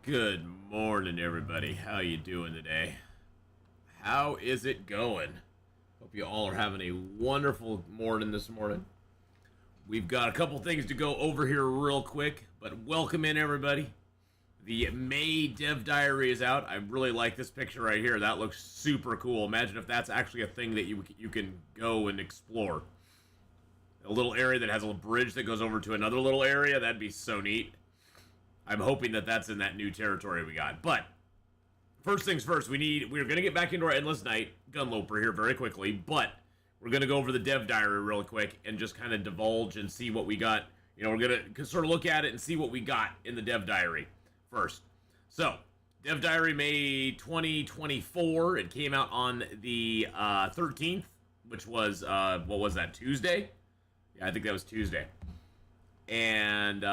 Good morning, everybody. How you doing today? How is it going? Hope you all are having a wonderful morning this morning. We've got a couple things to go over here real quick, but welcome in, everybody. The May Dev Diary is out. I really like this picture right here. That looks super cool. Imagine if that's actually a thing that you can go and explore. A little area that has a little bridge that goes over to another little area. That'd be so neat. I'm hoping that that's in that new territory we got. But first things first, we're going to get back into our Endless Night Gunloper here very quickly, but we're going to go over the Dev Diary real quick and just kind of divulge and see what we got. You know, we're going to sort of look at it and see what we got in the Dev Diary first. So, Dev Diary May 2024. It came out on the 13th, which was, what was that, Tuesday? Yeah, I think that was Tuesday. And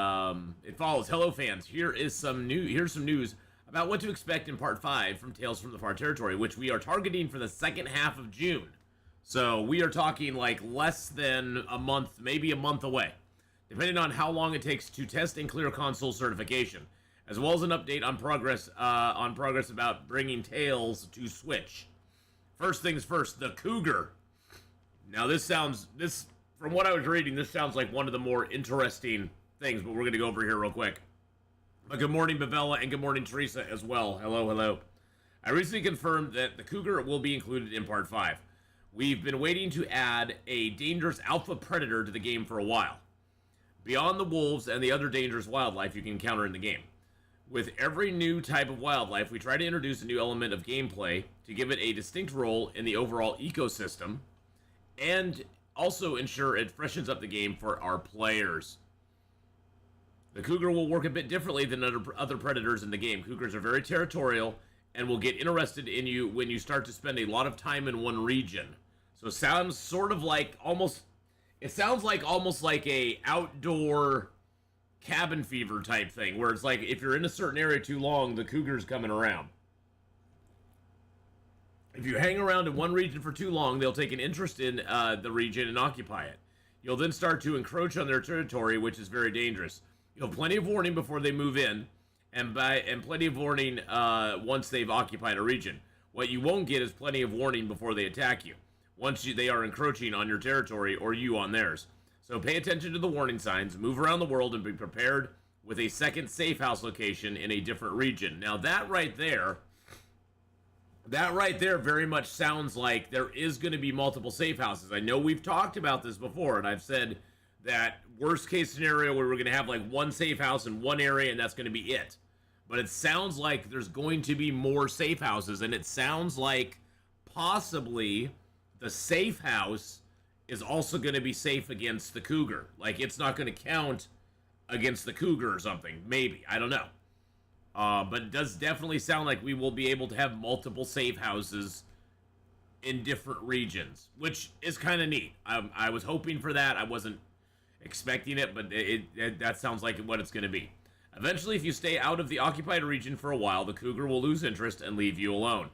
it follows. Hello, fans. Here's some news about what to expect in Part 5 from Tales from the Far Territory, which we are targeting for the second half of June. So we are talking like less than a month, maybe a month away, depending on how long it takes to test and clear console certification, as well as an update on progress about bringing Tales to Switch. First things first, the Cougar. Now from what I was reading, this sounds like one of the more interesting things, but we're going to go over here real quick. But good morning, Bavella, and good morning, Teresa, as well. Hello, hello. I recently confirmed that the Cougar will be included in Part 5. We've been waiting to add a dangerous alpha predator to the game for a while, beyond the wolves and the other dangerous wildlife you can encounter in the game. With every new type of wildlife, we try to introduce a new element of gameplay to give it a distinct role in the overall ecosystem, and also ensure it freshens up the game for our players. The Cougar will work a bit differently than other predators in the game. Cougars are very territorial and will get interested in you when you start to spend a lot of time in one region. So it sounds sort of like almost like a outdoor cabin fever type thing, where it's like if you're in a certain area too long, the Cougar's coming around. If you hang around in one region for too long, they'll take an interest in the region and occupy it. You'll then start to encroach on their territory, which is very dangerous. You'll have plenty of warning before they move in, and plenty of warning once they've occupied a region. What you won't get is plenty of warning before they attack you, once they are encroaching on your territory or you on theirs. So pay attention to the warning signs, move around the world, and be prepared with a second safe house location in a different region. Now that right there very much sounds like there is going to be multiple safe houses. I know we've talked about this before, and I've said that worst case scenario where we're going to have like one safe house in one area and that's going to be it. But it sounds like there's going to be more safe houses, and it sounds like possibly the safe house is also going to be safe against the Cougar. Like, it's not going to count against the Cougar or something. Maybe. I don't know. But it does definitely sound like we will be able to have multiple safe houses in different regions, which is kind of neat. I was hoping for that. I wasn't expecting it, but that sounds like what it's going to be. Eventually, if you stay out of the occupied region for a while, the Cougar will lose interest and leave you alone.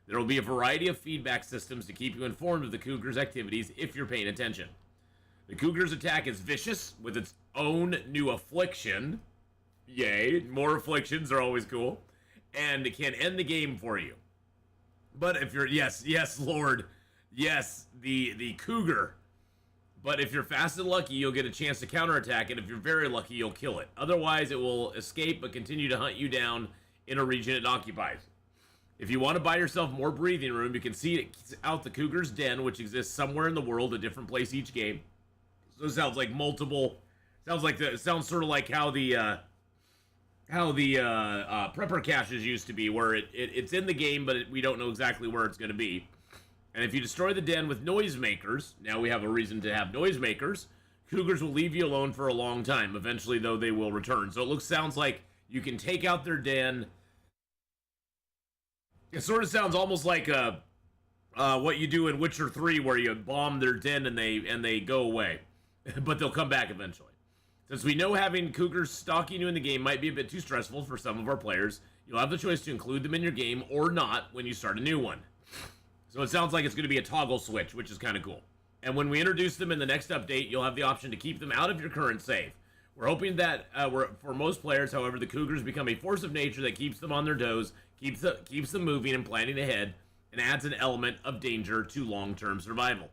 There will be a variety of feedback systems to keep you informed of the Cougar's activities if you're paying attention. The Cougar's attack is vicious, with its own new affliction. Yay, more afflictions are always cool. And it can end the game for you. But if you're, yes, Lord, yes, the Cougar. But if you're fast and lucky, you'll get a chance to counterattack it. If you're very lucky, you'll kill it. Otherwise, it will escape but continue to hunt you down in a region it occupies. If you want to buy yourself more breathing room, you can see out the Cougar's den, which exists somewhere in the world, a different place each game. So it sounds like multiple, it sounds sort of like how the prepper caches used to be, where it's in the game, but we don't know exactly where it's going to be. And if you destroy the den with noisemakers, now we have a reason to have noisemakers, Cougars will leave you alone for a long time. Eventually, though, they will return. So it sounds like you can take out their den. It sort of sounds almost like what you do in Witcher 3, where you bomb their den and they go away. But they'll come back eventually. Since we know having Cougars stalking you in the game might be a bit too stressful for some of our players, you'll have the choice to include them in your game or not when you start a new one. So it sounds like it's going to be a toggle switch, which is kind of cool. And when we introduce them in the next update, you'll have the option to keep them out of your current save. We're hoping that for most players, however, the Cougars become a force of nature that keeps them on their toes, keeps them moving and planning ahead, and adds an element of danger to long-term survival.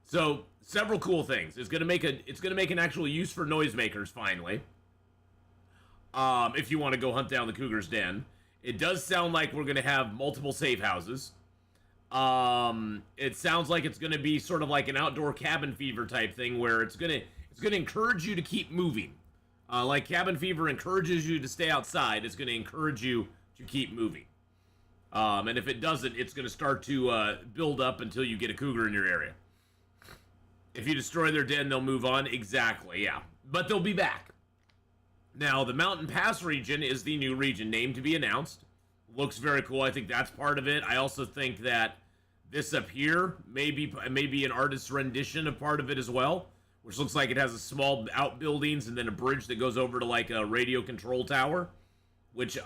So several cool things. It's gonna make an actual use for noisemakers finally. If you want to go hunt down the Cougar's den, it does sound like we're gonna have multiple safe houses. It sounds like it's gonna be sort of like an outdoor cabin fever type thing where it's gonna encourage you to keep moving. Like cabin fever encourages you to stay outside, it's gonna encourage you to keep moving. And if it doesn't, it's gonna start to build up until you get a cougar in your area. If you destroy their den, they'll move on. Exactly, yeah. But they'll be back. Now, the Mountain Pass region is the new region, named to be announced. Looks very cool. I think that's part of it. I also think that this up here may be an artist's rendition of part of it as well, which looks like it has a small outbuildings and then a bridge that goes over to like a radio control tower, which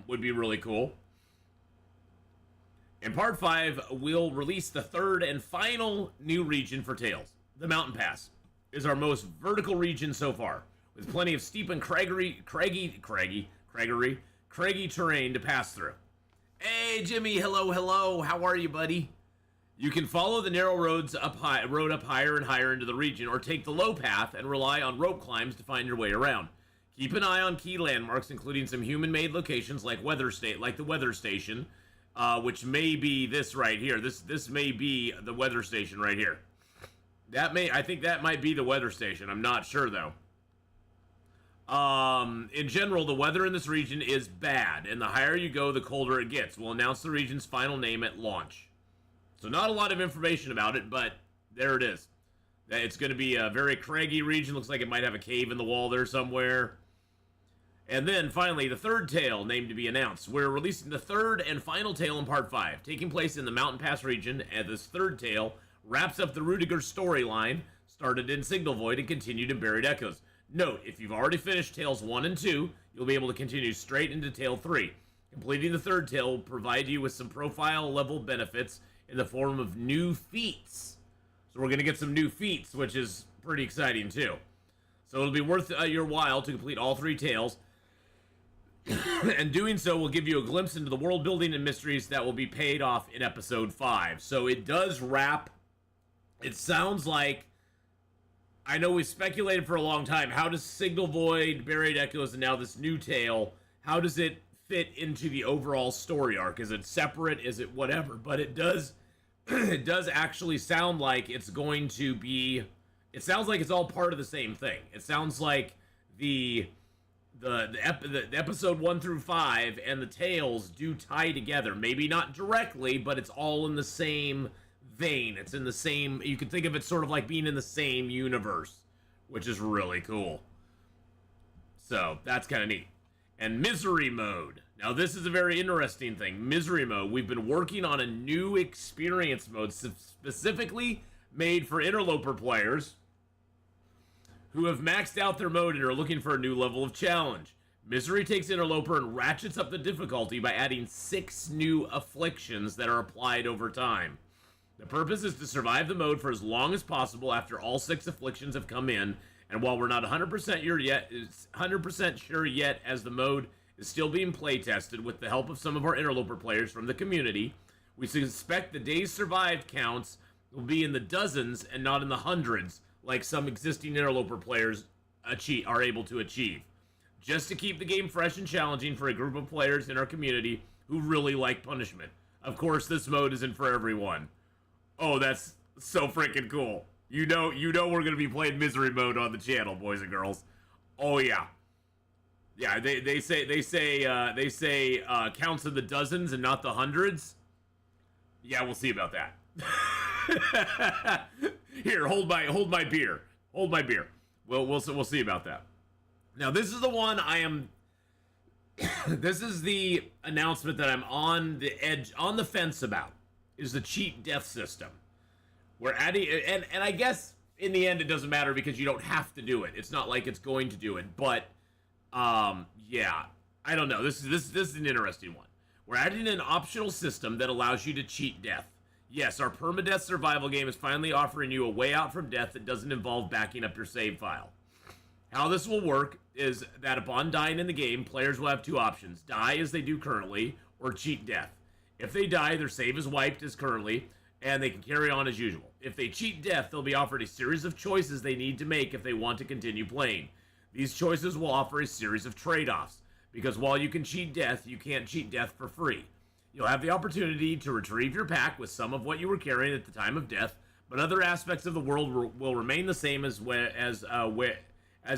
would be really cool. In Part 5, we'll release the third and final new region for Tales. The Mountain Pass is our most vertical region so far, with plenty of steep and craggy terrain to pass through. Hey, Jimmy, hello, how are you, buddy? You can follow the narrow road up higher and higher into the region, or take the low path and rely on rope climbs to find your way around. Keep an eye on key landmarks, including some human-made locations like the weather station, which may be this right here. This may be the weather station right here. I think that might be the weather station. I'm not sure though. In general, the weather in this region is bad, and the higher you go, the colder it gets. We'll announce the region's final name at launch. So not a lot of information about it, but there it is. It's going to be a very craggy region. Looks like it might have a cave in the wall there somewhere. And then, finally, the third tale, named to be announced. We're releasing the third and final tale in Part 5, taking place in the Mountain Pass region, and this third tale wraps up the Rudiger storyline, started in Signal Void and continued in Buried Echoes. Note, if you've already finished Tales 1 and 2, you'll be able to continue straight into Tale 3. Completing the third tale will provide you with some profile-level benefits in the form of new feats. So we're going to get some new feats, which is pretty exciting, too. So it'll be worth your while to complete all 3 tales. And doing so will give you a glimpse into the world building and mysteries that will be paid off in episode 5. So it does wrap. It sounds like, I know we speculated for a long time, how does Signal Void, Buried Echoes, and now this new tale, how does it fit into the overall story arc? Is it separate? Is it whatever? But it does it does actually sound like it's going to be, it sounds like it's all part of the same thing. It sounds like the episode 1 through 5 and the tales do tie together. Maybe not directly, but it's all in the same vein. It's in the same, you can think of it sort of like being in the same universe, which is really cool. So that's kind of neat. And Misery Mode. Now this is a very interesting thing. Misery Mode. We've been working on a new experience mode specifically made for Interloper players who have maxed out their mode and are looking for a new level of challenge. Misery takes Interloper and ratchets up the difficulty by adding 6 new afflictions that are applied over time. The purpose is to survive the mode for as long as possible after all 6 afflictions have come in, and while we're not 100% sure yet as the mode is still being play tested with the help of some of our Interloper players from the community, we suspect the days survived counts will be in the dozens and not in the hundreds, like some existing Interloper players are able to achieve. Just to keep the game fresh and challenging for a group of players in our community who really like punishment. Of course, this mode isn't for everyone. Oh, that's so freaking cool. You know we're gonna be playing Misery Mode on the channel, boys and girls. Oh yeah. Yeah, they say counts in the dozens and not the hundreds. Yeah, we'll see about that. Here, hold my beer. Hold my beer. We'll see about that. Now, this is the one I am. This is the announcement that I'm on the fence about. Is the cheat death system. We're adding, and I guess in the end it doesn't matter because you don't have to do it. It's not like it's going to do it, but yeah, I don't know. This is an interesting one. We're adding an optional system that allows you to cheat death. Yes, our permadeath survival game is finally offering you a way out from death that doesn't involve backing up your save file. How this will work is that upon dying in the game, players will have two options: die as they do currently, or cheat death. If they die, their save is wiped as currently, and they can carry on as usual. If they cheat death, they'll be offered a series of choices they need to make if they want to continue playing. These choices will offer a series of trade-offs, because while you can cheat death, you can't cheat death for free. You'll have the opportunity to retrieve your pack with some of what you were carrying at the time of death, but other aspects of the world will remain the same as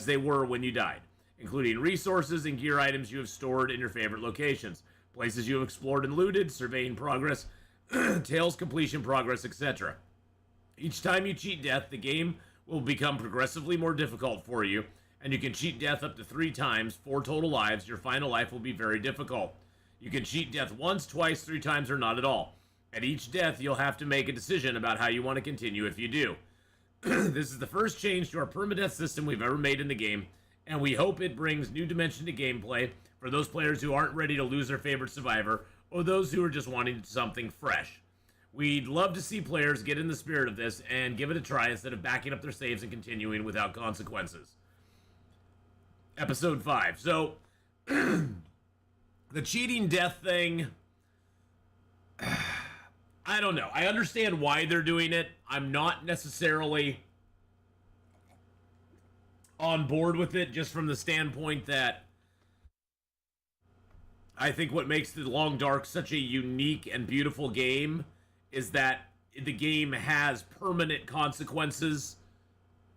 they were when you died, including resources and gear items you have stored in your favorite locations, places you have explored and looted, surveying progress, Tales completion progress, etc. Each time you cheat death, the game will become progressively more difficult for you, and you can cheat death up to 3 times, 4 total lives. Your final life will be very difficult. You can cheat death once, twice, 3 times, or not at all. At each death, you'll have to make a decision about how you want to continue if you do. This is the first change to our permadeath system we've ever made in the game, and we hope it brings new dimension to gameplay for those players who aren't ready to lose their favorite survivor, or those who are just wanting something fresh. We'd love to see players get in the spirit of this and give it a try instead of backing up their saves and continuing without consequences. Episode 5. So, the cheating death thing, I don't know. I understand why they're doing it. I'm not necessarily on board with it, just from the standpoint that I think what makes The Long Dark such a unique and beautiful game is that the game has permanent consequences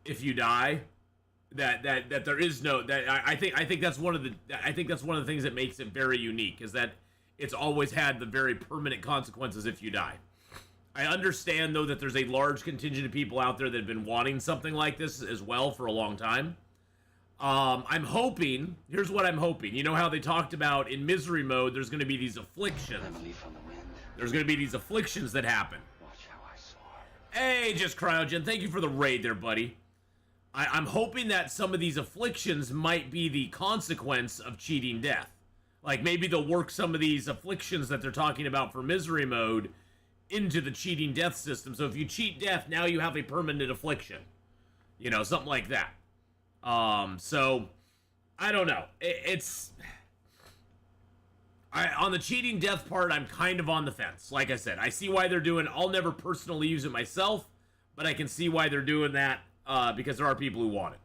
if you die. That there is no, that I think that's one of the things that makes it very unique, is that it's always had the very permanent consequences if you die. I understand, though, that there's a large contingent of people out there that have been wanting something like this as well for a long time. I'm hoping, here's what I'm hoping. You know how they talked about in misery mode, there's going to be these afflictions. There's going to be these afflictions that happen. Hey, just Cryogen, thank you for the raid there, buddy. I'm hoping that some of these afflictions might be the consequence of cheating death. Like, maybe they'll work some of these afflictions that they're talking about for misery mode into the cheating death system. So if you cheat death, now you have a permanent affliction. You know, something like that. So, I don't know. On the cheating death part, I'm kind of on the fence. Like I said, I see why they're doing. I'll never personally use it myself, but I can see why they're doing that, because there are people who want it.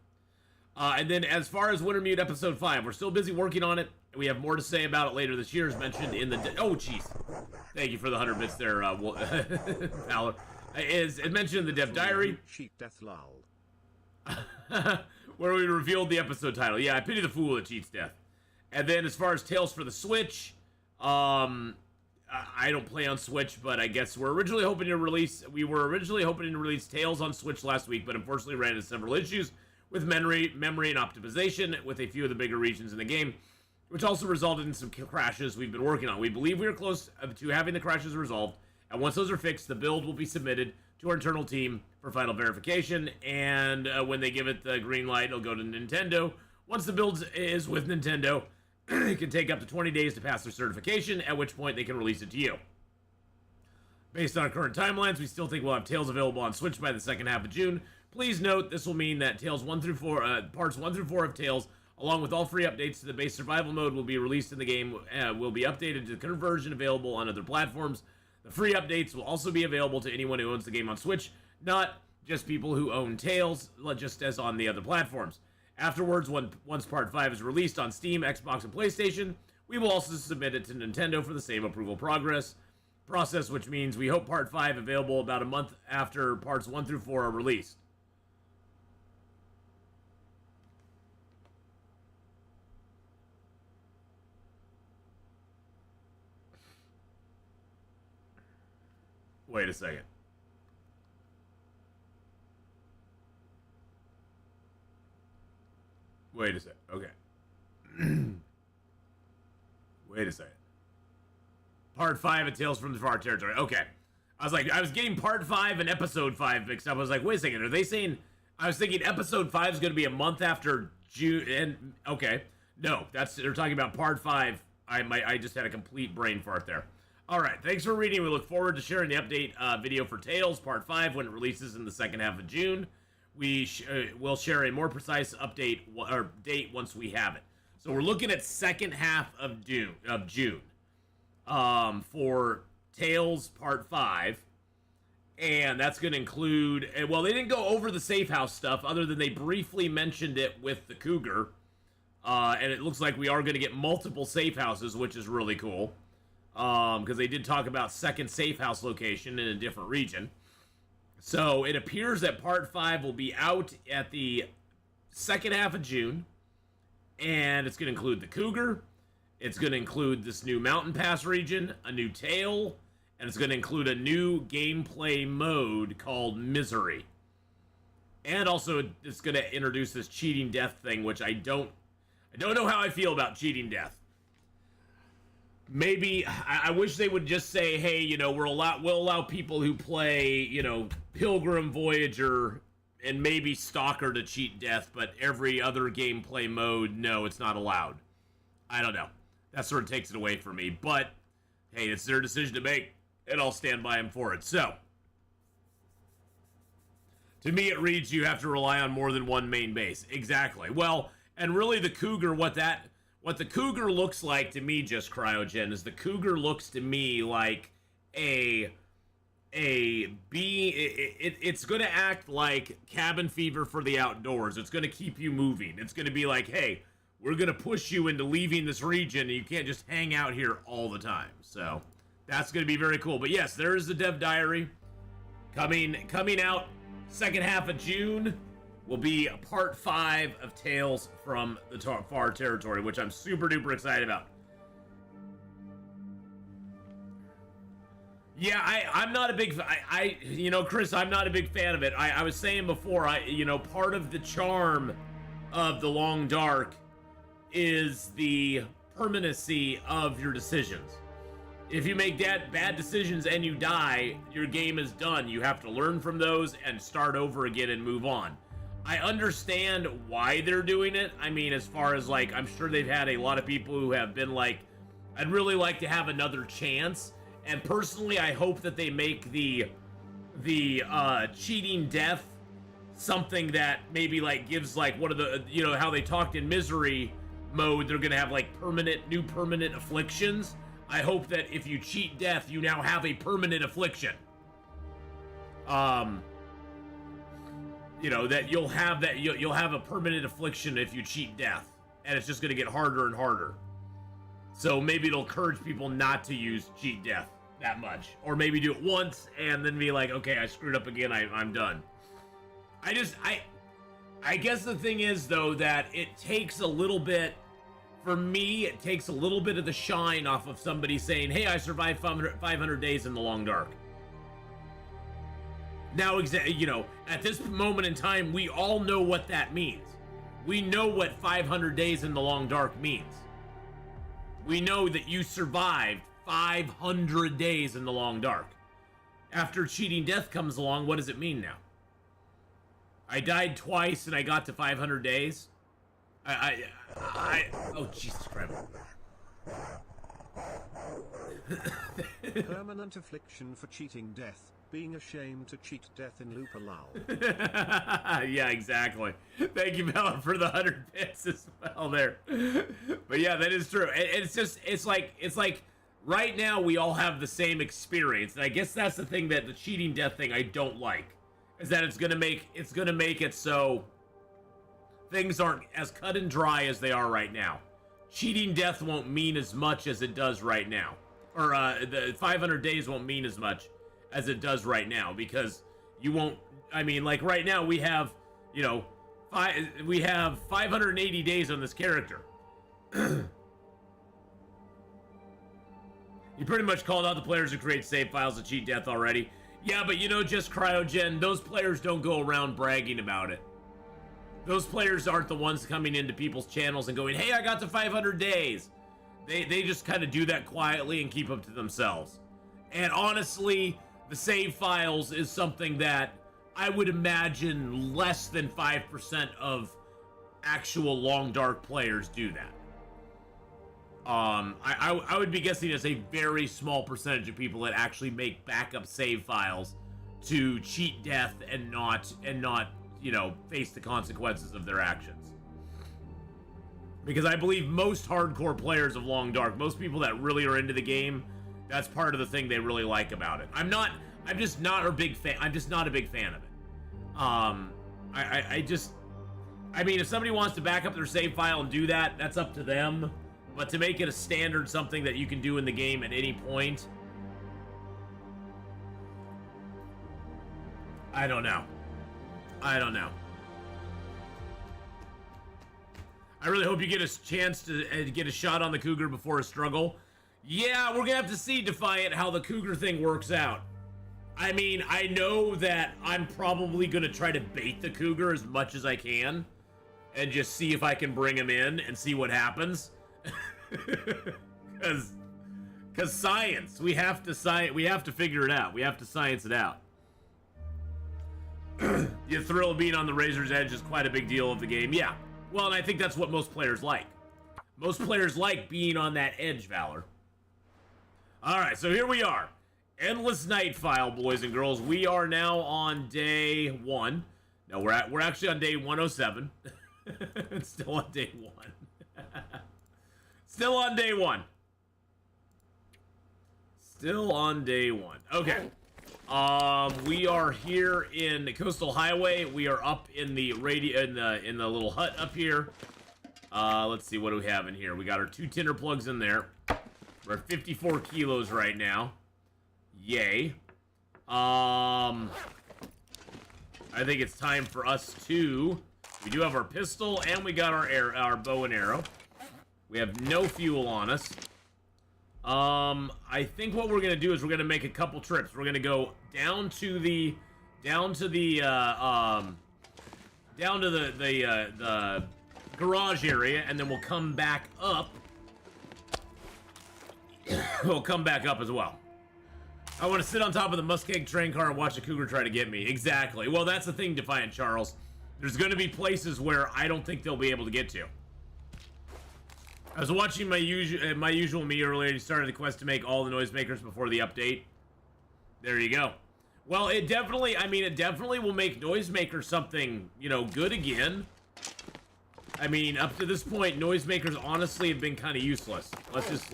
And then as far as Wintermute Episode 5, we're still busy working on it. We have more to say about it later this year, as mentioned in the... Oh, jeez. Thank you for the 100 bits there, Valor. As mentioned in the Dev Diary. Cheat death lol. Where we revealed the episode title. Yeah, I pity the fool that cheats death. And then as far as Tales for the Switch, I don't play on Switch, but I guess we were originally hoping to release Tales on Switch last week, but unfortunately ran into several issues with memory and optimization with a few of the bigger regions in the game, which also resulted in some crashes we've been working on. We believe we are close to having the crashes resolved, and once those are fixed, the build will be submitted to our internal team for final verification, and when they give it the green light, it'll go to Nintendo. Once the build is with Nintendo, it can take up to 20 days to pass their certification, at which point they can release it to you. Based on our current timelines, we still think we'll have Tales available on Switch by the second half of June. Please note, this will mean that Tales 1 through 4, parts 1 through 4 of Tales, along with all free updates to the base survival mode, will be released in the game, will be updated to the current version available on other platforms. The free updates will also be available to anyone who owns the game on Switch, not just people who own Tales, just as on the other platforms. Afterwards, once Part 5 is released on Steam, Xbox, and PlayStation, we will also submit it to Nintendo for the same approval process, which means we hope Part 5 available about a month after Parts 1 through 4 are released. Wait a second. Wait a second. Okay. Wait a second. Part 5 of Tales from the Far Territory. Okay. I was getting Part 5 and Episode 5 mixed up. I was like, wait a second. Are they saying... I was thinking Episode 5 is going to be a month after June... And, okay. No, they're talking about Part 5. I just had a complete brain fart there. Alright, thanks for reading. We look forward to sharing the update video for Tales Part 5 when it releases in the second half of June. we'll share a more precise update or date once we have it. So we're looking at second half of June, for Tales Part 5. And that's going to include, well, they didn't go over the safe house stuff other than they briefly mentioned it with the Cougar. And it looks like we are going to get multiple safe houses, which is really cool. Because they did talk about second safe house location in a different region. So it appears that Part 5 will be out at the second half of June. And it's going to include the Cougar. It's going to include this new Mountain Pass region, a new Tail, and it's going to include a new gameplay mode called Misery. And also, it's going to introduce this cheating death thing, which I don't know how I feel about cheating death. Maybe I wish they would just say, hey, you know, we'll allow people who play, you know, Pilgrim, Voyager, and maybe Stalker to cheat death, but every other gameplay mode, no, it's not allowed. I don't know. That sort of takes it away from me, but hey, it's their decision to make, and I'll stand by them for it. So, to me, it reads you have to rely on more than one main base. Exactly. Well, and really the Cougar, what the Cougar looks like to me, just Cryogen, is the Cougar looks to me like it's going to act like Cabin Fever for the outdoors. It's going to keep you moving. It's going to be like, hey, we're going to push you into leaving this region, and you can't just hang out here all the time. So that's going to be very cool. But yes, there is the Dev Diary coming out second half of June. Will be Part 5 of Tales from the Far Territory, which I'm super duper excited about. Yeah, I'm not a big, you know, Chris, I'm not a big fan of it. I was saying before, you know, part of the charm of the Long Dark is the permanency of your decisions. If you make bad decisions and you die, your game is done. You have to learn from those and start over again and move on. I understand why they're doing it. I mean, as far as like, I'm sure they've had a lot of people who have been like, I'd really like to have another chance. And personally, I hope that they make the cheating death something that maybe like gives like one of the, you know, how they talked in Misery mode, they're gonna have like new permanent afflictions. I hope that if you cheat death, you now have a permanent affliction. You know, that you'll have a permanent affliction if you cheat death, and it's just gonna get harder and harder. So maybe it'll encourage people not to use cheat death that much, or maybe do it once and then be like, okay, I screwed up again, I'm done. I guess the thing is though that it takes a little bit. For me, it takes a little bit of the shine off of somebody saying, hey, I survived 500 days in the Long Dark. Now, you know, at this moment in time, we all know what that means. We know what 500 days in the Long Dark means. We know that you survived 500 days in the Long Dark. After cheating death comes along, what does it mean now? I died twice and I got to 500 days? Oh, Jesus Christ. Permanent affliction for cheating death. Being ashamed to cheat death in Looper Lol. Yeah, exactly. Thank you, Bella, for the 100 bits as well there. But yeah, that is true. It's like right now we all have the same experience. And I guess that's the thing, that the cheating death thing I don't like, is that it's gonna make it so things aren't as cut and dry as they are right now. Cheating death won't mean as much as it does right now. Or the 500 days won't mean as much as it does right now, because you won't, I mean, like right now we have, you know, we have 580 days on this character. You pretty much called out the players who create save files to cheat death already. Yeah, but you know, just Cryogen, those players don't go around bragging about it. Those players aren't the ones coming into people's channels and going, hey, I got to 500 days. They just kind of do that quietly and keep up to themselves. And honestly, the save files is something that I would imagine less than 5% of actual Long Dark players do that. I would be guessing it's a very small percentage of people that actually make backup save files to cheat death and not, you know, face the consequences of their actions. Because I believe most hardcore players of Long Dark, most people that really are into the game, that's part of the thing they really like about it. I'm just not a big fan. I'm just not a big fan of it. I mean, if somebody wants to back up their save file and do that, that's up to them. But to make it a standard something that you can do in the game at any point, I don't know. I don't know. I really hope you get a chance to get a shot on the Cougar before a struggle. Yeah, we're gonna have to see, Defiant, how the Cougar thing works out. I mean, I know that I'm probably gonna try to bait the Cougar as much as I can and just see if I can bring him in and see what happens. Cause science, we have to figure it out. We have to science it out. The thrill of being on the razor's edge is quite a big deal of the game. Yeah. Well, and I think that's what most players like. Most players like being on that edge, Valor. Alright, so here we are. Endless Night File, boys and girls. We are now on day 1. No, we're actually on day 107. It's still on day 1. Still on day 1. Still on day 1. Okay. We are here in the Coastal Highway. We are up in the in the little hut up here. Let's see, what do we have in here? We got our 2 tinder plugs in there. We're at 54 kilos right now. Yay. I think it's time for us to... We do have our pistol, and we got our bow and arrow. We have no fuel on us. I think what we're gonna do is we're gonna make a couple trips. We're gonna go down to the garage area, and then we'll come back up. We'll come back up as well. I want to sit on top of the Muskeg train car and watch the Cougar try to get me. Exactly. Well, that's the thing, Defiant Charles. There's going to be places where I don't think they'll be able to get to. I was watching my usual me earlier. He started the quest to make all the noisemakers before the update. There you go. Well, it definitely will make noisemakers something, you know, good again. I mean, up to this point, noisemakers honestly have been kind of useless. Let's just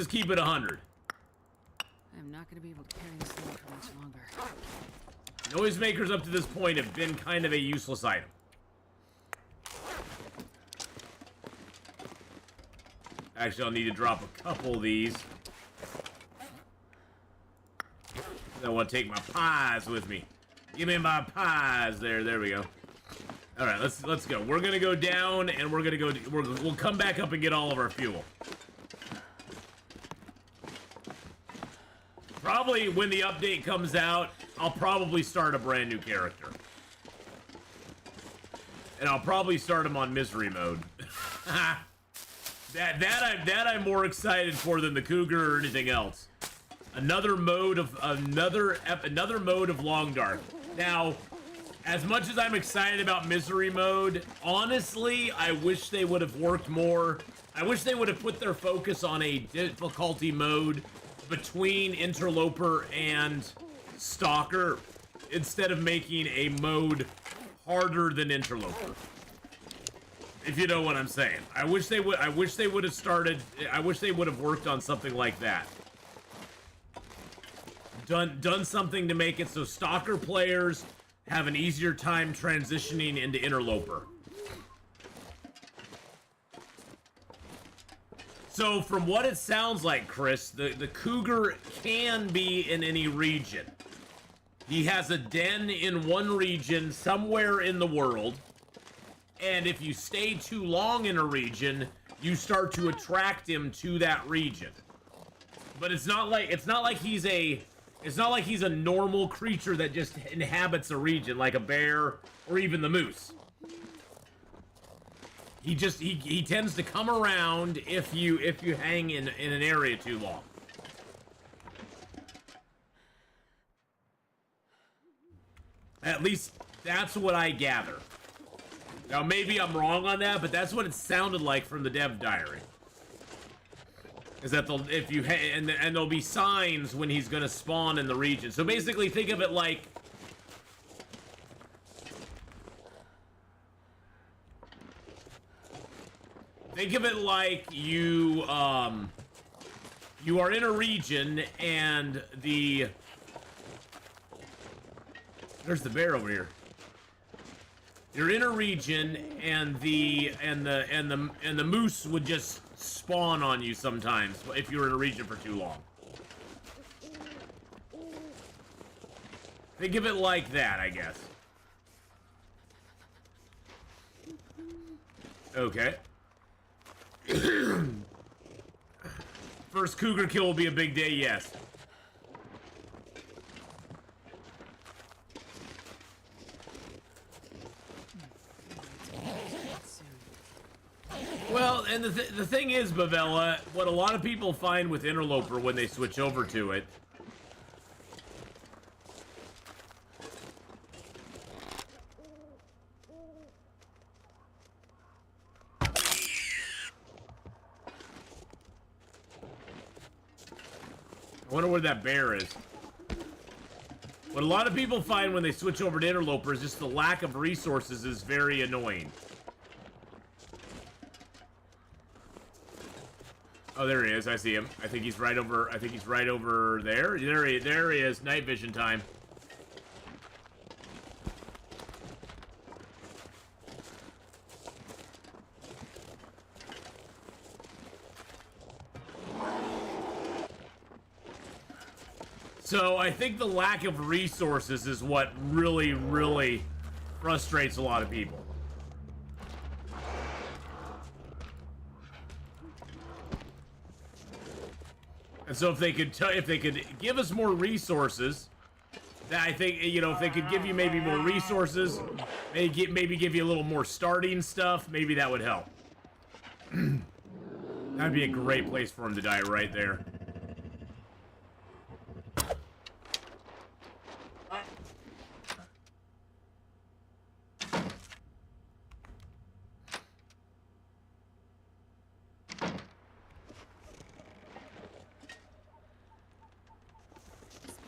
keep it 100. I'm not going to be able to carry this thing for much longer. Noisemakers up to this point have been kind of a useless item. Actually, I'll need to drop a couple of these. I want to take my pies with me. Give me my pies. There we go. All right, let's go. We're gonna go down, and we'll come back up and get all of our fuel. Probably when the update comes out, I'll probably start a brand new character. And I'll probably start him on misery mode. that I'm more excited for than the Cougar or anything else. Another mode of Long Dark. Now, as much as I'm excited about misery mode, honestly, I wish they would have worked more. I wish they would have put their focus on a difficulty mode between Interloper and Stalker instead of making a mode harder than Interloper. If you know what I'm saying. I wish they would have worked on something like that. Done something to make it so Stalker players have an easier time transitioning into Interloper. So from what it sounds like, Chris, the Cougar can be in any region. He has a den in one region somewhere in the world, and if you stay too long in a region, you start to attract him to that region. But it's not like he's a normal creature that just inhabits a region like a bear or even the moose. He tends to come around if you hang in an area too long. At least that's what I gather. Now maybe I'm wrong on that, but that's what it sounded like from the dev diary. Is that there'll be signs when he's gonna spawn in the region. So basically, think of it like think of it like you are in a region and there's the bear over here. You're in a region and the moose would just spawn on you sometimes if you were in a region for too long. Think of it like that, I guess. Okay. First cougar kill will be a big day, yes. Well, and the thing is, Bavella, what a lot of people find with Interloper when they switch over to it. I wonder where that bear is. What a lot of people find when they switch over to Interloper is just the lack of resources is very annoying. Oh, there he is. I see him. I think he's right over. I think he's right over there. There he is. Night vision time. So I think the lack of resources is what really, really frustrates a lot of people. And so if they could give us more resources, that I think, you know, if they could give you maybe more resources, maybe give you a little more starting stuff, maybe that would help. That'd be a great place for him to die right there.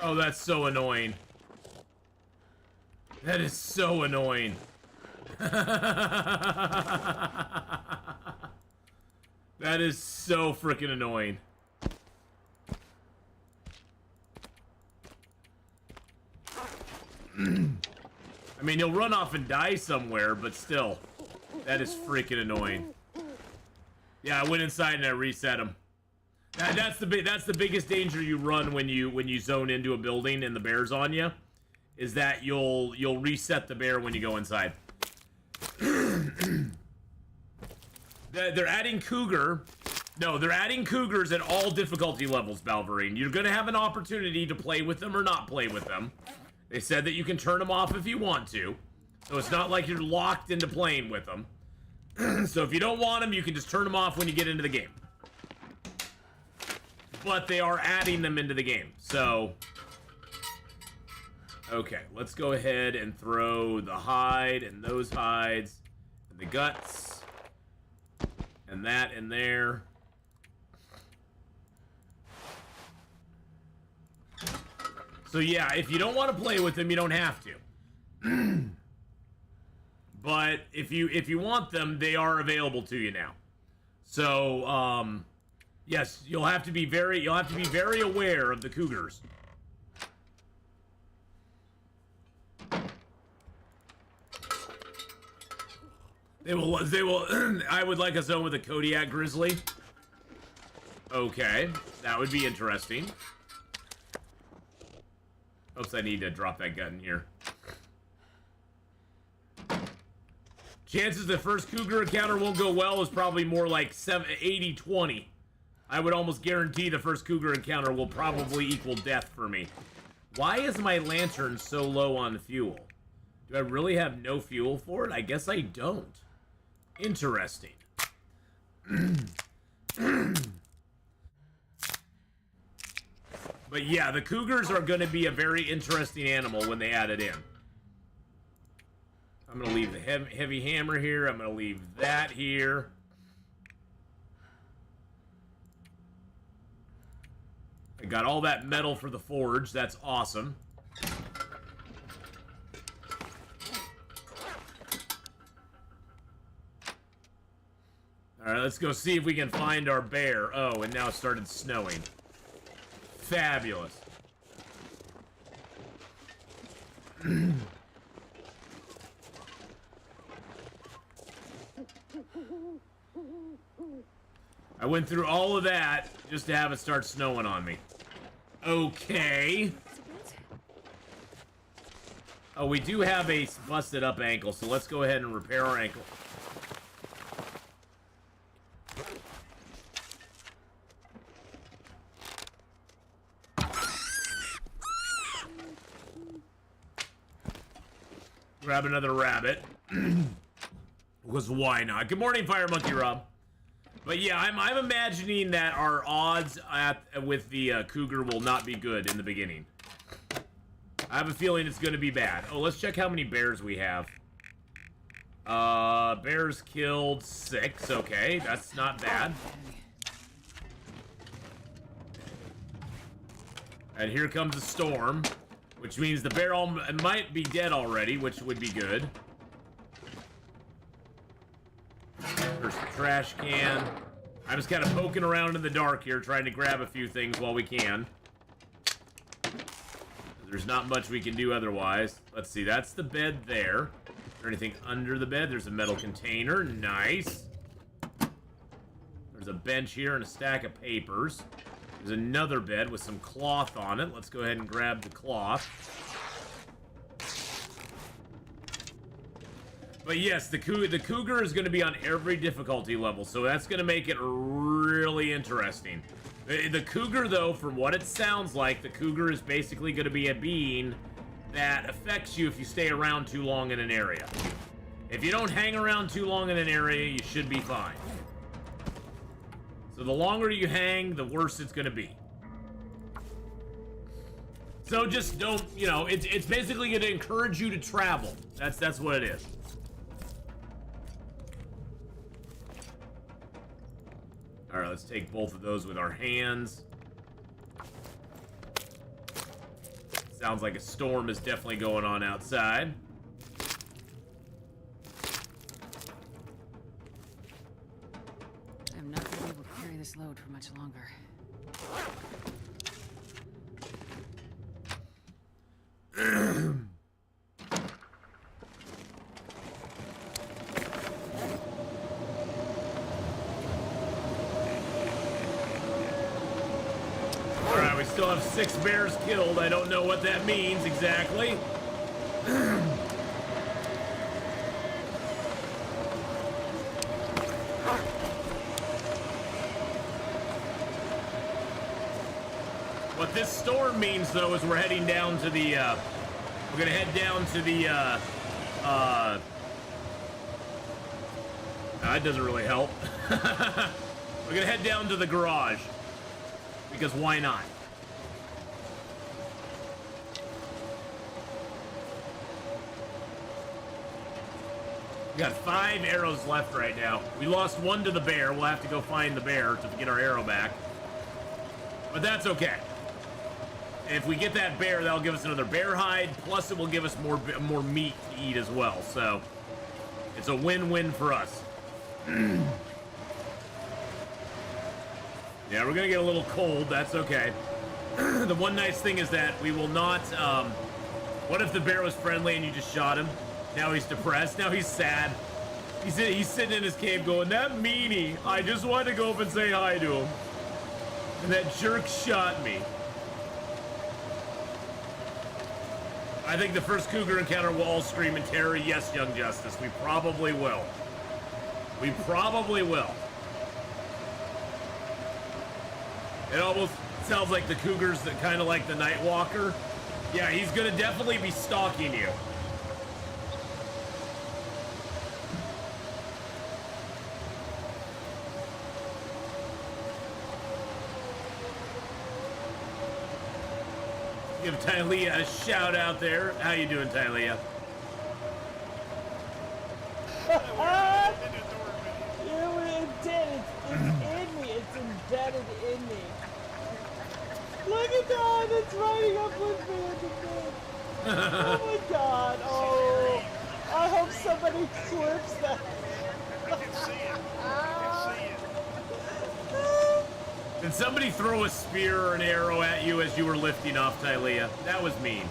Oh, that's so annoying. That is so annoying. That is so freaking annoying. I mean, he'll run off and die somewhere, but still. That is freaking annoying. Yeah, I went inside and I reset him. That's the biggest danger you run when you zone into a building and the bear's on you, is that you'll reset the bear when you go inside. They're adding cougar. No, they're adding cougars at all difficulty levels, Balverine. You're gonna have an opportunity to play with them or not play with them. They said that you can turn them off if you want to, so it's not like you're locked into playing with them. So if you don't want them, you can just turn them off when you get into the game. But they are adding them into the game, so... Okay, let's go ahead and throw the hide and those hides, and the guts, and that in there. So yeah, if you don't want to play with them, you don't have to. But if you want them, they are available to you now. So, yes, you'll have to be very aware of the cougars. They will I would like a zone with a Kodiak Grizzly. Okay, that would be interesting. Oops, I need to drop that gun here. Chances the first cougar encounter won't go well is probably more like 80-20. I would almost guarantee the first cougar encounter will probably equal death for me. Why is my lantern so low on fuel? Do I really have no fuel for it? I guess I don't. Interesting. But yeah, the cougars are going to be a very interesting animal when they add it in. I'm going to leave the heavy hammer here. I'm going to leave that here. I got all that metal for the forge. That's awesome. Alright, let's go see if we can find our bear. Oh, and now it started snowing. Fabulous. I went through all of that just to have it start snowing on me. Okay. Oh, we do have a busted up ankle, so let's go ahead and repair our ankle. Grab another rabbit. Because why not? Good morning, Fire Monkey Rob. But yeah, I'm imagining that our odds with the cougar will not be good in the beginning. I have a feeling it's going to be bad. Oh, let's check how many bears we have. Bears killed 6. Okay, that's not bad. And here comes a storm, which means the bear might be dead already, which would be good. There's the trash can. I'm just kind of poking around in the dark here, trying to grab a few things while we can. There's not much we can do otherwise. Let's see, that's the bed there. Is there anything under the bed? There's a metal container. Nice. There's a bench here and a stack of papers. There's another bed with some cloth on it. Let's go ahead and grab the cloth. But yes, the cougar is going to be on every difficulty level, so that's going to make it really interesting. The cougar, though, from what it sounds like, the cougar is basically going to be a being that affects you if you stay around too long in an area. If you don't hang around too long in an area, you should be fine. So the longer you hang, the worse it's going to be. So just don't, you know, it's basically going to encourage you to travel. That's what it is. Alright, let's take both of those with our hands. Sounds like a storm is definitely going on outside. I'm not going to be able to carry this load for much longer. Still have 6 bears killed. I don't know what that means exactly. What this storm means, though, is we're heading down to the, we're gonna head down to the, that doesn't really help. We're gonna head down to the garage. Because why not? We got 5 arrows left right now. We lost 1 to the bear. We'll have to go find the bear to get our arrow back. But that's okay. If we get that bear, that'll give us another bear hide. Plus, it will give us more meat to eat as well. So, it's a win-win for us. Yeah, we're gonna get a little cold. That's okay. The one nice thing is that we will not, what if the bear was friendly and you just shot him? Now he's depressed. Now he's sad. He's sitting in his cave going, that meanie. I just wanted to go up and say hi to him. And that jerk shot me. I think the first cougar encounter will all scream in terror. Yes, Young Justice. We probably will. We probably will. It almost sounds like the cougar's kind of like the Night Walker. Yeah, he's going to definitely be stalking you. Give Tylea a shout out there. How you doing, Tylea? It did. It's in me. It's embedded in me. Look at that. It's riding up with me at the bed. Oh my god. Oh. I hope somebody clips that. I can see it. I can see Did somebody throw a spear or an arrow at you as you were lifting off, Tylea? That was mean.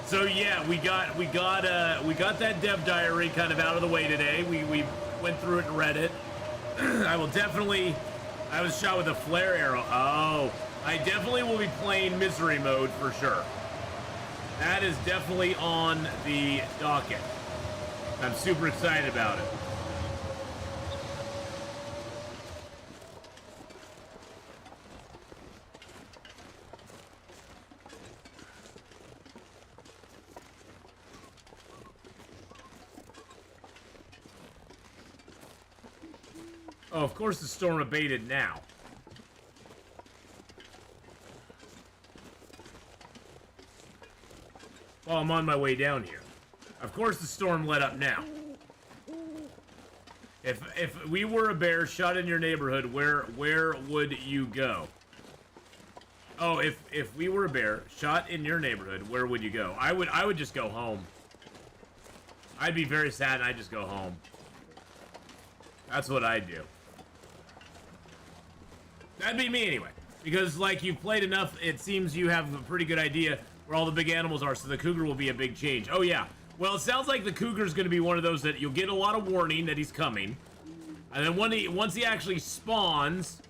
So yeah, we got that dev diary kind of out of the way today. We went through it and read it. I was shot with a flare arrow. Oh, I definitely will be playing misery mode for sure. That is definitely on the docket. I'm super excited about it. Oh, of course the storm abated now. Well, I'm on my way down here. Of course the storm let up now. If we were a bear shot in your neighborhood, where would you go? Oh, if we were a bear shot in your neighborhood, where would you go? I would just go home. I'd be very sad and I'd just go home. That's what I'd do. That'd be me anyway. Because, like, you've played enough, it seems you have a pretty good idea where all the big animals are, so the cougar will be a big change. Oh, yeah. Well, it sounds like the cougar's going to be one of those that you'll get a lot of warning that he's coming. And then once he actually spawns,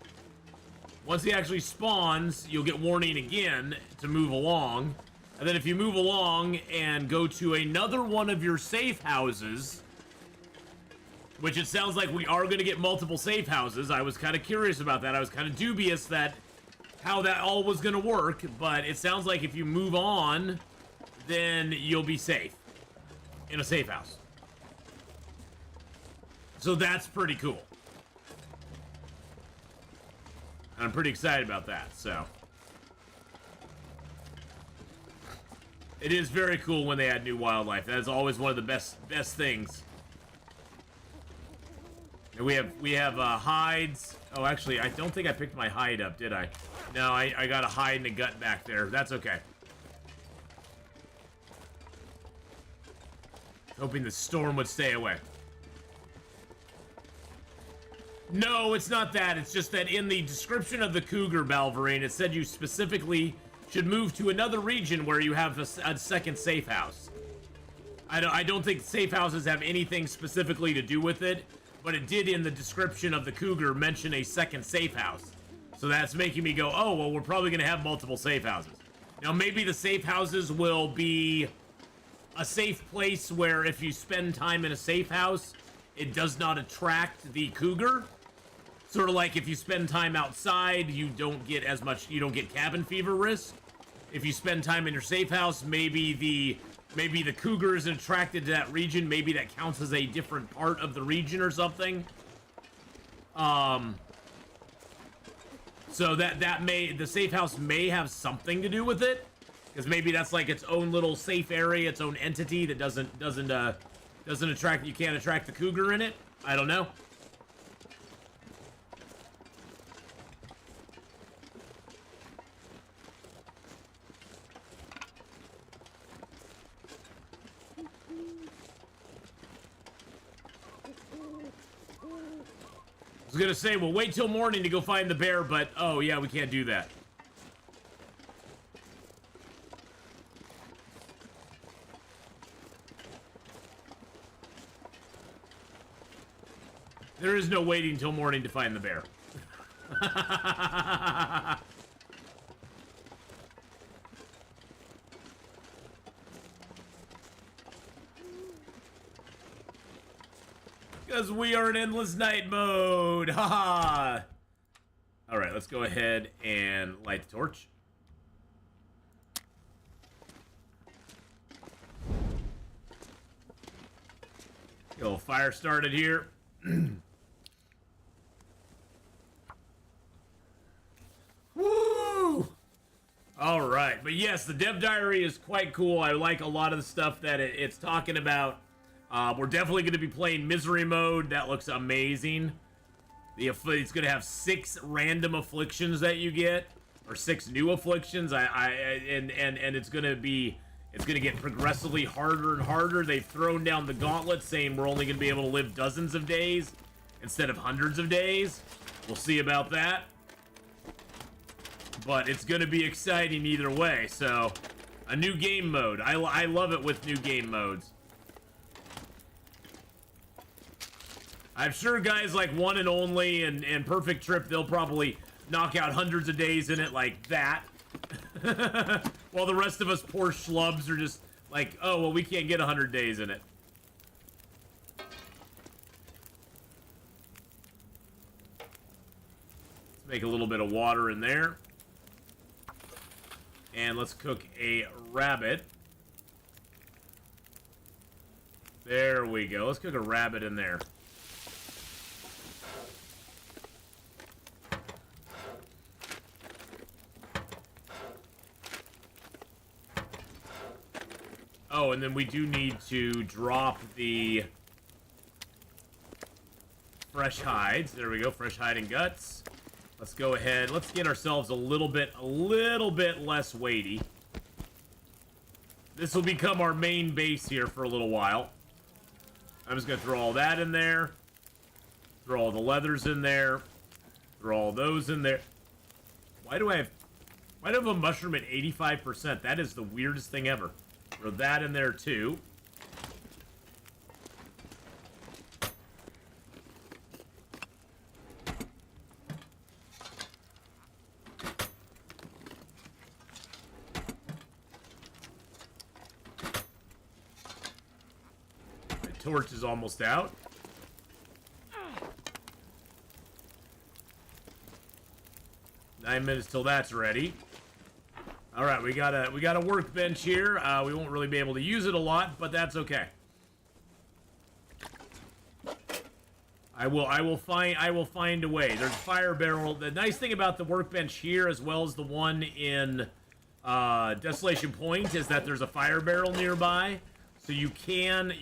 you'll get warning again to move along. And then if you move along and go to another one of your safe houses, which it sounds like we are going to get multiple safe houses. I was kind of curious about that. I was kind of dubious that how that all was going to work, but it sounds like if you move on, then you'll be safe in a safe house. So that's pretty cool. And I'm pretty excited about that, so. It is very cool when they add new wildlife. That is always one of the best things. And we have hides. Oh, actually, I don't think I picked my hide up, did I? No, I got a hide and a gut back there. That's okay. Hoping the storm would stay away. No, it's not that. It's just that in the description of the cougar, Balverine, it said you specifically should move to another region where you have a second safe house. I don't think safe houses have anything specifically to do with it. But it did in the description of the cougar mention a second safe house. So that's making me go, oh, well, we're probably going to have multiple safe houses. Now, maybe the safe houses will be a safe place where if you spend time in a safe house, it does not attract the cougar. Sort of like if you spend time outside, you don't get cabin fever risk. If you spend time in your safe house, maybe the cougar isn't attracted to that region. Maybe that counts as a different part of the region or something. So the safe house may have something to do with it, because maybe that's like its own little safe area, its own entity that doesn't attract. You can't attract the cougar in it. I don't know. I was gonna say, we'll wait till morning to go find the bear, but oh yeah, we can't do that. There is no waiting till morning to find the bear. Because we are in endless night mode. Haha. All right, let's go ahead and light the torch. Get a little fire started here. Woo! All right, but yes, the dev diary is quite cool. I like a lot of the stuff that it's talking about. We're definitely going to be playing misery mode. That looks amazing. It's going to have 6 random afflictions that you get, or 6 new afflictions. And it's going to be It's going to get progressively harder and harder. They've thrown down the gauntlet saying we're only going to be able to live dozens of days instead of hundreds of days. We'll see about that. But it's going to be exciting either way. So, a new game mode. I love it with new game modes. I'm sure guys like One and Only and Perfect Trip, they'll probably knock out hundreds of days in it like that. While the rest of us poor schlubs are just like, oh, well, we can't get 100 days in it. Let's make a little bit of water in there. And let's cook a rabbit. There we go. Let's cook a rabbit in there. Oh, and then we do need to drop the fresh hides. There we go, fresh hide and guts. Let's go ahead. Let's get ourselves a little bit less weighty. This will become our main base here for a little while. I'm just gonna throw all that in there. Throw all the leathers in there. Throw all those in there. Why do I have a mushroom at 85%? That is the weirdest thing ever. Throw that in there too. My torch is almost out. Nine minutes till that's ready. All right, we got a workbench here. We won't really be able to use it a lot, but that's okay. I will find a way. There's a fire barrel. The nice thing about the workbench here, as well as the one in Desolation Point, is that there's a fire barrel nearby, so you can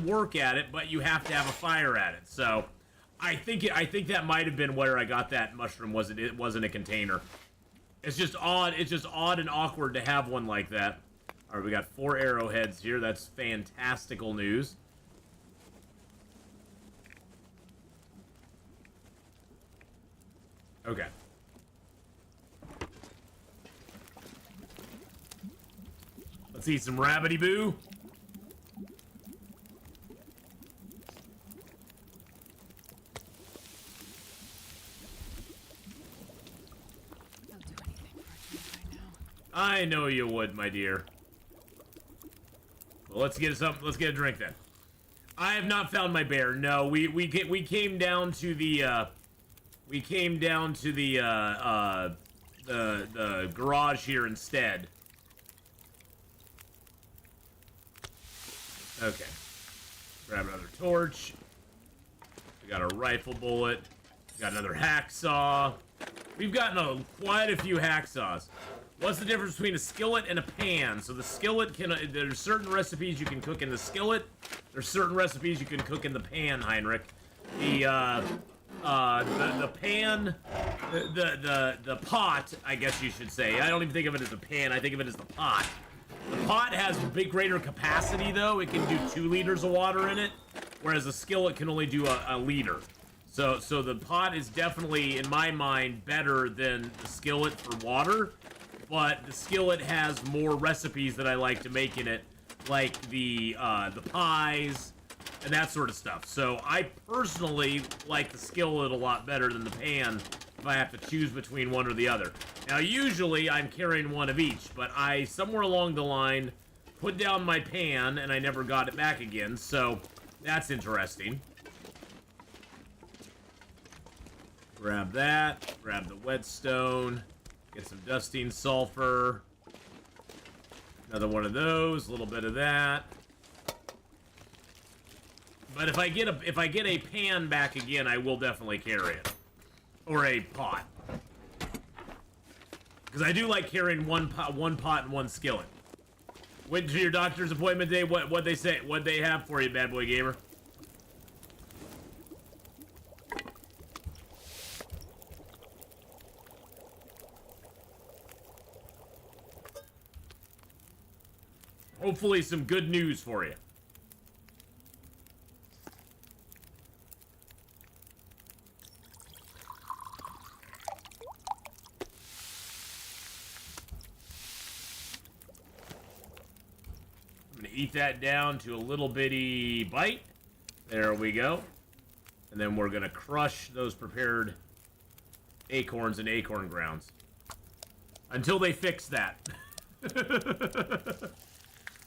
work at it, but you have to have a fire at it. So, I think that might have been where I got that mushroom. It wasn't a container. It's just odd. It's just odd and awkward to have one like that. All right, we got 4 arrowheads here. That's fantastical news. Okay. Let's eat some rabbity boo. I know you would, my dear. Well, let's get a drink then. I have not found my bear. No, we came down to the the garage here instead. Okay. Grab another torch. We got a rifle bullet. We got another hacksaw. We've gotten quite a few hacksaws. What's the difference between a skillet and a pan? So the skillet there's certain recipes you can cook in the skillet. There's certain recipes you can cook in the pan, Heinrich. The pan, the pot, I guess you should say. I don't even think of it as a pan. I think of it as the pot. The pot has greater capacity, though. It can do 2 liters of water in it, whereas a skillet can only do a liter. So the pot is definitely, in my mind, better than the skillet for water. But the skillet has more recipes that I like to make in it, like the pies and that sort of stuff. So I personally like the skillet a lot better than the pan if I have to choose between one or the other. Now, usually I'm carrying one of each, but I, somewhere along the line, put down my pan and I never got it back again, so that's interesting. Grab that, grab the whetstone. Get some dusting sulfur. Another one of those. A little bit of that. But if I get a pan back again, I will definitely carry it, or a pot, because I do like carrying one pot and one skillet. Went to your doctor's appointment day. What they say? What they have for you, bad boy gamer? Hopefully some good news for you. I'm gonna eat that down to a little bitty bite. There we go. And then we're gonna crush those prepared acorns and acorn grounds. Until they fix that.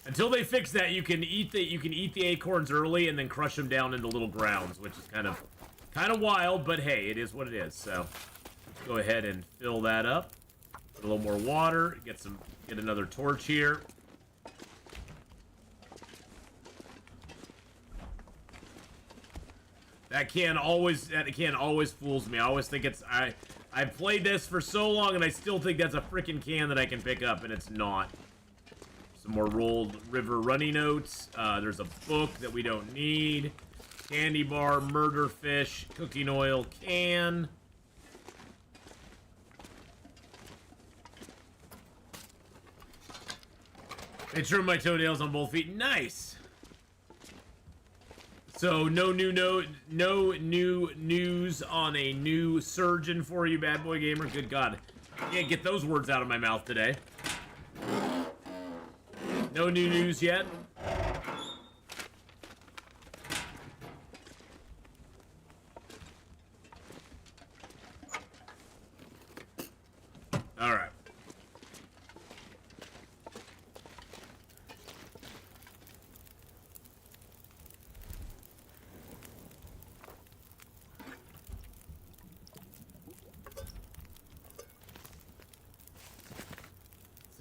Until they fix that, you can eat the acorns early and then crush them down into little grounds, which is kind of wild, but hey, it is what it is. So let's go ahead and fill that up. Put a little more water. Get another torch here. That can always fools me. I always think it's I've played this for so long and I still think that's a freaking can that I can pick up, and it's not. Some more rolled river runny notes. There's a book that we don't need. Candy bar, murder fish, cooking oil can. I trimmed my toenails on both feet. Nice. So no new news on a new surgeon for you, bad boy gamer. Good God, can't get those words out of my mouth today. No new news yet. All right.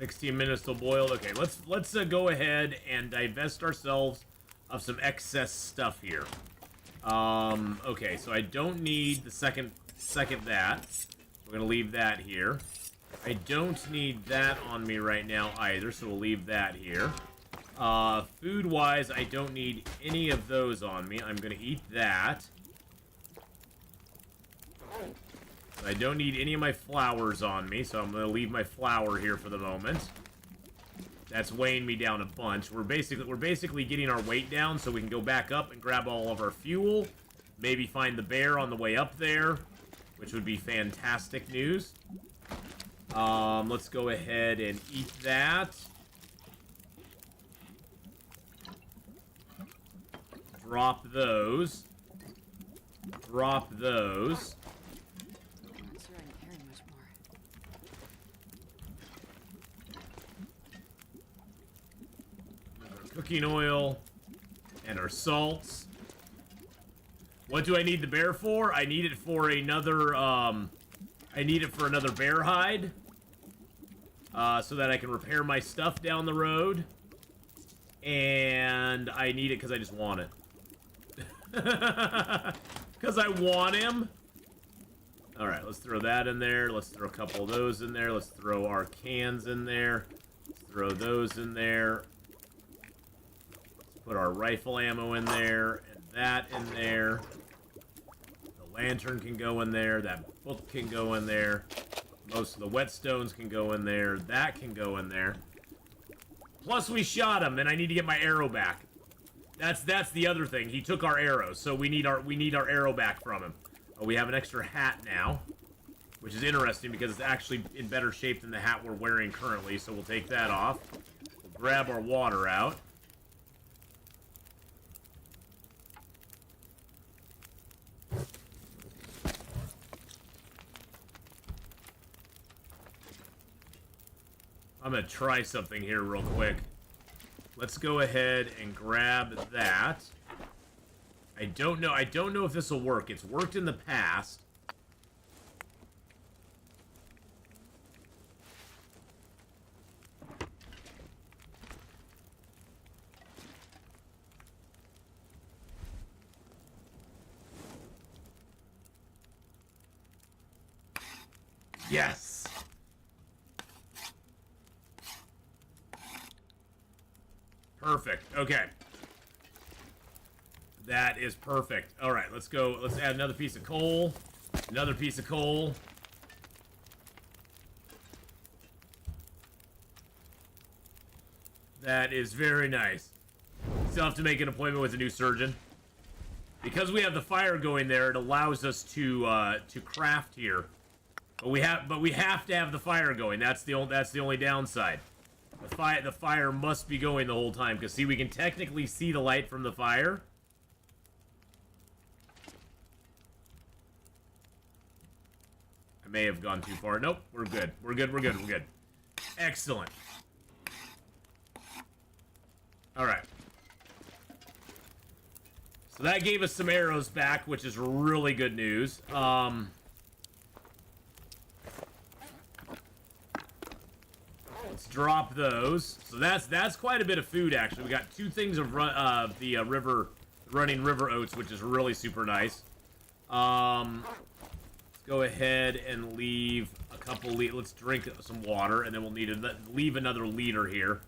$16 minutes till boiled. Okay, let's go ahead and divest ourselves of some excess stuff here. Okay, so I don't need the second that. We're gonna leave that here. I don't need that on me right now either, so we'll leave that here. Food-wise, I don't need any of those on me. I'm gonna eat that. I don't need any of my flowers on me, so I'm going to leave my flour here for the moment. That's weighing me down a bunch. We're basically getting our weight down so we can go back up and grab all of our fuel. Maybe find the bear on the way up there, which would be fantastic news. Let's go ahead and eat that. Drop those. Drop those. Cooking oil and our salts. What do I need the bear for? I need it for another bear hide, so that I can repair my stuff down the road. And I need it because I just want it. Because I want him. Alright, let's throw that in there. Let's throw a couple of those in there. Let's throw our cans in there. Let's throw those in there. Put our rifle ammo in there, and that in there. The lantern can go in there. That book can go in there. Most of the whetstones can go in there. That can go in there. Plus, we shot him, and I need to get my arrow back. That's the other thing. He took our arrows, so we need our arrow back from him. Oh, we have an extra hat now, which is interesting because it's actually in better shape than the hat we're wearing currently. So we'll take that off. We'll grab our water out. I'm gonna try something here real quick. Let's go ahead and grab that. I don't know if this will work. It's worked in the past. Yes. Perfect. Okay. That is perfect. All right, let's go. Let's add another piece of coal. Another piece of coal. That is very nice. Still have to make an appointment with a new surgeon. Because we have the fire going there, it allows us to craft here. But we have to have the fire going. That's the only downside. The fire must be going the whole time. Because see, we can technically see the light from the fire. I may have gone too far. Nope, we're good. We're good. We're good. We're good. Excellent. All right. So that gave us some arrows back, which is really good news. Let's drop those. So that's quite a bit of food, actually. We got 2 things of the running river oats, which is really super nice. Let's go ahead and leave a couple. Let's drink some water, and then we'll need to leave another liter here.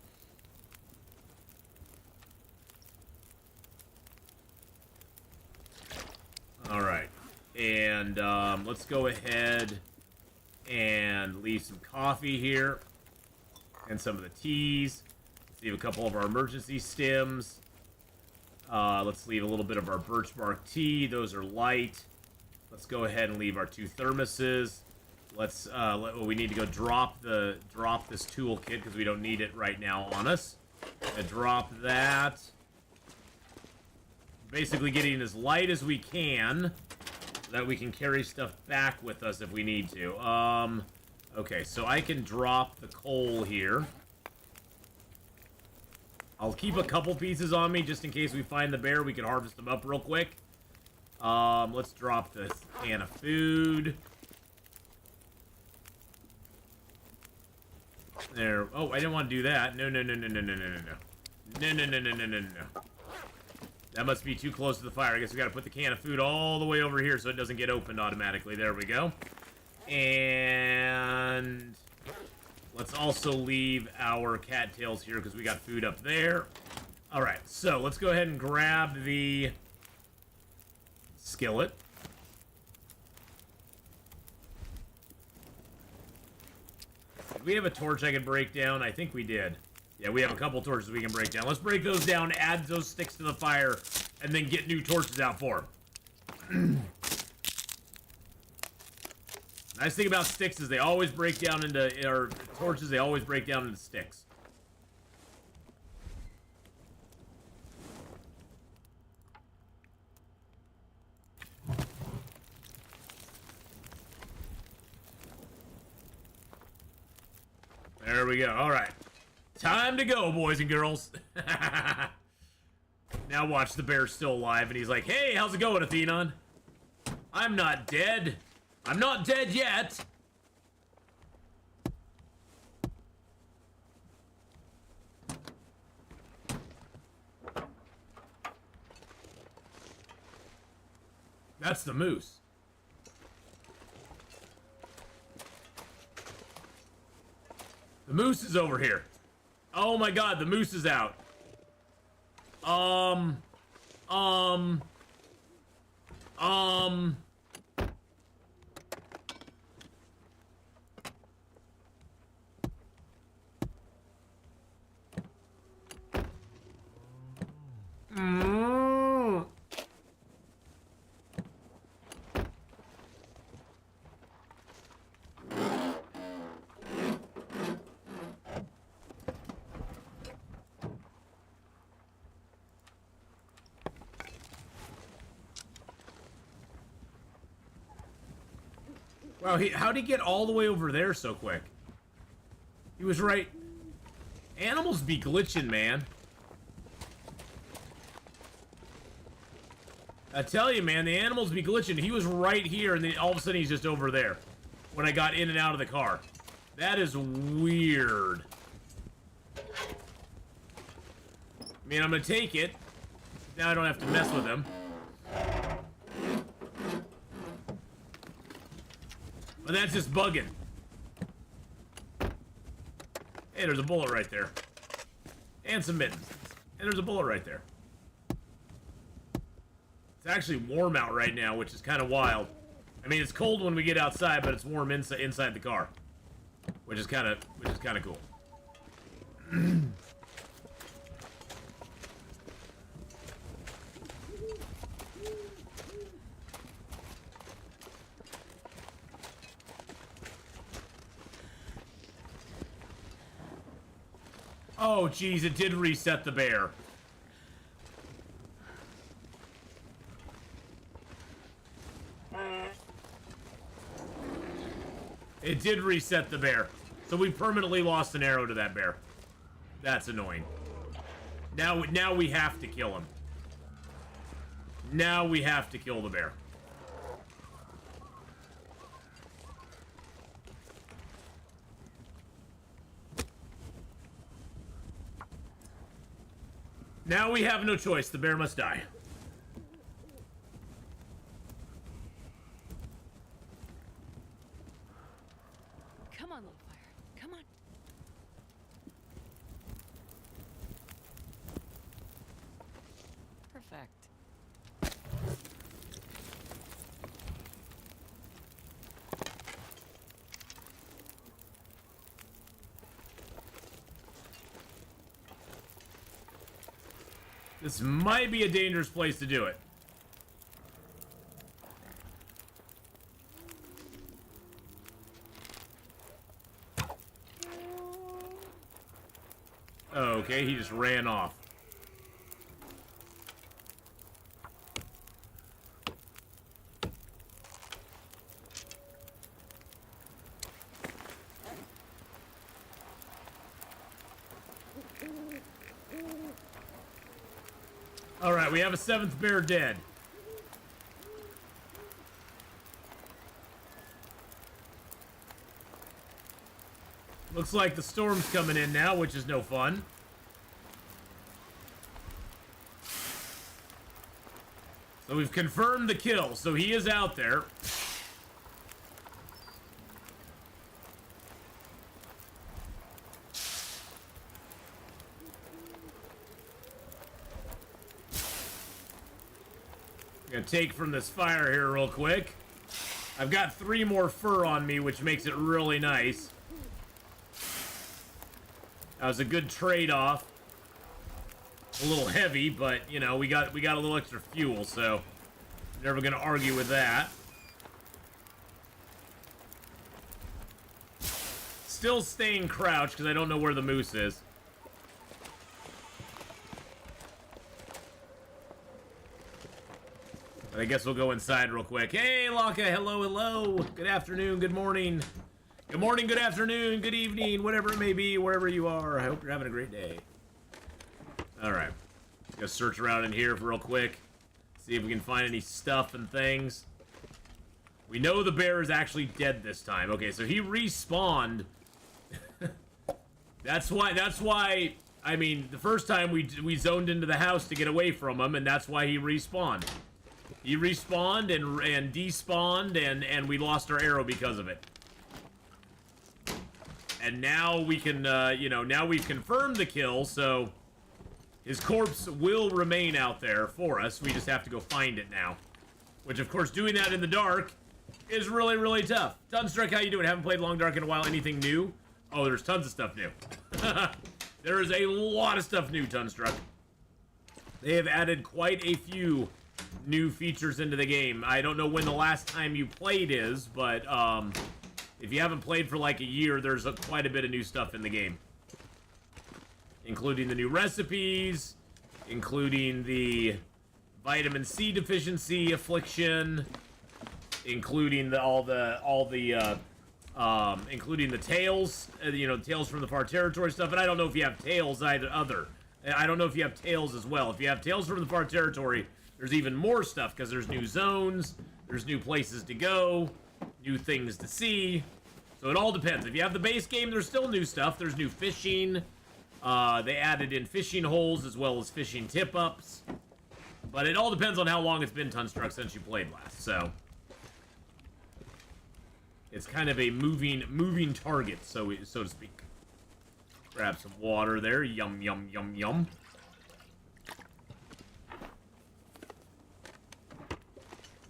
Alright, and let's go ahead and leave some coffee here, and some of the teas. Let's leave a couple of our emergency stims. Let's leave a little bit of our birch bark tea. Those are light. Let's go ahead and leave our 2 thermoses. Let's, we need to go drop this toolkit because we don't need it right now on us. And drop that. Basically getting as light as we can so that we can carry stuff back with us if we need to. Okay, so I can drop the coal here. I'll keep a couple pieces on me just in case we find the bear. We can harvest them up real quick. Let's drop this can of food. There. Oh, I didn't want to do that. No. No. That must be too close to the fire. I guess we gotta put the can of food all the way over here so it doesn't get opened automatically. There we go. And let's also leave our cattails here because we got food up there. Alright, so let's go ahead and grab the skillet. Did we have a torch I could break down? I think we did. Yeah, we have a couple torches we can break down. Let's break those down, add those sticks to the fire, and then get new torches out for them. Nice thing about sticks is they always break down into, or torches, they always break down into sticks. There we go. All right. Time to go, boys and girls. Now watch, the bear's still alive, and he's like, hey, how's it going, Atheenon? I'm not dead. I'm not dead yet. That's the moose. The moose is over here. Oh my god, the moose is out. Wow, how'd he get all the way over there so quick? He was right. Animals be glitching, man. I tell you, man, the animals be glitching. He was right here, and then all of a sudden he's just over there when I got in and out of the car. That is weird. I mean, I'm gonna take it. Now I don't have to mess with him. But that's just bugging. Hey, there's a bullet right there. And some mittens. And there's a bullet right there. It's actually warm out right now, which is kind of wild. I mean, it's cold when we get outside, but it's warm inside the car. Which is kind of cool. Oh, geez, it did reset the bear. It did reset the bear. So we permanently lost an arrow to that bear. That's annoying. Now we have to kill him. Now we have to kill the bear. Now we have no choice. The bear must die. Come on, little fire. Come on. Perfect. This might be a dangerous place to do it. Okay, he just ran off. Alright, we have a 7th bear dead. Looks like the storm's coming in now, which is no fun. So we've confirmed the kill, so he is out there. Gonna take from this fire here real quick. I've got 3 more fur on me, which makes it really nice. That was a good trade-off. A little heavy, but you know, we got a little extra fuel, so never gonna argue with that. Still staying crouched because I don't know where the moose is. But I guess we'll go inside real quick. Hey, Laka, hello, hello. Good afternoon, good morning. Good morning, good afternoon, good evening, whatever it may be, wherever you are. I hope you're having a great day. Alright. Go search around in here real quick. See if we can find any stuff and things. We know the bear is actually dead this time. Okay, so he respawned. That's why, I mean, the first time we zoned into the house to get away from him, and that's why he respawned. He respawned and despawned, and we lost our arrow because of it. And now we can, you know, now we've confirmed the kill, so his corpse will remain out there for us. We just have to go find it now. Which, of course, doing that in the dark is really, really tough. Tunstruck, how you doing? Haven't played Long Dark in a while. Anything new? Oh, there's tons of stuff new. There is a lot of stuff new, Tunstruck. They have added quite a few new features into the game. I don't know when the last time you played is, but if you haven't played for like a year, there's quite a bit of new stuff in the game. Including the new recipes, including the vitamin C deficiency affliction, including including the tails, you know, Tales from the Far Territory stuff. And I don't know if you have tails I don't know if you have tails as well. If you have Tales from the Far Territory, there's even more stuff because there's new zones, there's new places to go, new things to see. So it all depends. If you have the base game, there's still new stuff. There's new fishing. They added in fishing holes as well as fishing tip-ups. But it all depends on how long it's been, Tunstruck, since you played last. So it's kind of a moving target, so to speak. Grab some water there. Yum, yum, yum, yum.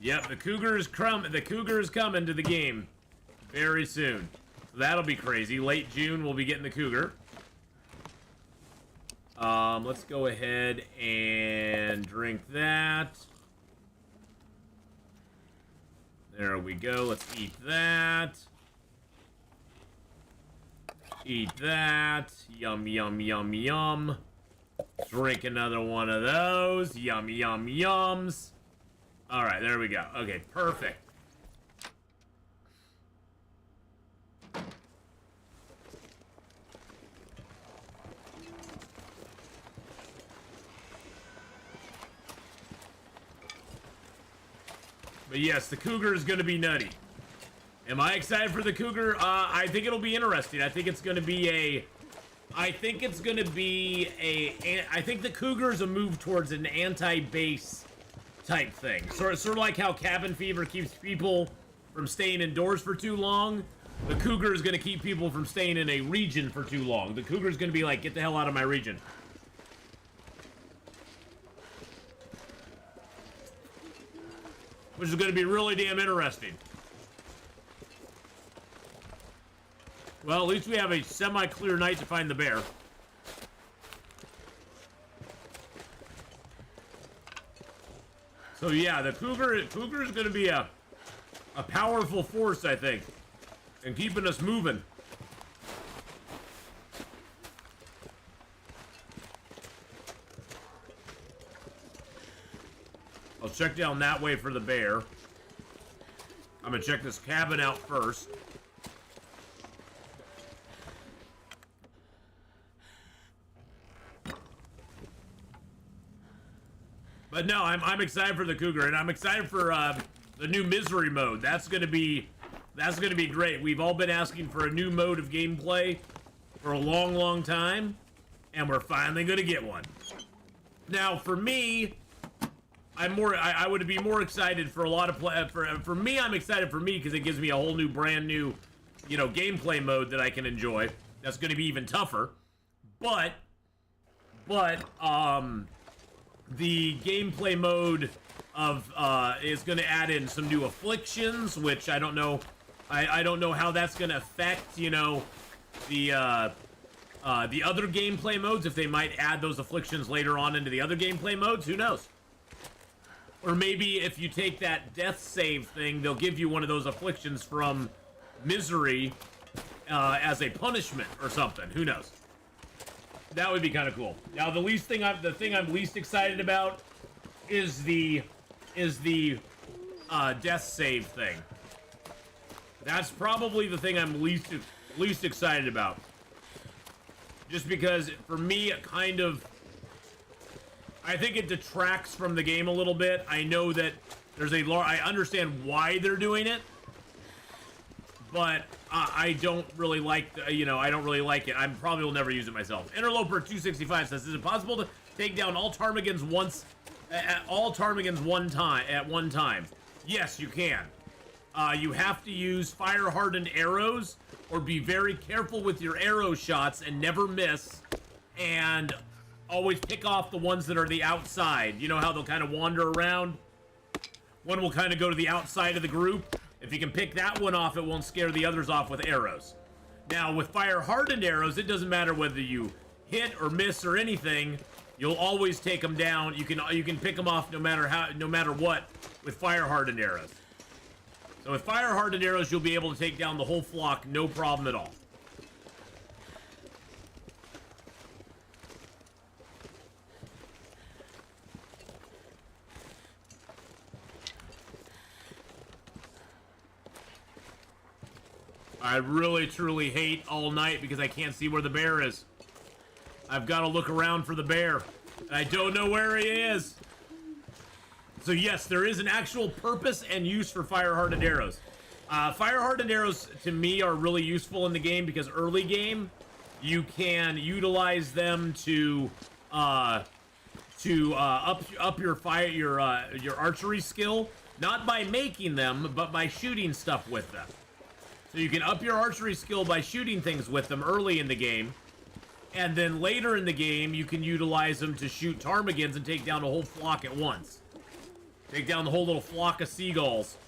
Yep, the cougar is coming to the game very soon. So that'll be crazy. Late June, we'll be getting the cougar. Let's go ahead and drink that. There we go. Let's eat that. Eat that. Yum, yum, yum, yum. Drink another one of those. Yum, yum, yums. All right, there we go. Okay, perfect. But yes, the cougar is going to be nutty. Am I excited for the cougar? I think it'll be interesting. I think it's going to be a... I think the cougar is a move towards an anti-base type thing. Sort of like how cabin fever keeps people from staying indoors for too long. The cougar is going to keep people from staying in a region for too long. The cougar is going to be like, get the hell out of my region. Which is going to be really damn interesting. Well, at least we have a semi-clear night to find the bear. So yeah, the cougar is going to be a powerful force, I think, in keeping us moving. I'll check down that way for the bear. I'm gonna check this cabin out first. But no, I'm excited for the cougar, and I'm excited for the new misery mode. That's gonna be great. We've all been asking for a new mode of gameplay for a long, long time, and we're finally gonna get one. Now, for me, I would be more excited for a lot of for me. I'm excited for me because it gives me a whole new, brand new, gameplay mode that I can enjoy. That's gonna be even tougher, but the gameplay mode of is going to add in some new afflictions, which I don't know. I don't know how that's going to affect, the other gameplay modes. If they might add those afflictions later on into the other gameplay modes, who knows? Or maybe if you take that death save thing, they'll give you one of those afflictions from misery as a punishment or something. Who knows? That would be kind of cool. Now, the thing I'm least excited about is the death save thing. That's probably the thing I'm least excited about. Just because, for me, it kind of... I think it detracts from the game a little bit. I know that there's I understand why they're doing it, but I don't really like, I don't really like it. I probably will never use it myself. Interloper 265 says, is it possible to take down all ptarmigans at one time? Yes, you can. You have to use fire-hardened arrows, or be very careful with your arrow shots and never miss, and always pick off the ones that are the outside. You know how they'll kind of wander around? One will kind of go to the outside of the group. If you can pick that one off, it won't scare the others off with arrows. Now, with fire-hardened arrows, it doesn't matter whether you hit or miss or anything. You'll always take them down. You can pick them off no matter what with fire-hardened arrows. So with fire-hardened arrows, you'll be able to take down the whole flock, no problem at all. I really, truly hate all night because I can't see where the bear is. I've got to look around for the bear. And I don't know where he is. So yes, there is an actual purpose and use for fire-hardened arrows. Fire-hardened arrows, to me, are really useful in the game because early game, you can utilize them to up your archery skill, not by making them, but by shooting stuff with them. So you can up your archery skill by shooting things with them early in the game, and then later in the game, you can utilize them to shoot ptarmigans and take down a whole flock at once. Take down the whole little flock of seagulls.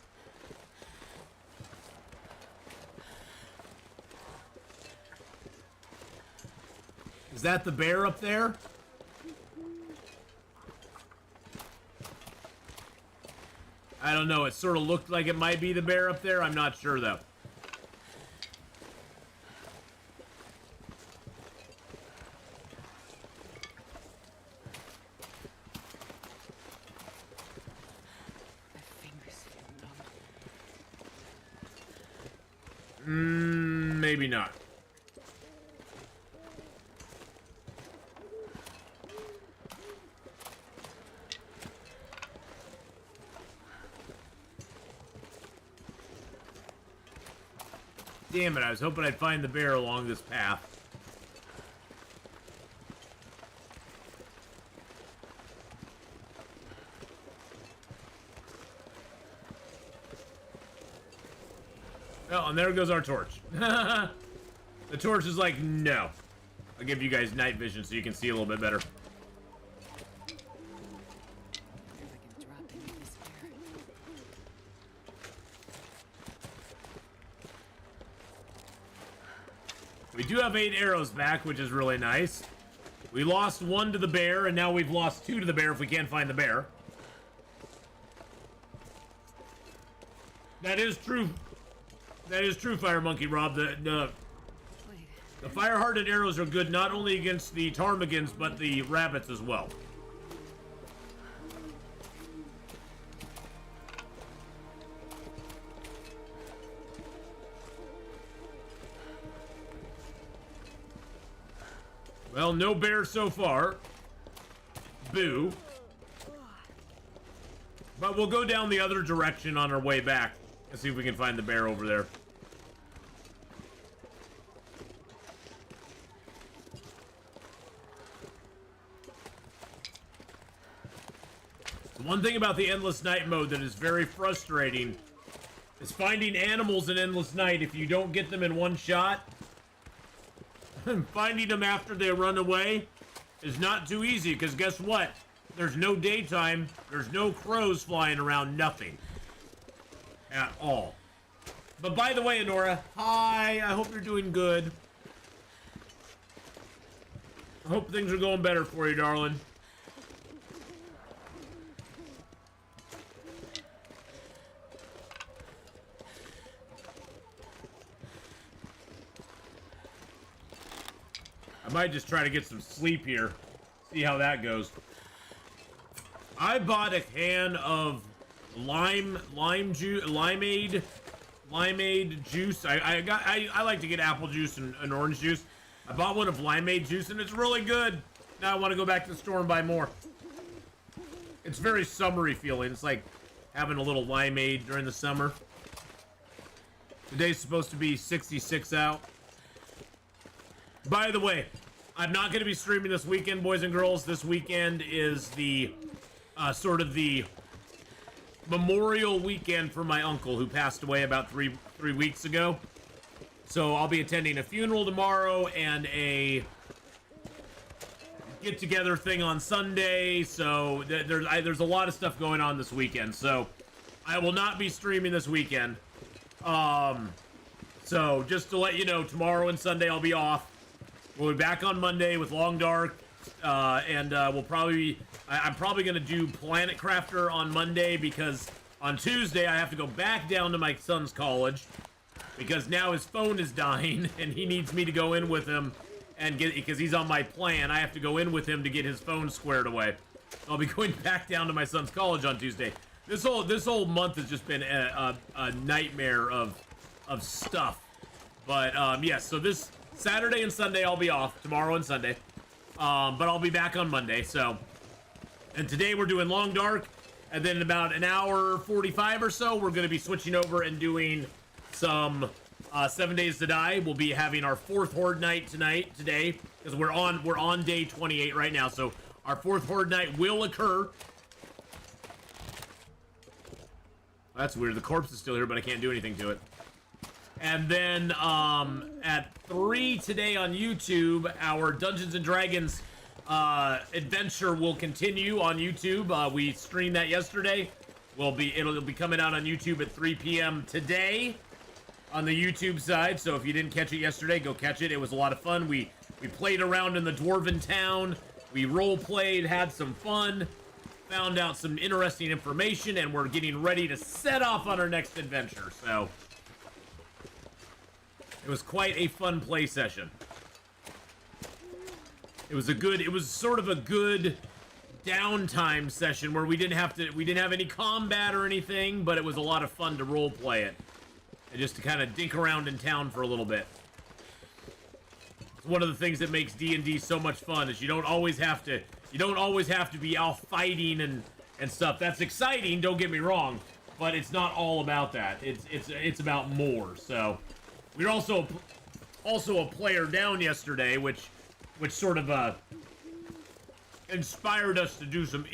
Is that the bear up there? I don't know. It sort of looked like it might be the bear up there. I'm not sure, though. Maybe not. Damn it, I was hoping I'd find the bear along this path. Oh, and there goes our torch. The torch is like, no. I'll give you guys night vision so you can see a little bit better. We do have 8 arrows back, which is really nice. We lost 1 to the bear, and now we've lost 2 to the bear if we can't find the bear. That is true. That is true, Fire Monkey Rob. The fire-hardened arrows are good not only against the ptarmigans, but the rabbits as well. Well, no bear so far. Boo. But we'll go down the other direction on our way back and see if we can find the bear over there. The one thing about the Endless Night mode that is very frustrating is finding animals in Endless Night. If you don't get them in one shot, finding them after they run away is not too easy, because guess what? There's no daytime, there's no crows flying around, nothing. At all. But by the way, Honora, hi, I hope you're doing good. I hope things are going better for you, darling. I might just try to get some sleep here. See how that goes. I bought a can of limeade juice. I like to get apple juice and orange juice. I bought one of limeade juice and it's really good. Now I want to go back to the store and buy more. It's very summery feeling. It's like having a little limeade during the summer. Today's supposed to be 66 out. By the way, I'm not going to be streaming this weekend, boys and girls. This weekend is the sort of the memorial weekend for my uncle who passed away about three weeks ago. So I'll be attending a funeral tomorrow and a get-together thing on Sunday. So there's a lot of stuff going on this weekend. So I will not be streaming this weekend. So just to let you know, tomorrow and Sunday I'll be off. We'll be back on Monday with Long Dark, and we'll probably I'm probably going to do Planet Crafter on Monday, because on Tuesday I have to go back down to my son's college because now his phone is dying and he needs me to go in with him and get, because he's on my plan, I have to go in with him to get his phone squared away. I'll be going back down to my son's college on Tuesday. This whole month has just been a nightmare of stuff. But yes, so this Saturday and Sunday I'll be off, tomorrow and Sunday, but I'll be back on Monday. So, and today we're doing Long Dark, and then in about an hour 45 or so we're going to be switching over and doing some 7 Days to Die. We'll be having our 4th Horde night today, because we're on day 28 right now. So our 4th Horde night will occur. That's weird. The corpse is still here, but I can't do anything to it. And then at 3 today on YouTube, our Dungeons and Dragons adventure will continue on YouTube. We streamed that yesterday. It'll be coming out on YouTube at 3 p.m. today on the YouTube side. So if you didn't catch it yesterday, go catch it. It was a lot of fun. We played around in the Dwarven town. We role played, had some fun, found out some interesting information, and we're getting ready to set off on our next adventure. So it was quite a fun play session. It was sort of a good downtime session where we didn't have any combat or anything, but it was a lot of fun to role play it. and just to kind of dink around in town for a little bit. It's one of the things that makes D&D so much fun is you don't always have to be out fighting and stuff. That's exciting, don't get me wrong, but it's not all about that. It's about more. So we were also a player down yesterday, which sort of inspired us to do some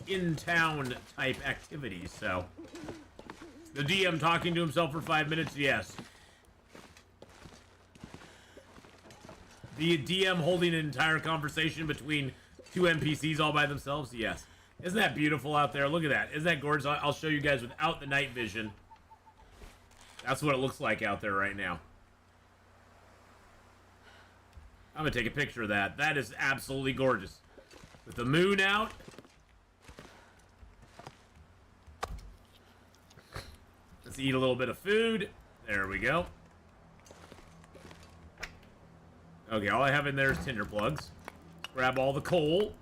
in-town type activities. So the DM talking to himself for 5 minutes, yes. The DM holding an entire conversation between two NPCs all by themselves, yes. Isn't that beautiful out there? Look at that. Isn't that gorgeous? I'll show you guys without the night vision. That's what it looks like out there right now. I'm gonna take a picture of that. That is absolutely gorgeous. With the moon out. Let's eat a little bit of food. There we go. Okay, all I have in there is tinder plugs. Grab all the coal.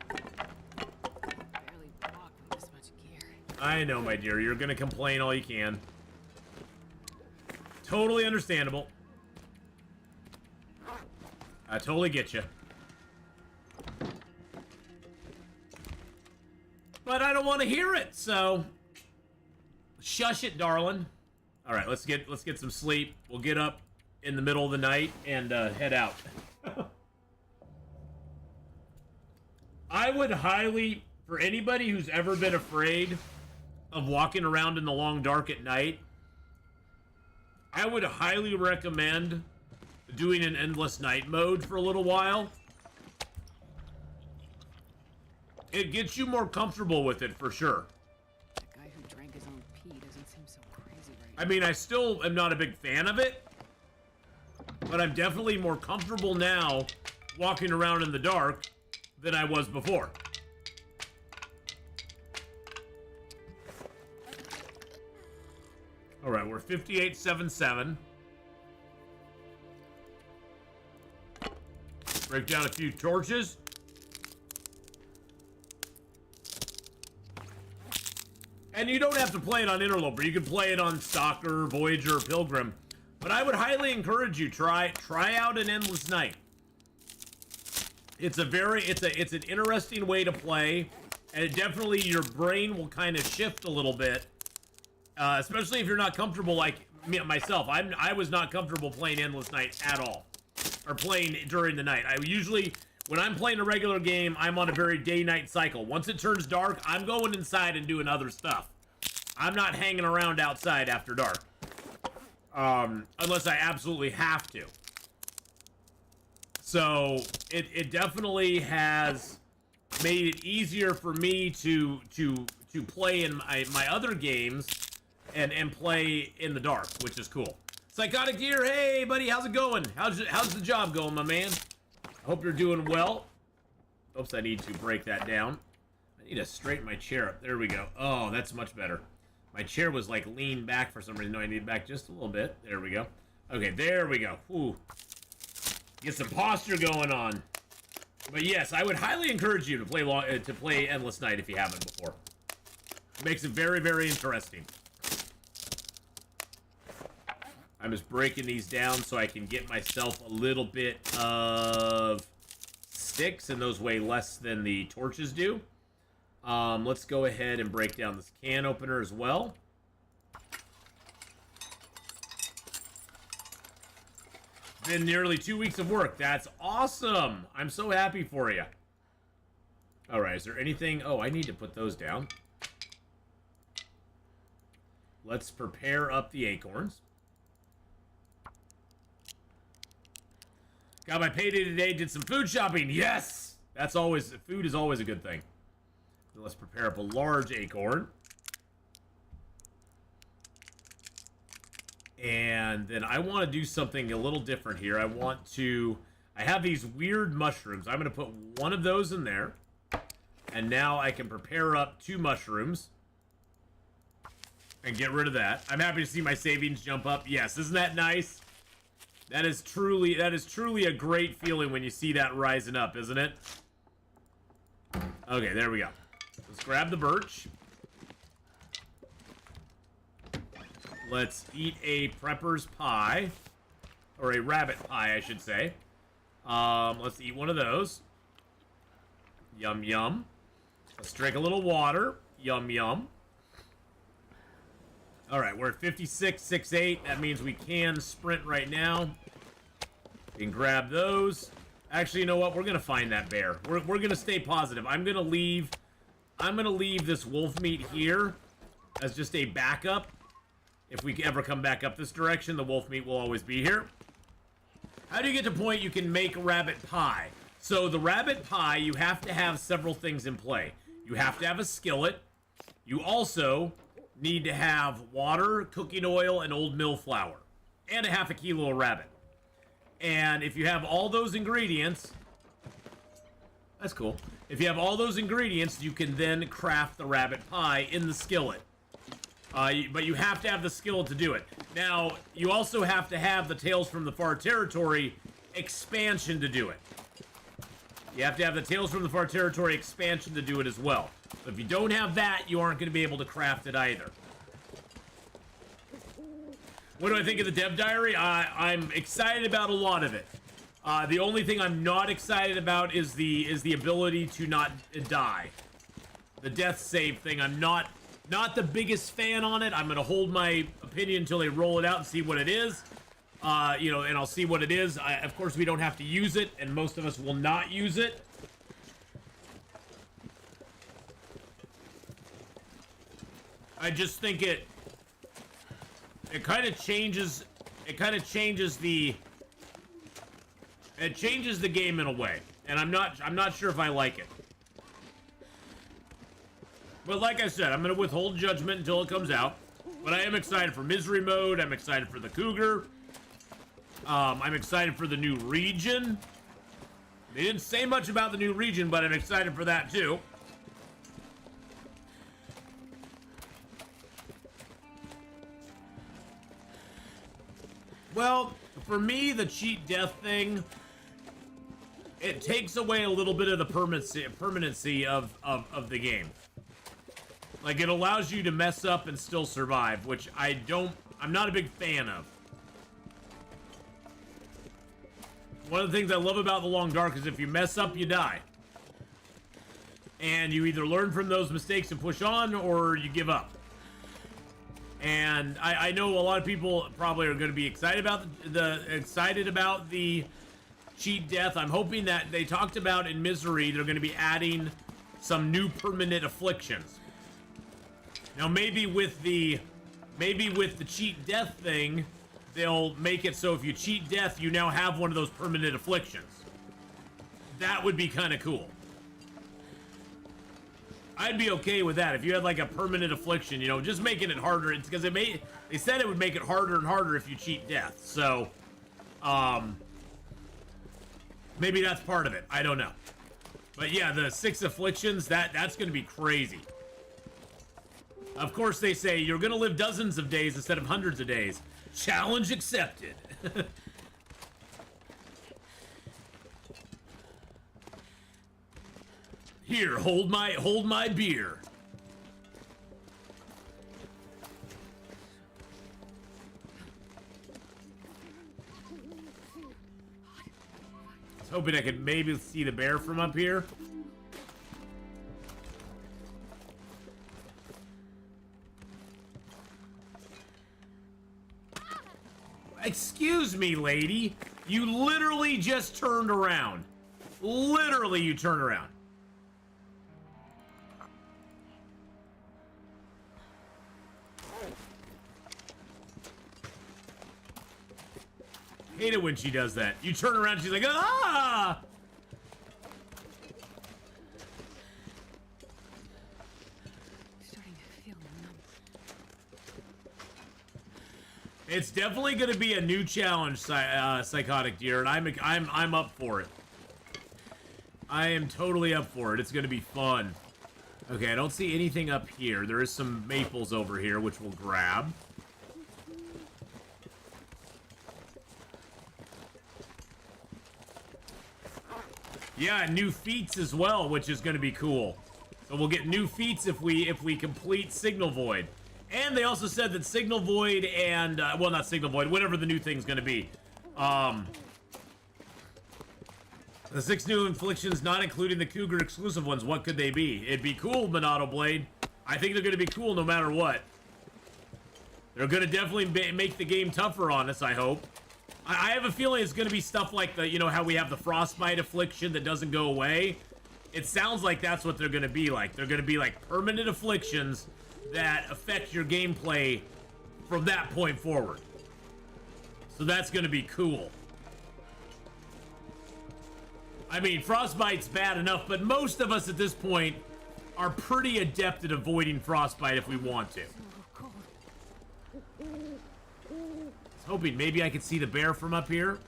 Barely walk with this much gear. I know, my dear. You're gonna complain all you can. Totally understandable. I totally get you. But I don't want to hear it, so shush it, darling. All right, let's get some sleep. We'll get up in the middle of the night and head out. I would highly, for anybody who's ever been afraid of walking around in the long dark at night, I would highly recommend doing an endless night mode for a little while. It gets you more comfortable with it for sure. The guy who drank his own pee doesn't seem so crazy right I mean, I still am not a big fan of it, but I'm definitely more comfortable now walking around in the dark than I was before. All right, we're 5877. Break down a few torches. And you don't have to play it on Interloper. You can play it on Stalker, Voyager, or Pilgrim. But I would highly encourage you try out an Endless Night. It's an interesting way to play, and it definitely your brain will kind of shift a little bit, especially if you're not comfortable like me myself. I was not comfortable playing Endless Night at all, or playing during the night. I usually, when I'm playing a regular game, I'm on a very day-night cycle. Once it turns dark, I'm going inside and doing other stuff. I'm not hanging around outside after dark, unless I absolutely have to. So it definitely has made it easier for me to play in my other games and play in the dark, which is cool. Psychotic Gear, hey buddy, how's it going? How's the job going, my man? I hope you're doing well. Oops, I need to break that down. I need to straighten my chair up. There we go. Oh, that's much better. My chair was like leaned back for some reason. No, I need it back just a little bit. There we go. Okay, there we go. Ooh. Get some posture going on. But yes, I would highly encourage you to play Endless Night if you haven't before. It makes it very, very interesting. I'm just breaking these down so I can get myself a little bit of sticks, and those weigh less than the torches do. Let's go ahead and break down this can opener as well. Been nearly 2 weeks of work. That's awesome. I'm so happy for you. All right, is there anything? Oh, I need to put those down. Let's prepare up the acorns. Got my payday today, did some food shopping. Yes! Food is always a good thing. So let's prepare up a large acorn. And then I want to do something a little different here. I have these weird mushrooms. I'm going to put one of those in there. And now I can prepare up 2 mushrooms. And get rid of that. I'm happy to see my savings jump up. Yes, isn't that nice? That is truly a great feeling when you see that rising up, isn't it? Okay, there we go. Let's grab the birch. Let's eat a prepper's pie. Or a rabbit pie, I should say. Let's eat one of those. Yum, yum. Let's drink a little water. Yum, yum. Alright, we're at 56.68. That means we can sprint right now. We can grab those. Actually, you know what? We're gonna find that bear. We're gonna stay positive. I'm gonna leave this wolf meat here as just a backup. If we ever come back up this direction, the wolf meat will always be here. How do you get to point you can make rabbit pie? So the rabbit pie, you have to have several things in play. You have to have a skillet. You also need to have water, cooking oil, and old mill flour. And a half a kilo of rabbit. And if you have all those ingredients... That's cool. If you have all those ingredients, you can then craft the rabbit pie in the skillet. But you have to have the skill to do it. Now, you also have to have the Tales from the Far Territory expansion to do it. You have to have the Tales from the Far Territory expansion to do it as well. So if you don't have that, you aren't going to be able to craft it either. What do I think of the dev diary? I'm excited about a lot of it. The only thing I'm not excited about is the ability to not die. The death save thing, I'm not the biggest fan on it. I'm going to hold my opinion until they roll it out and see what it is. You know, and I'll see what it is. Of course, we don't have to use it, and most of us will not use it. I just think it kind of changes the game in a way, and I'm not sure if I like it. But like I said, I'm going to withhold judgment until it comes out. But I am excited for Misery Mode. I'm excited for the Cougar. I'm excited for the new region. They didn't say much about the new region, but I'm excited for that too. Well, for me, the cheat death thing, it takes away a little bit of the permanency of the game. Like, it allows you to mess up and still survive, which I'm not a big fan of. One of the things I love about The Long Dark is if you mess up, you die. And you either learn from those mistakes and push on, or you give up. And I know a lot of people probably are going to be excited about the cheat death. I'm hoping that they talked about in Misery, they're going to be adding some new permanent afflictions. Now maybe with the cheat death thing, they'll make it so if you cheat death, you now have one of those permanent afflictions. That would be kind of cool. I'd be okay with that if you had like a permanent affliction, you know, just making it harder. It's because they said it would make it harder and harder if you cheat death. So, maybe that's part of it. I don't know. But yeah, the 6 afflictions, that's going to be crazy. Of course, they say you're going to live dozens of days instead of hundreds of days. Challenge accepted. Here, hold my beer. I was hoping I could maybe see the bear from up here. Excuse me, lady. You literally just turned around. Literally, you turned around. Hate it when she does that. You turn around, she's like, ah! Starting to feel numb. It's definitely going to be a new challenge, Psychotic Deer, and I'm up for it. I am totally up for it. It's going to be fun. Okay, I don't see anything up here. There is some maples over here, which we'll grab. Yeah, new feats as well, which is going to be cool. So we'll get new feats if we complete Signal Void. And they also said that Signal Void and well, not Signal Void, whatever the new thing's gonna be. The 6 new inflictions, not including the Cougar exclusive ones, what could they be? It'd be cool, Monado Blade. I think they're gonna be cool no matter what. They're gonna definitely make the game tougher on us, I hope. I have a feeling it's gonna be stuff like the, you know, how we have the Frostbite affliction that doesn't go away. It sounds like that's what they're gonna be like. They're gonna be like permanent afflictions that affect your gameplay from that point forward. So that's gonna be cool. I mean, Frostbite's bad enough, but most of us at this point are pretty adept at avoiding Frostbite if we want to. I was hoping maybe I could see the bear from up here.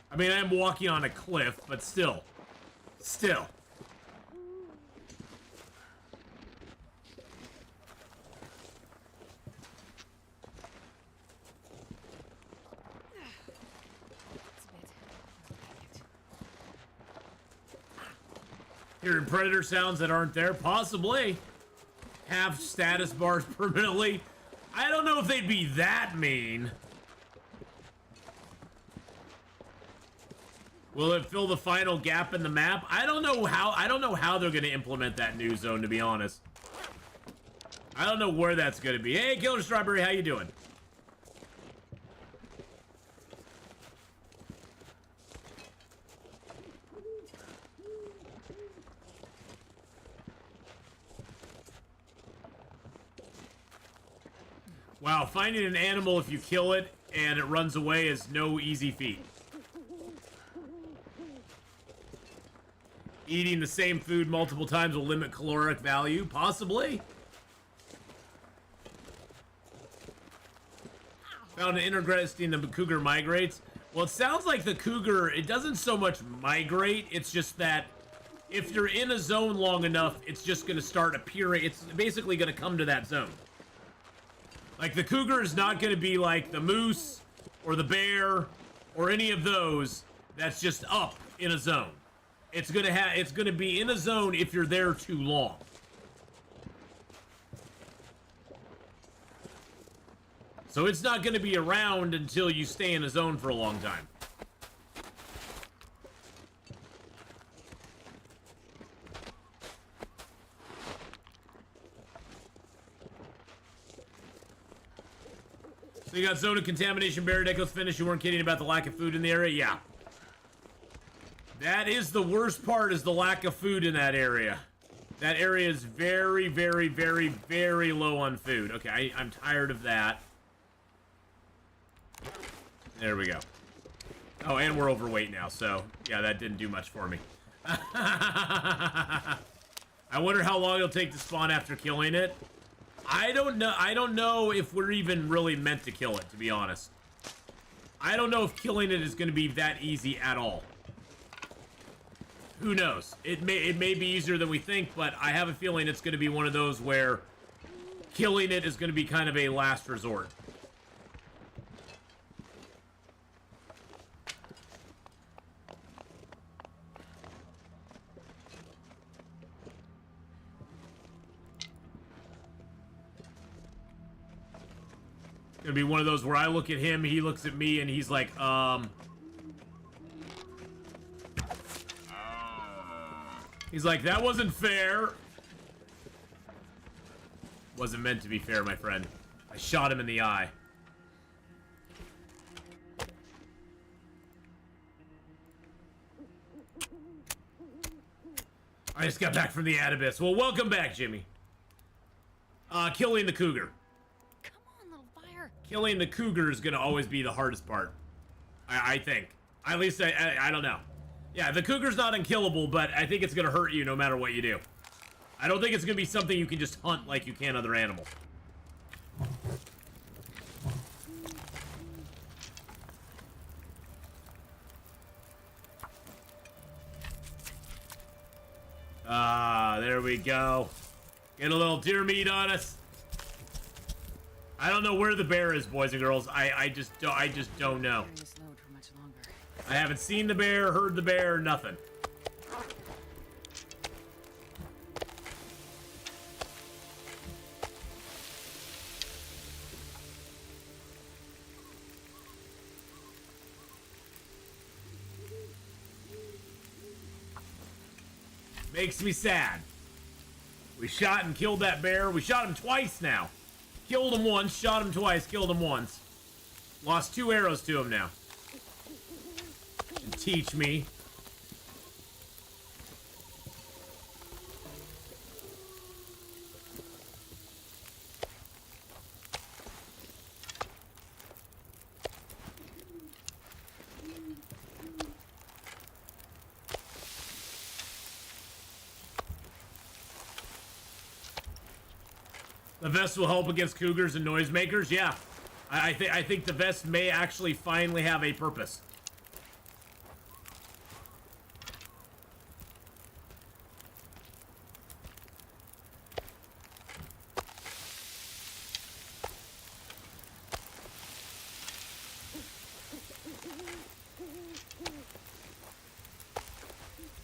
I mean, I'm walking on a cliff, but still. Still. Hearing predator sounds that aren't there? Possibly. Have status bars permanently? I don't know if they'd be that mean. Will it fill the final gap in the map? I don't know how they're gonna implement that new zone, to be honest. I don't know where that's gonna be. Hey, Killer Strawberry, how you doing? Wow, finding an animal if you kill it and it runs away is no easy feat. Eating the same food multiple times will limit caloric value, possibly. Found an interesting the cougar migrates. Well, it sounds like the cougar, it doesn't so much migrate, it's just that if you're in a zone long enough, it's just going to start appearing. It's basically going to come to that zone. Like, the cougar is not going to be like the moose or the bear or any of those that's just up in a zone. It's gonna be in a zone if you're there too long. So it's not gonna be around until you stay in a zone for a long time. So you got zone of contamination, Barry Deco's finished. You weren't kidding about the lack of food in the area? Yeah. That is the worst part, is the lack of food in that area. That area is very, very, very, very low on food. Okay, I'm tired of that. There we go. Oh, and we're overweight now, so yeah, that didn't do much for me. I wonder how long it'll take to spawn after killing it. I don't know. I don't know if we're even really meant to kill it, to be honest. I don't know if killing it is going to be that easy at all. Who knows? It may be easier than we think, but I have a feeling it's going to be one of those where killing it is going to be kind of a last resort. It's going to be one of those where I look at him, he looks at me, and he's like, He's like, that wasn't fair. Wasn't meant to be fair, my friend. I shot him in the eye. I just got back from the Abyss. Well, welcome back, Jimmy. Killing the cougar. Come on, little fire. Killing the cougar is gonna always be the hardest part. I think. At least I don't know. Yeah, the cougar's not unkillable, but I think it's gonna hurt you no matter what you do. I don't think it's gonna be something you can just hunt like you can other animals. There we go. Get a little deer meat on us. I don't know where the bear is, boys and girls. I just don't know. Carry this load for much longer. I haven't seen the bear, heard the bear, nothing. Makes me sad. We shot and killed that bear. We shot him twice now. Killed him once, shot him twice, killed him once. Lost 2 arrows to him now. And teach me. The vest will help against cougars and noisemakers. Yeah, I think the vest may actually finally have a purpose.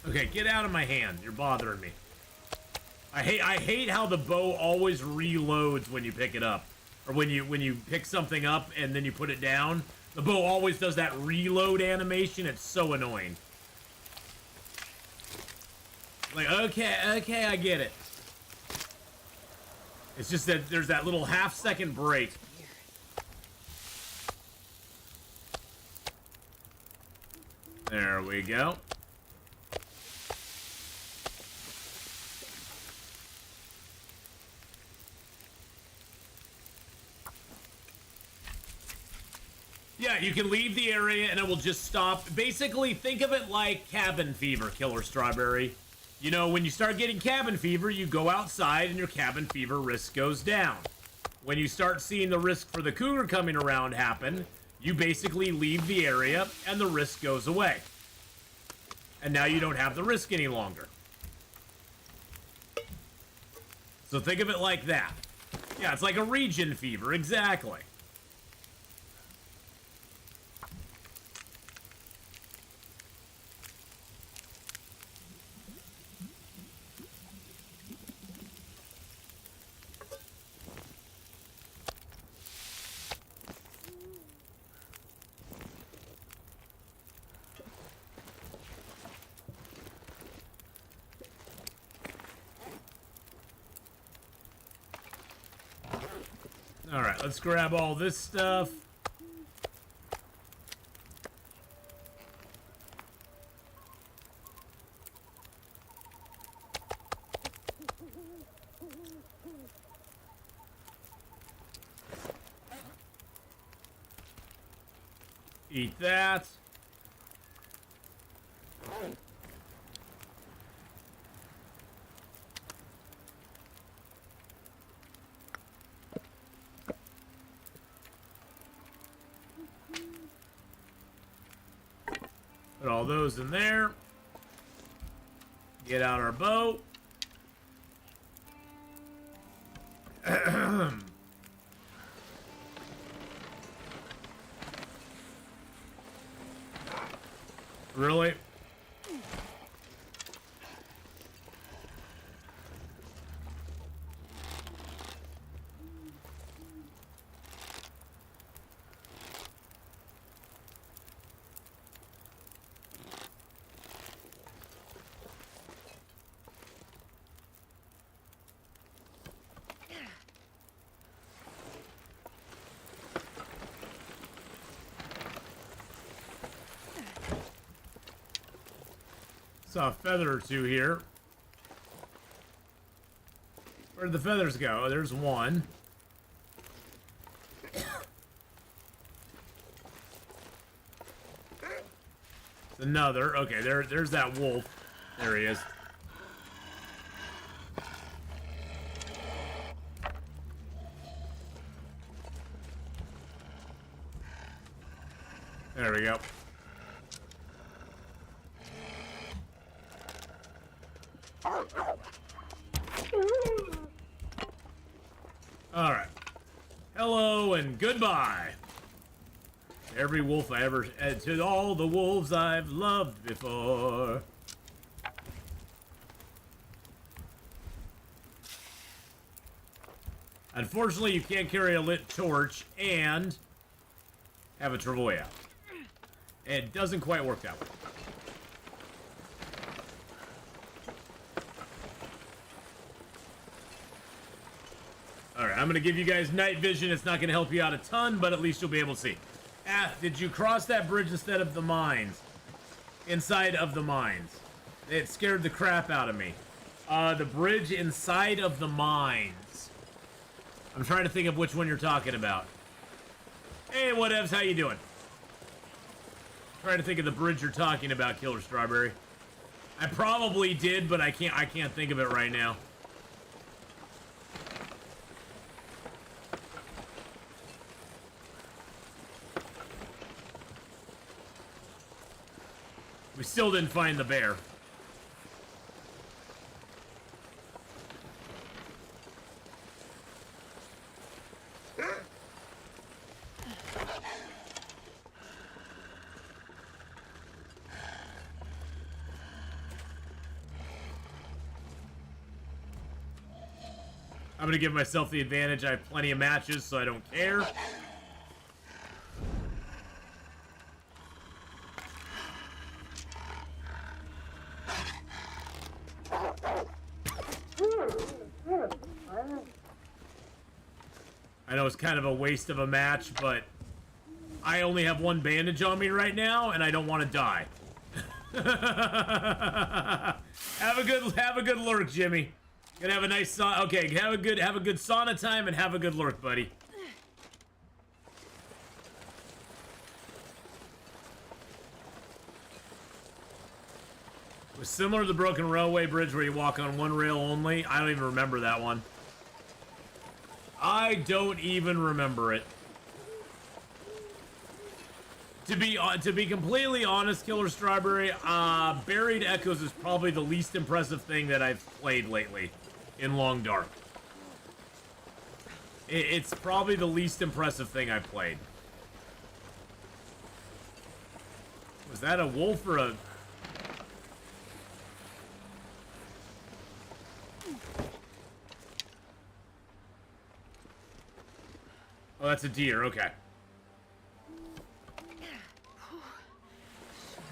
Okay, get out of my hand. You're bothering me. I hate how the bow always reloads when you pick it up, or when you pick something up and then you put it down. The bow always does that reload animation. It's so annoying. Like, okay, I get it. It's just that there's that little half-second break. There we go. Yeah, you can leave the area and it will just stop. Basically, think of it like cabin fever, Killer Strawberry. You know, when you start getting cabin fever, you go outside and your cabin fever risk goes down. When you start seeing the risk for the cougar coming around happen, you basically leave the area and the risk goes away. And now you don't have the risk any longer. So think of it like that. Yeah, it's like a region fever, exactly. Alright, let's grab all this stuff. Eat that. Put all those in there. Get out our bow. Really? Saw a feather or two here. Where'd the feathers go? Oh, there's one. Another. Okay, there's that wolf. There he is. There we go. Alright. Hello and goodbye. Every wolf I ever... to all the wolves I've loved before. Unfortunately, you can't carry a lit torch and have a travois out. It doesn't quite work that way. Alright, I'm going to give you guys night vision. It's not going to help you out a ton, but at least you'll be able to see. Ah, did you cross that bridge instead of the mines? Inside of the mines. It scared the crap out of me. The bridge inside of the mines. I'm trying to think of which one you're talking about. Hey, whatevs, how you doing? Trying to think of the bridge you're talking about, Killer Strawberry. I probably did, but I can't think of it right now. We still didn't find the bear. I'm gonna give myself the advantage. I have plenty of matches, so I don't care. I know it's kind of a waste of a match, but I only have one bandage on me right now, and I don't want to die. Have a good lurk, Jimmy. Gonna have a nice sauna. Okay, have a good sauna time and have a good lurk, buddy. It was similar to the broken railway bridge where you walk on one rail only. I don't even remember that one. I don't even remember it. To be completely honest, Killer Strawberry, Buried Echoes is probably the least impressive thing that I've played lately in Long Dark. It's probably the least impressive thing I've played. Was that a wolf or a... Oh, that's a deer, okay.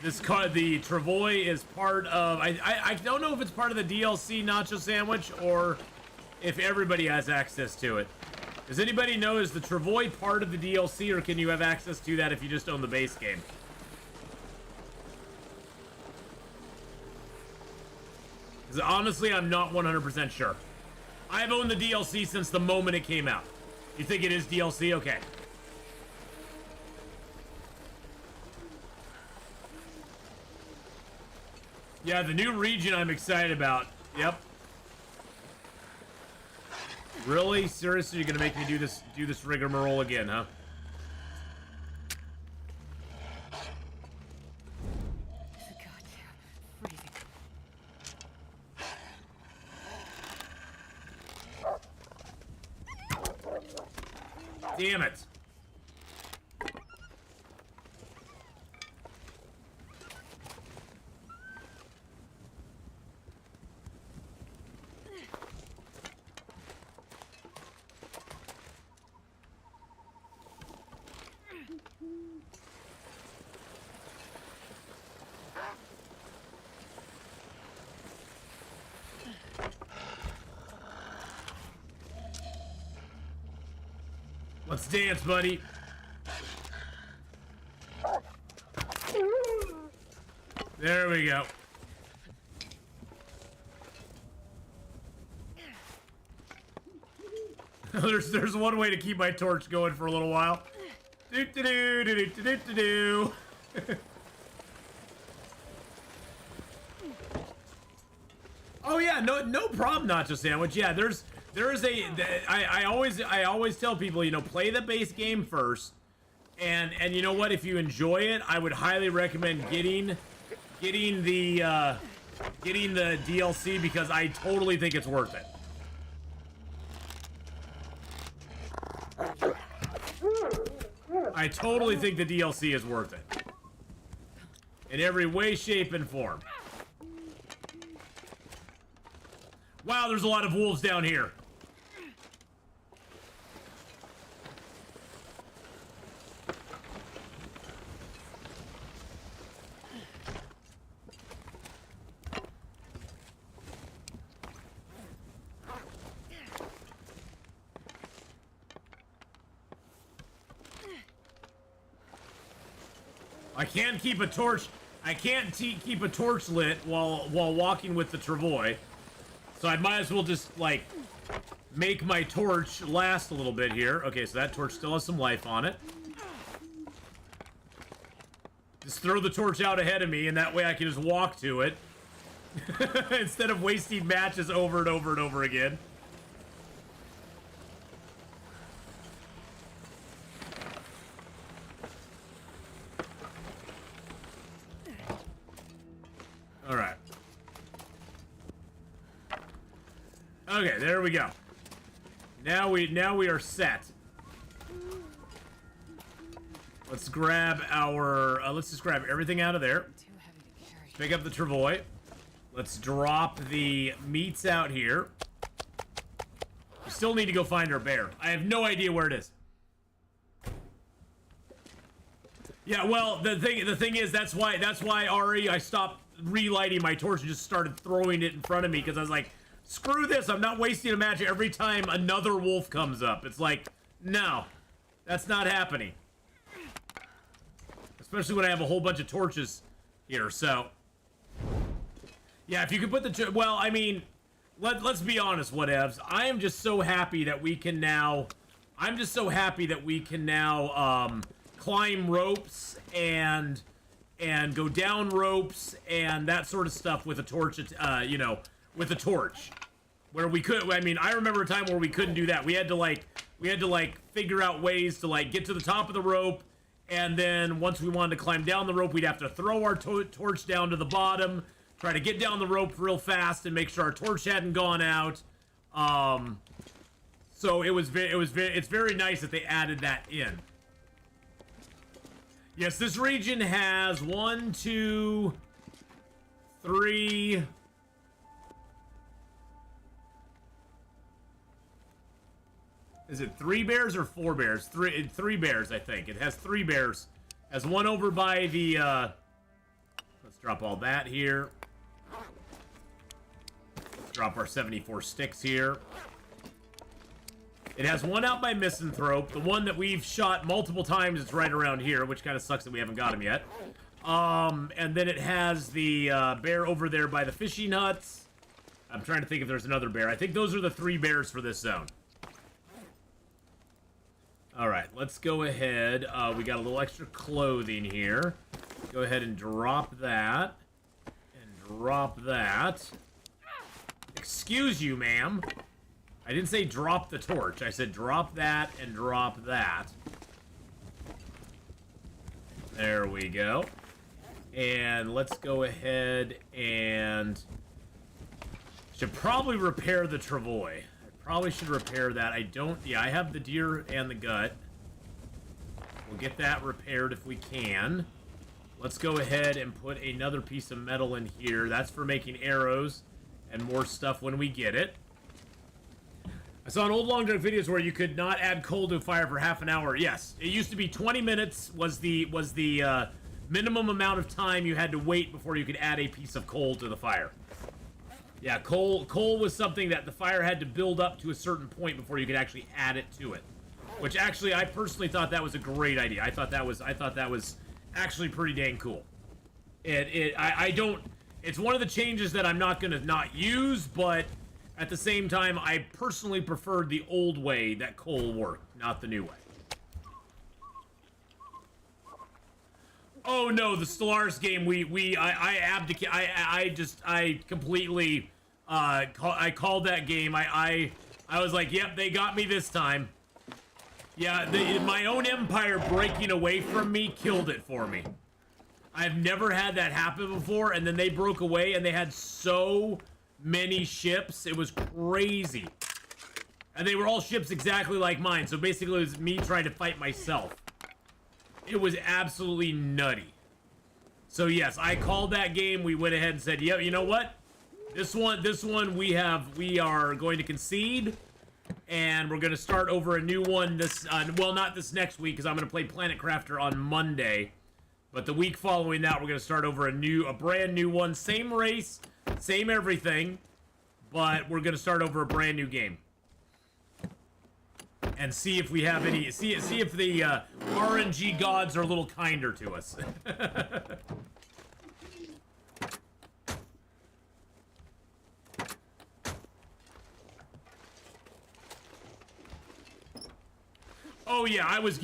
This car, the travois is part of... I don't know if it's part of the DLC Nacho Sandwich or if everybody has access to it. Does anybody know, is the travois part of the DLC, or can you have access to that if you just own the base game? Because honestly, I'm not 100% sure. I've owned the DLC since the moment it came out. You think it is DLC? Okay. Yeah, the new region I'm excited about. Yep. Really? Seriously, you're gonna make me do this rigmarole again, huh? Damn it. Let's dance, buddy. There we go. There's one way to keep my torch going for a little while. Do do do do do do do do. Oh yeah, no problem, Nacho Sandwich. Yeah, there is I always tell people, you know, play the base game first, and you know what, if you enjoy it, I would highly recommend getting the DLC, because I totally think it's worth it. I totally think the DLC is worth it. In every way, shape, and form. Wow, there's a lot of wolves down here. I can't keep a torch. I can't keep a torch lit while walking with the travois. So I might as well just like make my torch last a little bit here. Okay, so that torch still has some life on it. Just throw the torch out ahead of me, and that way I can just walk to it instead of wasting matches over and over and over again. All right. Okay, there we go. Now we are set. Let's grab our. Let's just grab everything out of there. Too heavy to carry. Pick up the travois. Let's drop the meats out here. We still need to go find our bear. I have no idea where it is. Yeah, well, the thing is, that's why Ari, I stopped relighting my torch and just started throwing it in front of me, because I was like, screw this, I'm not wasting a match every time another wolf comes up. It's like, no, that's not happening. Especially when I have a whole bunch of torches here, so. Yeah, if you could put the, well, I mean, let's be honest, whatevs. I am just so happy that we can now, climb ropes and go down ropes and that sort of stuff with a torch, you know, with a torch. Where we could, I mean, I remember a time where we couldn't do that. We had to figure out ways to like get to the top of the rope, and then once we wanted to climb down the rope, we'd have to throw our torch down to the bottom, try to get down the rope real fast and make sure our torch hadn't gone out. So it's very nice that they added that in. Yes, this region has 1, 2, 3. Is it 3 bears or 4 bears? Three bears, I think. It has 3 bears. Has one over by the, let's drop all that here. Let's drop our 74 sticks here. It has one out by Misanthrope. The one that we've shot multiple times is right around here, which kind of sucks that we haven't got him yet. And then it has the bear over there by the fishing huts. I'm trying to think if there's another bear. I think those are the 3 bears for this zone. Alright, let's go ahead. We got a little extra clothing here. Go ahead and drop that. And drop that. Excuse you, ma'am. I didn't say drop the torch. I said drop that and drop that. There we go. And let's go ahead and... should probably repair the travois. I probably should repair that. I don't... yeah, I have the deer and the gut. We'll get that repaired if we can. Let's go ahead and put another piece of metal in here. That's for making arrows and more stuff when we get it. I saw an old long duck videos where you could not add coal to a fire for half an hour. Yes, it used to be 20 minutes was the minimum amount of time you had to wait before you could add a piece of coal to the fire. Yeah, coal was something that the fire had to build up to a certain point before you could actually add it to it. Which actually, I personally thought that was a great idea. I thought that was actually pretty dang cool. It's one of the changes that I'm not gonna not use, but at the same time, I personally preferred the old way that coal worked, not the new way. Oh no, the Stellaris game, I abdicate, I completely, I called that game, I was like, yep, they got me this time. Yeah, my own empire breaking away from me killed it for me. I've never had that happen before, and then they broke away, and they had so many ships, it was crazy. And they were all ships exactly like mine, so basically it was me trying to fight myself. It was absolutely nutty. So yes, I called that game. We went ahead and said, "Yep, you know what? This one we are going to concede, and we're going to start over a new one this well, not this next week because I'm going to play Planet Crafter on Monday, but the week following that we're going to start over a brand new one, same race, same everything, but we're going to start over a brand new game." And see if we have any. See if the RNG gods are a little kinder to us. Oh yeah, I was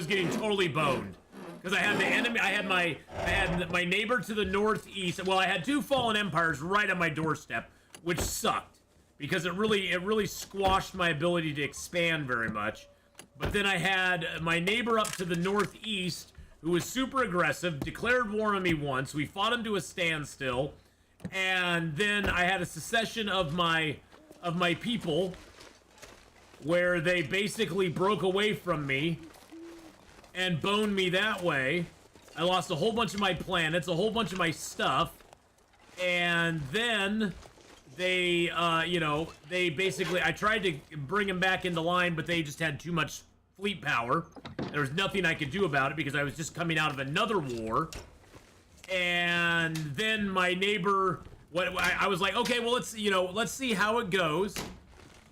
getting totally boned because I had the enemy. I had my neighbor to the northeast. Well, I had two fallen empires right on my doorstep, which sucked. Because it really squashed my ability to expand very much. But then I had my neighbor up to the northeast, who was super aggressive, declared war on me once. We fought him to a standstill, and then I had a secession of my people, where they basically broke away from me and boned me that way. I lost a whole bunch of my planets, a whole bunch of my stuff, and then they, they basically, I tried to bring them back into line, but they just had too much fleet power. There was nothing I could do about it because I was just coming out of another war. And then my neighbor, I was like, okay, well, let's see how it goes.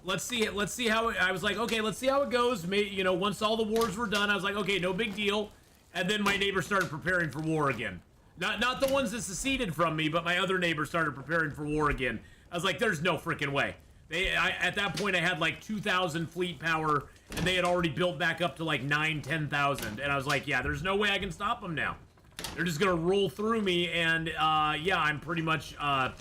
Let's see how I was like, okay, let's see how it goes. Once all the wars were done, I was like, okay, no big deal. And then my neighbor started preparing for war again. Not the ones that seceded from me, but my other neighbor started preparing for war again. I was like, there's no freaking way. At that point, I had like 2,000 fleet power, and they had already built back up to like 10,000. And I was like, yeah, there's no way I can stop them now. They're just going to roll through me, and yeah, I'm pretty much going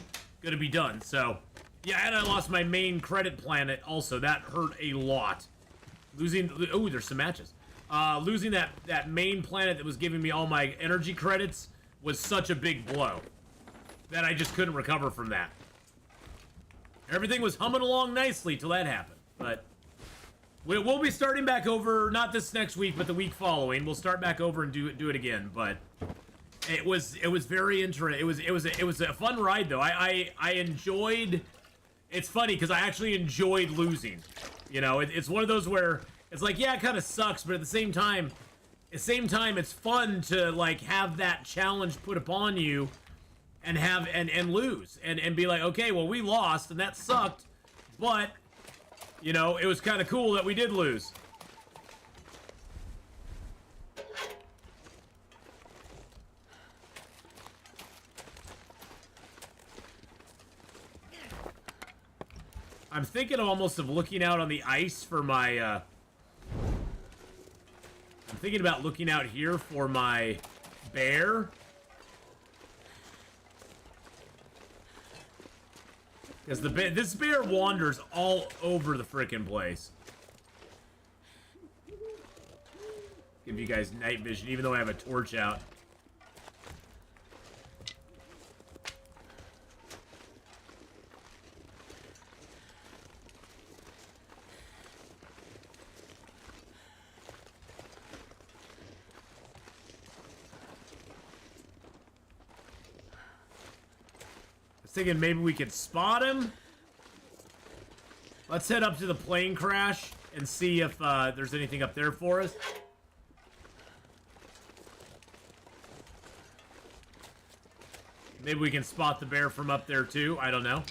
to be done. So, yeah, and I lost my main credit planet also. That hurt a lot. Losing, oh, there's some matches. Losing that main planet that was giving me all my energy credits was such a big blow that I just couldn't recover from that. Everything was humming along nicely till that happened, but we'll be starting back over, not this next week, but the week following. We'll start back over and do it again. But it was very interesting. It was a fun ride though. I enjoyed. It's funny because I actually enjoyed losing. It's one of those where it's like, yeah, it kind of sucks, but at the same time, it's fun to like have that challenge put upon you. And lose and be like, okay, well, we lost and that sucked, but it was kind of cool that we did lose. I'm thinking almost of looking out on the ice for my I'm thinking about looking out here for my bear. Because this bear wanders all over the frickin' place. Give you guys night vision, even though I have a torch out. Thinking maybe we could spot him. Let's head up to the plane crash and see if there's anything up there for us. Maybe we can spot the bear from up there too. I don't know.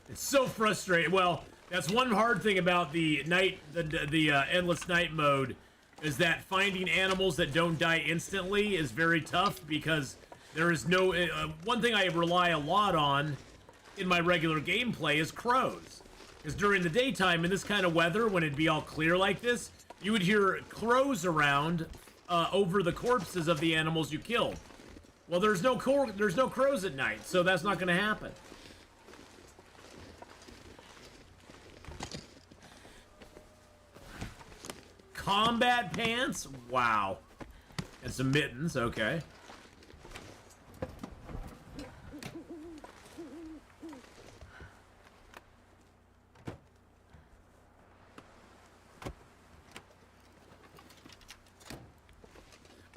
It's so frustrating. Well, that's one hard thing about the endless night mode, is that finding animals that don't die instantly is very tough because there is no. One thing I rely a lot on in my regular gameplay is crows. Because during the daytime in this kind of weather, when it'd be all clear like this, you would hear crows around over the corpses of the animals you killed. Well, there's no crows at night, so that's not going to happen. Combat pants? Wow. And some mittens, okay.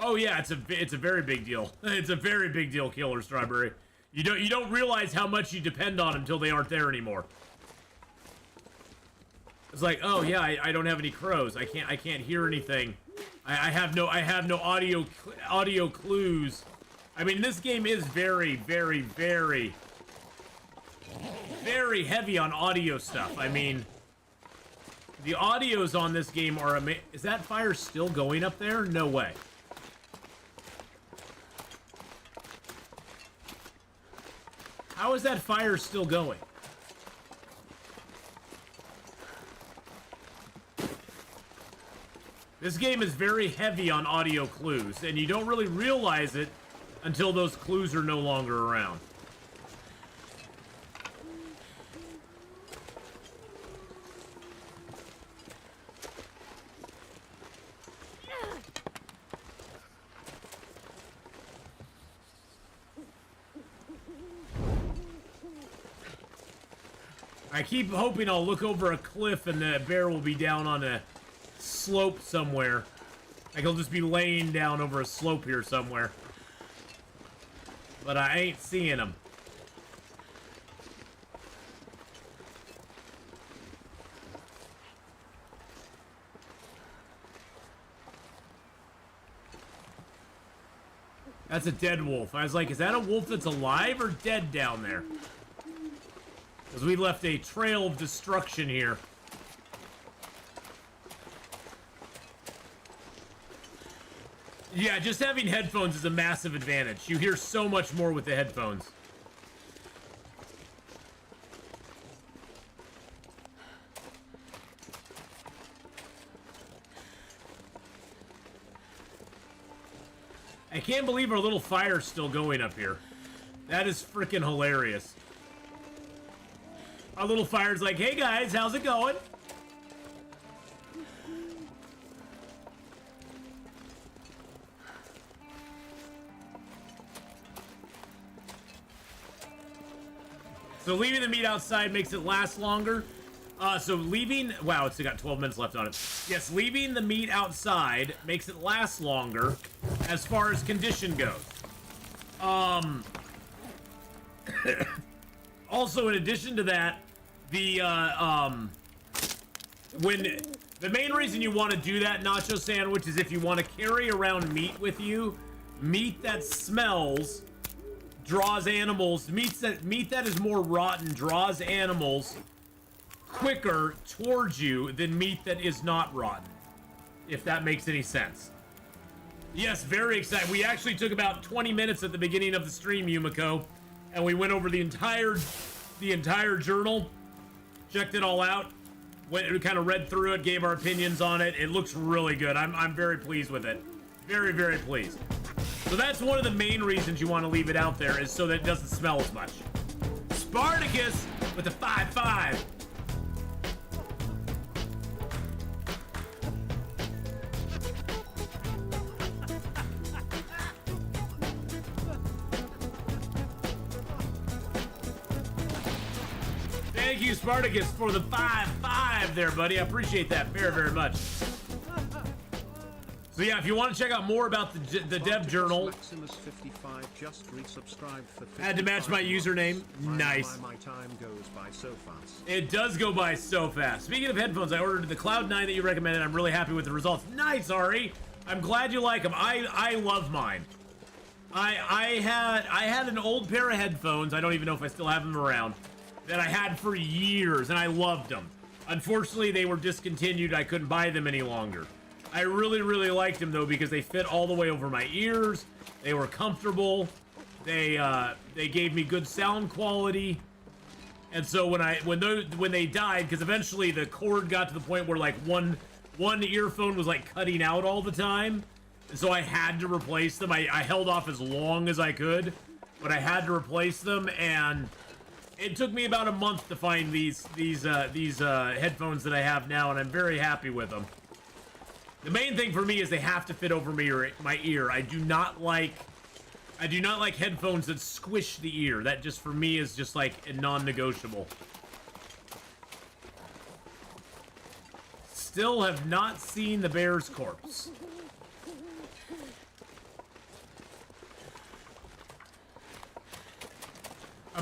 Oh yeah, it's a very big deal. It's a very big deal, Killer Strawberry. You don't realize how much you depend on them until they aren't there anymore. It's like, oh yeah, I don't have any crows. I can't hear anything. I have no audio clues. I mean, this game is very, very, very, very heavy on audio stuff. I mean, the audios on this game are amazing. Is that fire still going up there? No way. How is that fire still going? This game is very heavy on audio clues, and you don't really realize it until those clues are no longer around. I keep hoping I'll look over a cliff and the bear will be down on a slope somewhere. Like he'll just be laying down over a slope here somewhere. But I ain't seeing him. That's a dead wolf. I was like, is that a wolf that's alive or dead down there? Because we left a trail of destruction here. Yeah, just having headphones is a massive advantage. You hear so much more with the headphones. I can't believe our little fire's still going up here. That is freaking hilarious. Our little fire's like, hey guys, how's it going? So leaving the meat outside makes it last longer. So leaving... Wow, it's got 12 minutes left on it. Yes, leaving the meat outside makes it last longer as far as condition goes. Also, in addition to that, the main reason you want to do that nacho sandwich is if you want to carry around meat with you, meat that smells draws animals. Meat that is more rotten draws animals quicker towards you than meat that is not rotten, if that makes any sense. Yes, very excited. We actually took about 20 minutes at the beginning of the stream, Yumiko, and we went over the entire journal, checked it all out, we kind of read through it, gave our opinions on it. It looks really good. I'm very pleased with it. Very, very pleased. So that's one of the main reasons you want to leave it out there, is so that it doesn't smell as much. Spartacus with a 5-5. Thank you, Spartacus, for the 5-5 there, buddy. I appreciate that very, very much. So yeah, if you want to check out more about the dev journal, just resubscribed for had to match my username. Nice. My time goes by so fast. It does go by so fast. Speaking of headphones, I ordered the Cloud 9 that you recommended. I'm really happy with the results. Nice, Ari. I'm glad you like them. I love mine. I had an old pair of headphones. I don't even know if I still have them around, that I had for years, and I loved them. Unfortunately, they were discontinued. I couldn't buy them any longer. I really, really liked them though, because they fit all the way over my ears. They were comfortable. They gave me good sound quality. And so when they died, because eventually the cord got to the point where like one earphone was like cutting out all the time, and so I had to replace them. I held off as long as I could, but I had to replace them, and it took me about a month to find these headphones that I have now, and I'm very happy with them. The main thing for me is they have to fit over my ear. I do not like headphones that squish the ear. That just for me is just like a non-negotiable. Still have not seen the bear's corpse.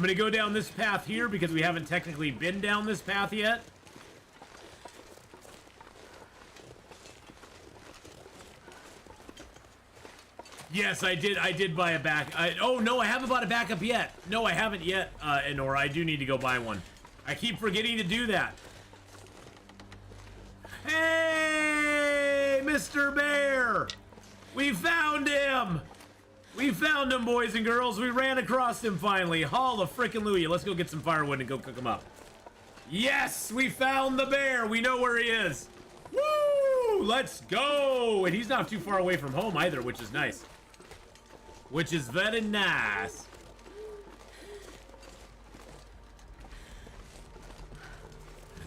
I'm gonna go down this path here because we haven't technically been down this path yet. Yes, I did buy a back. Oh, no, I haven't bought a backup yet. No, I haven't yet, Enora. I do need to go buy one. I keep forgetting to do that. Hey, Mr. Bear! We found him! We found him, boys and girls. We ran across him finally. Hallelujah. Let's go get some firewood and go cook him up. Yes, we found the bear. We know where he is. Woo! Let's go! And he's not too far away from home either, which is nice. Which is very nice.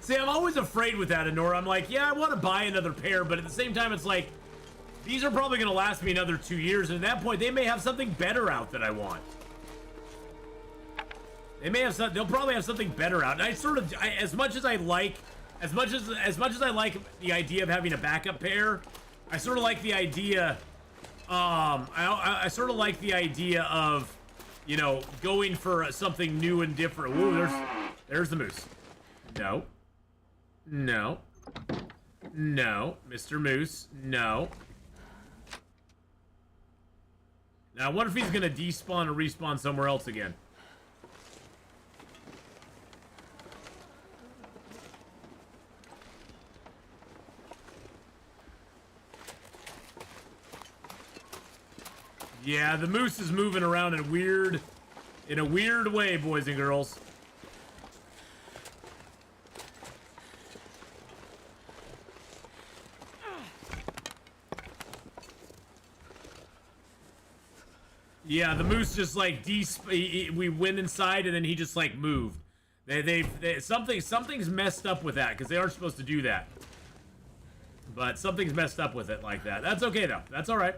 See, I'm always afraid with that, Enora. I'm like, yeah, I want to buy another pair, but at the same time, it's like, these are probably going to last me another 2 years, and at that point, they may have something better out that I want. They may have some, they'll probably have something better out. And I sort of, as much as I like the idea of having a backup pair, I sort of like the idea. I sort of like the idea of, you know, going for something new and different. Ooh, there's the moose. No. No. No. Mr. Moose. No. Now, I wonder if he's going to despawn or respawn somewhere else again. Yeah, the moose is moving around in a weird way, boys and girls. Yeah, the moose just like we went inside and then he just like moved. Something's messed up with that because they aren't supposed to do that. But something's messed up with it like that. That's okay though. That's all right.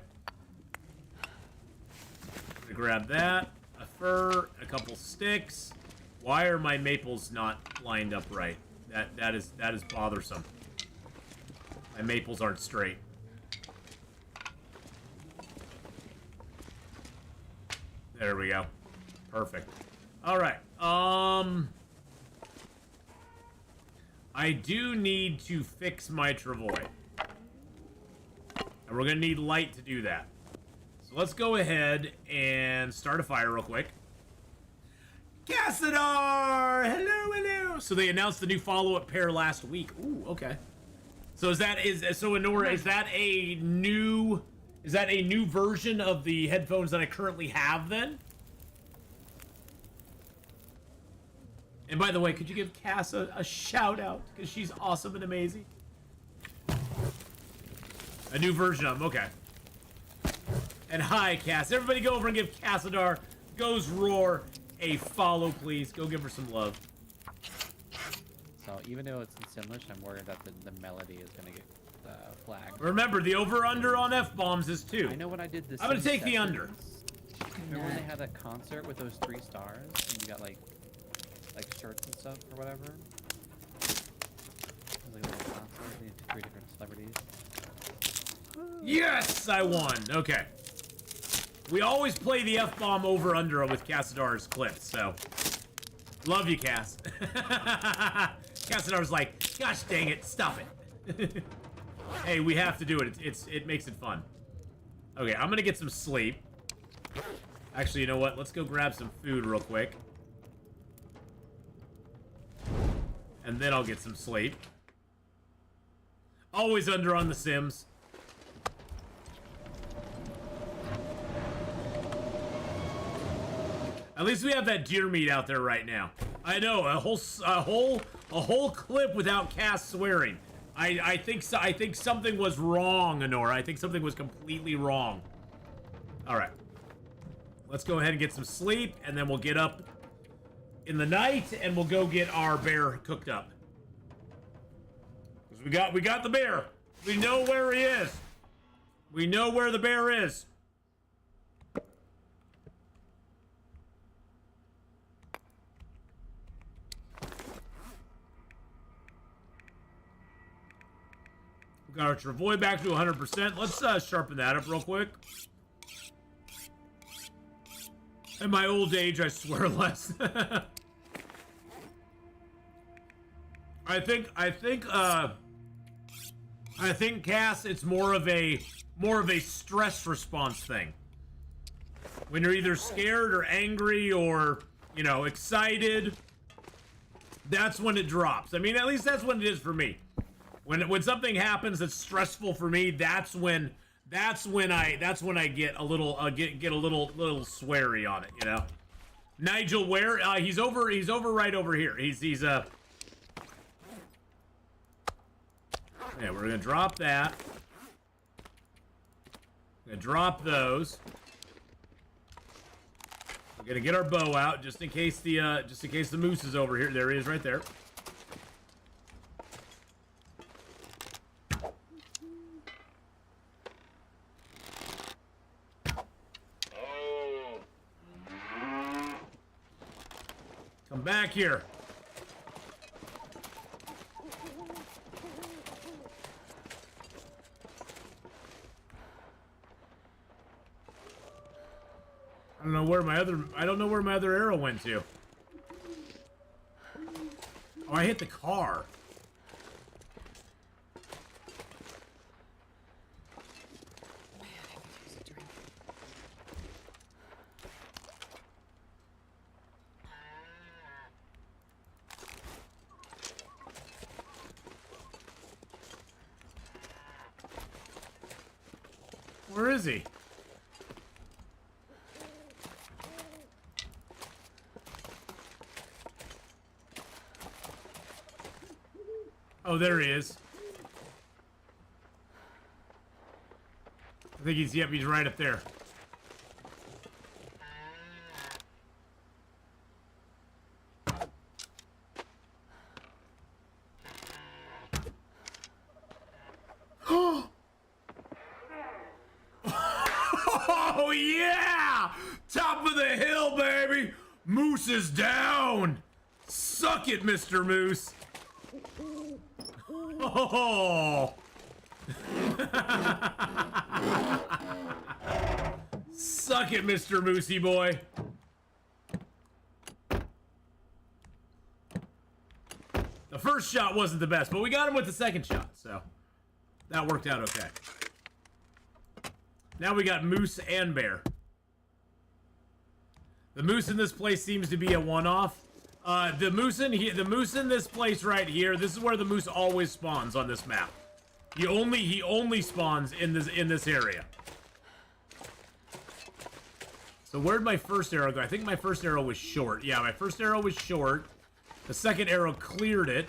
Grab that, a fur, a couple sticks. Why are my maples not lined up right? That is bothersome. My maples aren't straight. There we go. Perfect. All right. I do need to fix my travois. And we're gonna need light to do that. So let's go ahead and start a fire real quick. Cassadar! Hello, hello! So they announced the new follow-up pair last week. Ooh, okay. So Enora, is that a new version of the headphones that I currently have then? And by the way, could you give Cass a shout out? Because she's awesome and amazing. A new version of them, okay. And hi, Cass. Everybody go over and give Cassadar Goes Roar a follow, please. Go give her some love. So even though it's in Simlish, I'm worried that the melody is going to get flagged. Remember, the over-under on F-bombs is 2. I know when I did this. I'm going to take the under. Remember when they had that concert with those 3 stars? And you got like shirts and stuff or whatever? It was like a little concert. They had 3 different celebrities. Yes, I won. Okay. We always play the F-bomb over-under with Cassadar's clips, so. Love you, Cass. Cassadar's like, gosh dang it, stop it. Hey, we have to do it. It makes it fun. Okay, I'm gonna get some sleep. Actually, you know what? Let's go grab some food real quick. And then I'll get some sleep. Always under on the Sims. At least we have that deer meat out there right now. I know, a whole clip without Cass swearing. I think something was wrong, Honora. I think something was completely wrong. All right. Let's go ahead and get some sleep, and then we'll get up in the night, and we'll go get our bear cooked up. 'Cause we got the bear. We know where he is. We know where the bear is. We got our travois back to 100%. Let's sharpen that up real quick. In my old age, I swear less. I think, Cass, it's more of a stress response thing. When you're either scared or angry or, you know, excited, that's when it drops. I mean, at least that's when it is for me. When something happens that's stressful for me, that's when I get a little get a little sweary on it, you know. Nigel, where? He's over right over here. He's yeah, we're gonna drop that. We're gonna drop those. We're gonna get our bow out just in case the moose is over here. There he is right there. Come back here. I don't know where my other arrow went to. Oh, I hit the car. Where is he? Oh, there he is. I think he's right up there. Oh yeah! Top of the hill, baby! Moose is down! Suck it, Mr. Moose! Oh! Suck it, Mr. Moosey boy! The first shot wasn't the best, but we got him with the second shot, so that worked out okay. Now we got moose and bear. The moose in this place seems to be a one-off. The moose in this place right here. This is where the moose always spawns on this map. He only spawns in this area. So where'd my first arrow go? I think my first arrow was short. Yeah, my first arrow was short. The second arrow cleared it.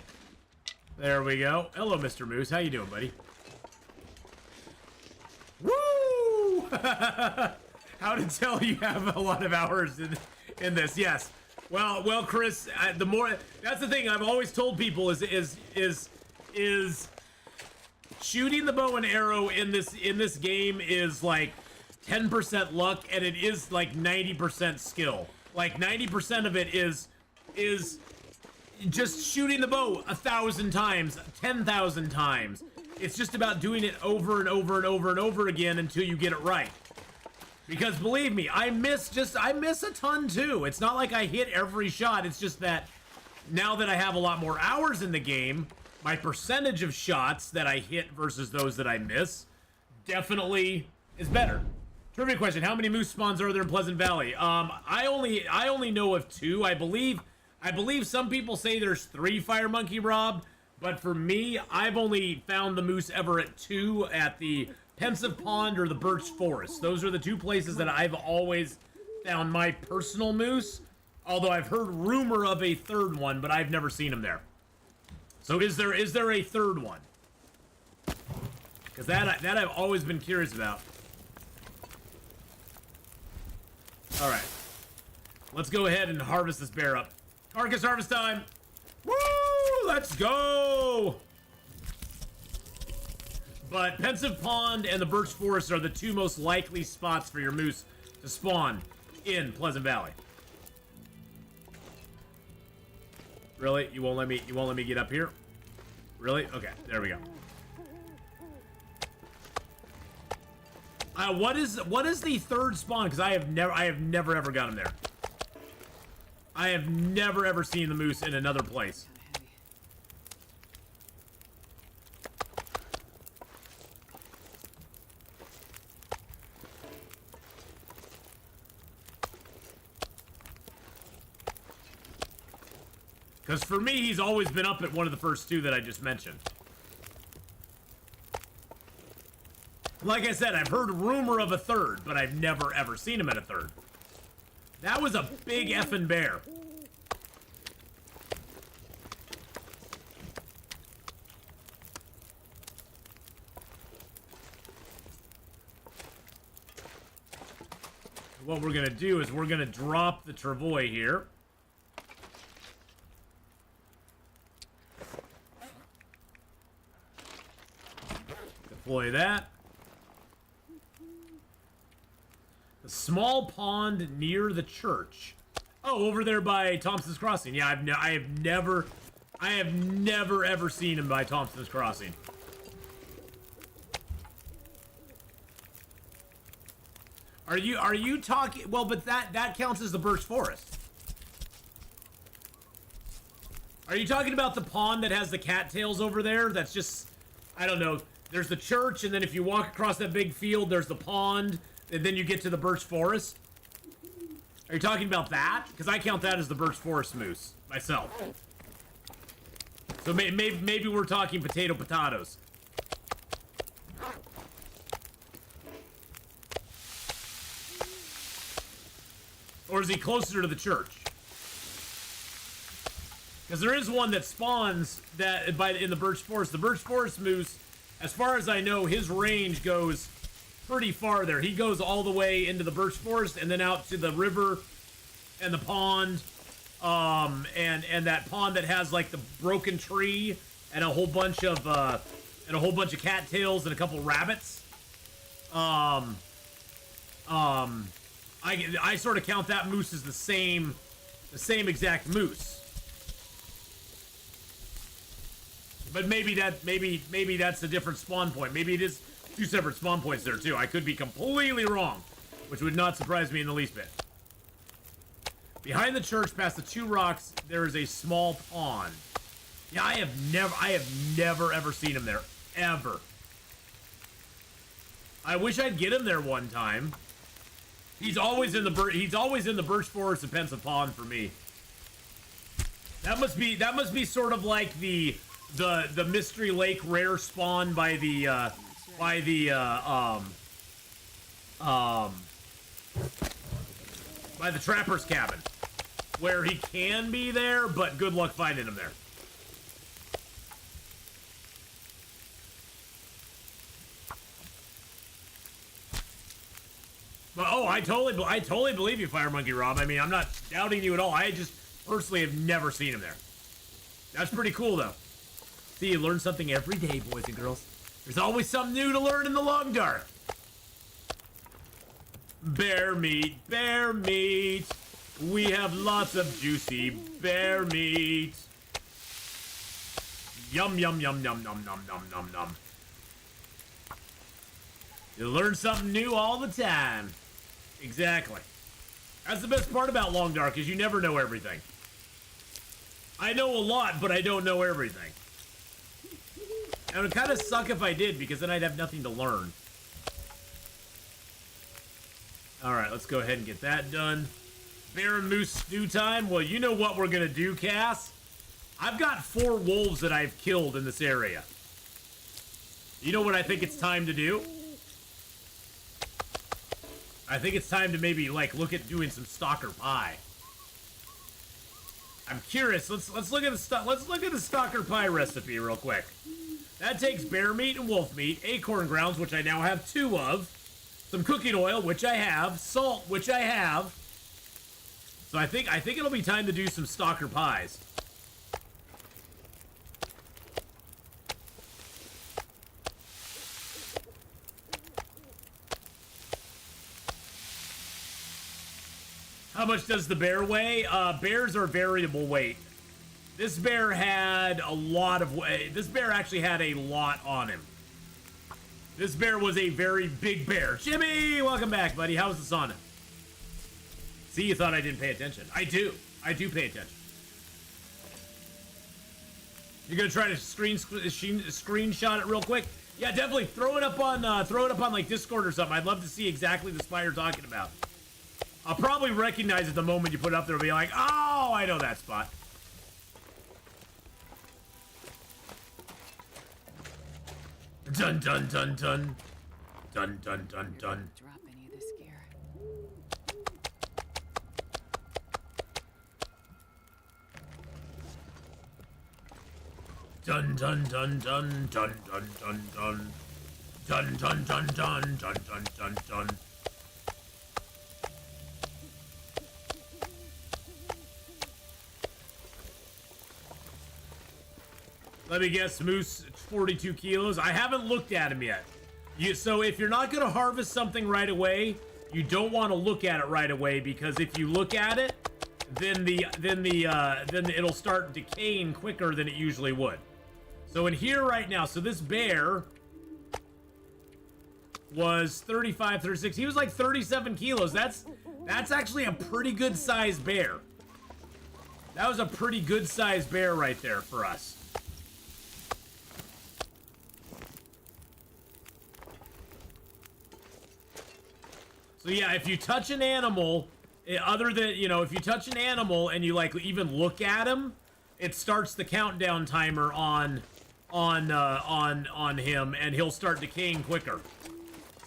There we go. Hello, Mr. Moose. How you doing, buddy? Woo! How to tell you have a lot of hours in this? Yes. Well, Chris. The more that's the thing I've always told people is shooting the bow and arrow in this game is like 10% luck, and it is like 90% skill. Like 90% of it is just shooting the bow 1,000 times, 10,000 times. It's just about doing it over and over and over and over again until you get it right. Because believe me, I miss a ton too. It's not like I hit every shot. It's just that now that I have a lot more hours in the game, my percentage of shots that I hit versus those that I miss definitely is better. Trivia question: how many moose spawns are there in Pleasant Valley? I only know of 2. I believe some people say there's 3, Fire Monkey Rob. But for me, I've only found the moose ever at 2, at the Pensive Pond or the Birch Forest. Those are the 2 places that I've always found my personal moose. Although I've heard rumor of a 3rd one, but I've never seen them there. So is there a 3rd one? Because that I've always been curious about. All right, let's go ahead and harvest this bear up. Carcass harvest time. Woo! Let's go! But Pensive Pond and the Birch Forest are the 2 most likely spots for your moose to spawn in Pleasant Valley. Really? You won't let me get up here? Really? Okay, there we go. What is the third spawn? Because I have never ever got him there. I have never ever seen the moose in another place. Kinda heavy. Because for me, he's always been up at one of the first two that I just mentioned. Like I said, I've heard rumor of a third, but I've never ever seen him at a third. That was a big effing bear. What we're gonna do is we're gonna drop the travois here. Deploy that. The small pond near the church. Oh, over there by Thompson's Crossing. Yeah, I have never ever seen him by Thompson's Crossing. Are you talking? Well, but that counts as the birch forest. Are you talking about the pond that has the cattails over there? That's just, I don't know. There's the church, and then if you walk across that big field, there's the pond, and then you get to the birch forest. Are you talking about that? Because I count that as the birch forest moose myself. So maybe we're talking potatoes. Or is he closer to the church? Because there is one that spawns in the birch forest. The birch forest moose, as far as I know, his range goes pretty far there. He goes all the way into the birch forest and then out to the river and the pond, and that pond that has like the broken tree and a whole bunch of cattails and a couple rabbits. I sort of count that moose as the same exact moose. But maybe that's a different spawn point. Maybe it is two separate spawn points there too. I could be completely wrong, which would not surprise me in the least bit. Behind the church, past the two rocks, there is a small pond. Yeah, I have never ever seen him there, ever. I wish I'd get him there one time. He's always in the birch forest of Pensive Pond for me. That must be sort of like the Mystery Lake rare spawn by the trapper's cabin, where he can be there, but good luck finding him there. But, oh, I totally believe you, Fire Monkey Rob. I mean, I'm not doubting you at all. I just personally have never seen him there. That's pretty cool, though. See, you learn something every day, boys and girls. There's always something new to learn in the long dark. Bear meat, bear meat. We have lots of juicy bear meat. Yum, yum, yum, yum, yum, yum, yum, yum, yum. You learn something new all the time. Exactly. That's the best part about Long Dark, is you never know everything. I know a lot, but I don't know everything. And it would kind of suck if I did, because then I'd have nothing to learn. Alright, let's go ahead and get that done. Bear and moose stew time. Well, you know what we're going to do, Cass? I've got 4 wolves that I've killed in this area. You know what I think it's time to do? I think it's time to maybe, like, look at doing some stalker pie. I'm curious. Let's look at the stalker pie recipe real quick. That takes bear meat and wolf meat, acorn grounds, which I now have 2 of, some cooking oil, which I have, salt, which I have. So I think it'll be time to do some stalker pies. How much does the bear weigh? Bears are variable weight. This bear had a lot of weight. This bear actually had a lot on him. This bear was a very big bear. Jimmy, welcome back, buddy. How's the sauna? See, you thought I didn't pay attention. I do. I do pay attention. You're gonna try to screenshot it real quick? Yeah, definitely. Throw it up on like Discord or something. I'd love to see exactly the spot you're talking about. I'll probably recognize it the moment you put it up there and be like, oh, I know that spot. Dun dun dun dun. Dun dun dun dun. Drop any of this gear. Dun dun dun dun dun dun dun dun. Dun dun dun dun dun dun dun dun. Let me guess, Moose, 42 kilos. I haven't looked at him yet. So if you're not going to harvest something right away, you don't want to look at it right away, because if you look at it, then it'll start decaying quicker than it usually would. So in here right now, so this bear was 35, 36. He was like 37 kilos. That's actually a pretty good sized bear. That was a pretty good sized bear right there for us. So yeah, if you touch an animal, other than, you know, if you touch an animal and you like even look at him, it starts the countdown timer on him, and he'll start decaying quicker.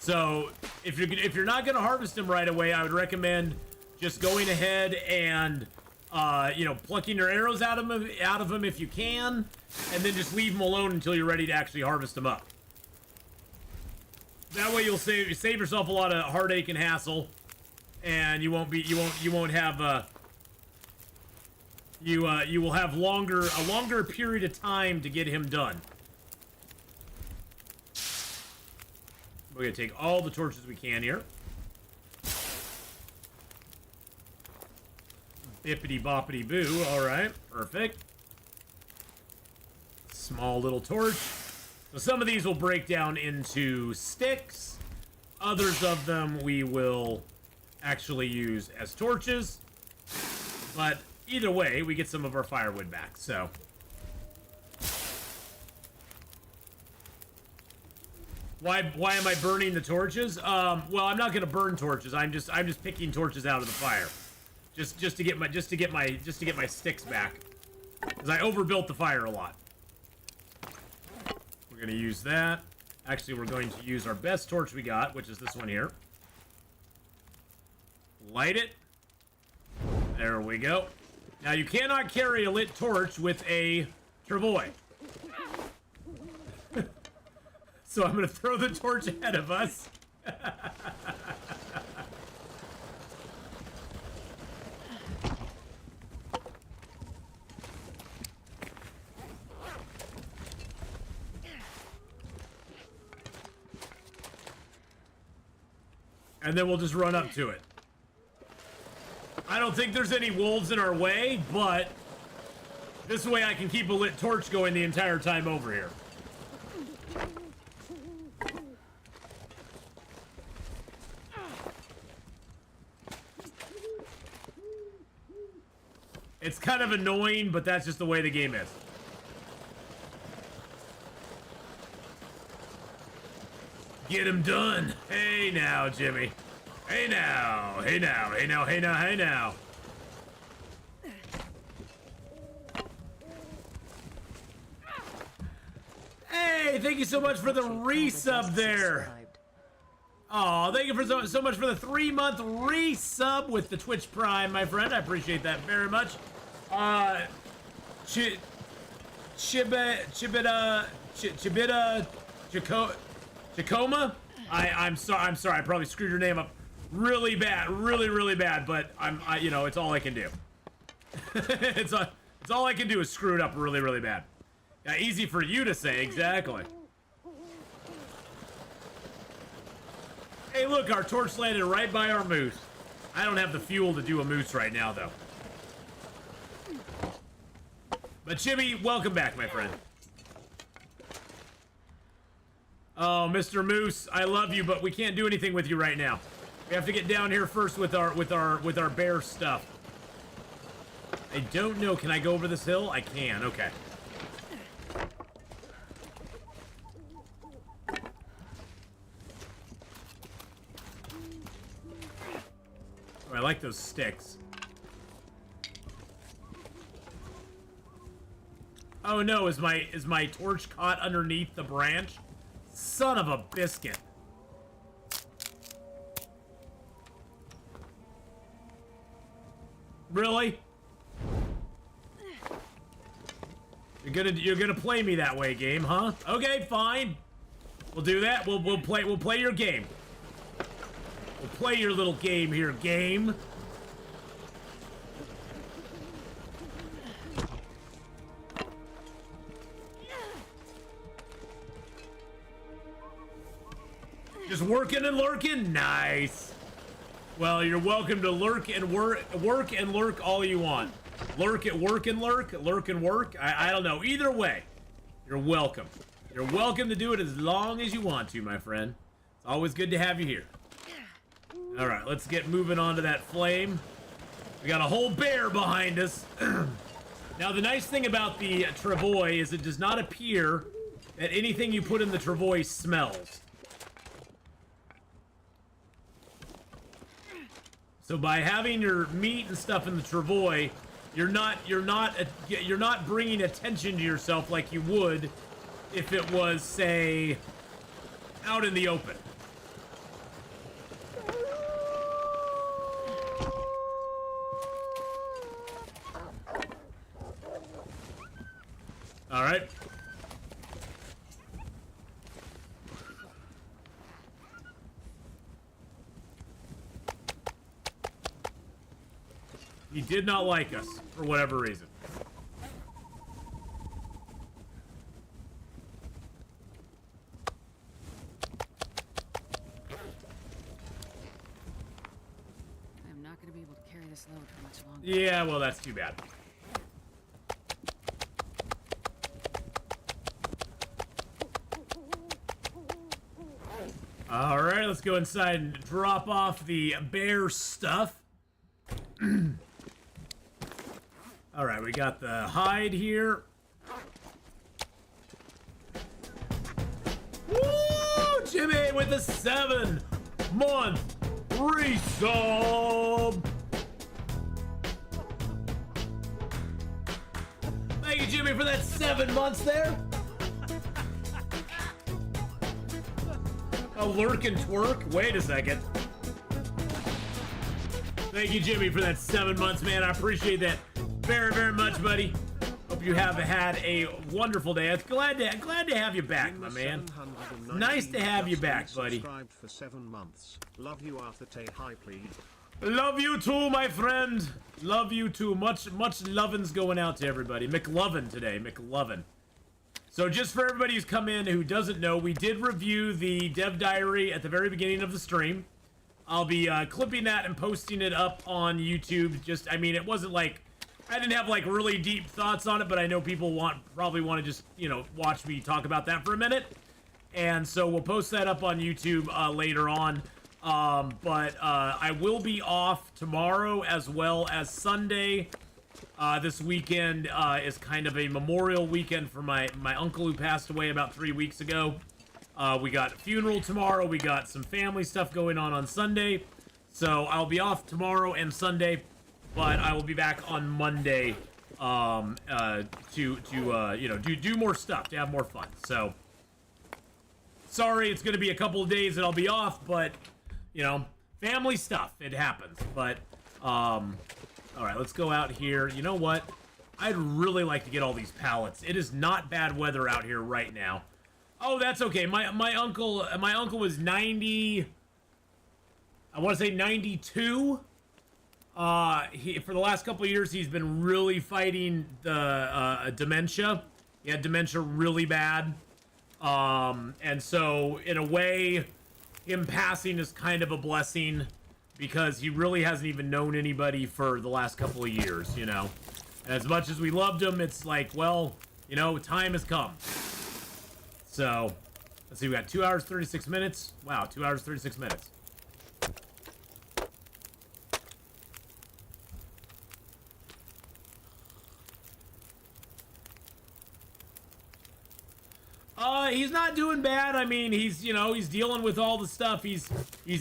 So if you're not gonna harvest him right away, I would recommend just going ahead and you know, plucking your arrows out of him if you can, and then just leave him alone until you're ready to actually harvest him up. That way you'll save yourself a lot of heartache and hassle, and you will have a longer period of time to get him done. We're gonna take all the torches we can here. Bippity boppity boo. All right, perfect. Small little torch. So some of these will break down into sticks. Others of them we will actually use as torches. But either way, we get some of our firewood back, so. Why am I burning the torches? Well, I'm not gonna burn torches. I'm just picking torches out of the fire. Just to get my sticks back. Because I overbuilt the fire a lot. We're gonna use that. Actually, we're going to use our best torch we got, which is this one here. Light it. There we go. Now, you cannot carry a lit torch with a travois. So I'm gonna throw the torch ahead of us. And then we'll just run up to it. I don't think there's any wolves in our way, but this way I can keep a lit torch going the entire time over here. It's kind of annoying, but that's just the way the game is. Get him done. Hey now, Jimmy. Hey now. Hey now. Hey now. Hey now. Hey now. Hey, thank you so much for the resub there. Oh, thank you for so much for the 3-month resub with the Twitch Prime, my friend. I appreciate that very much. Chicoma? I'm sorry. I probably screwed your name up really bad, really bad. But you know, it's all I can do. it's all I can do is screw it up really bad. Yeah, easy for you to say, exactly. Hey, look, our torch landed right by our moose. I don't have the fuel to do a moose right now, though. But Chibi, welcome back, my friend. Oh, Mr. Moose, I love you, but we can't do anything with you right now. We have to get down here first with our bear stuff. I don't know. Can I go over this hill? I can. Okay. Oh, I like those sticks. Oh no, is my torch caught underneath the branch? Son of a biscuit. Really? You're gonna play me that way, game, huh? Okay, fine. We'll do that. We'll play your game. We'll play your little game here, game. Just working and lurking? Nice. Well, you're welcome to lurk and work and lurk all you want. Lurk at work and lurk and work. I don't know. Either way, you're welcome. You're welcome to do it as long as you want to, my friend. It's always good to have you here. All right, let's get moving on to that flame. We got a whole bear behind us. Now, the nice thing about the travois is it does not appear that anything you put in the travois smells. So by having your meat and stuff in the travois, you're not bringing attention to yourself like you would if it was, say, out in the open. All right. He did not like us, for whatever reason. I'm not going to be able to carry this load for much longer. Yeah, well, that's too bad. All right, let's go inside and drop off the bear stuff. All right, we got the hide here. Woo! Jimmy with the 7-month resub. Thank you, Jimmy, for that 7 months there. A lurk and twerk? Wait a second. Thank you, Jimmy, for that 7 months, man. I appreciate that very, very much, buddy. Hope you have had a wonderful day. I'm glad to have you back, my man. Nice to have you back, buddy. Subscribed for 7 months. Love you, Arthur. Tay hi, please. Love you too, my friend. Love you too. Much lovin's going out to everybody. McLovin today, McLovin. So just for everybody who's come in who doesn't know, we did review the Dev Diary at the very beginning of the stream. I'll be clipping that and posting it up on YouTube. I mean, it wasn't like, I didn't have like really deep thoughts on it, but I know people probably want to just, watch me talk about that for a minute. And so we'll post that up on YouTube later on. But I will be off tomorrow as well as Sunday. This weekend is kind of a memorial weekend for my uncle who passed away about 3 weeks ago. We got a funeral tomorrow. We got some family stuff going on Sunday. So I'll be off tomorrow and Sunday, but I will be back on Monday to do more stuff, to have more fun. So sorry, it's going to be a couple of days that I'll be off, but family stuff, it happens. But all right, let's go out here. You know what? I'd really like to get all these pallets. It is not bad weather out here right now. Oh, that's okay. My uncle was 90. I want to say 92. For the last couple of years, he's been really fighting the dementia. He had dementia really bad, and so in a way, him passing is kind of a blessing because he really hasn't even known anybody for the last couple of years. And as much as we loved him, it's like, well, time has come. So, Let's see, we got 2 hours, 36 minutes. Wow, 2 hours, 36 minutes. He's not doing bad. I mean, he's, you know, he's dealing with all the stuff. He's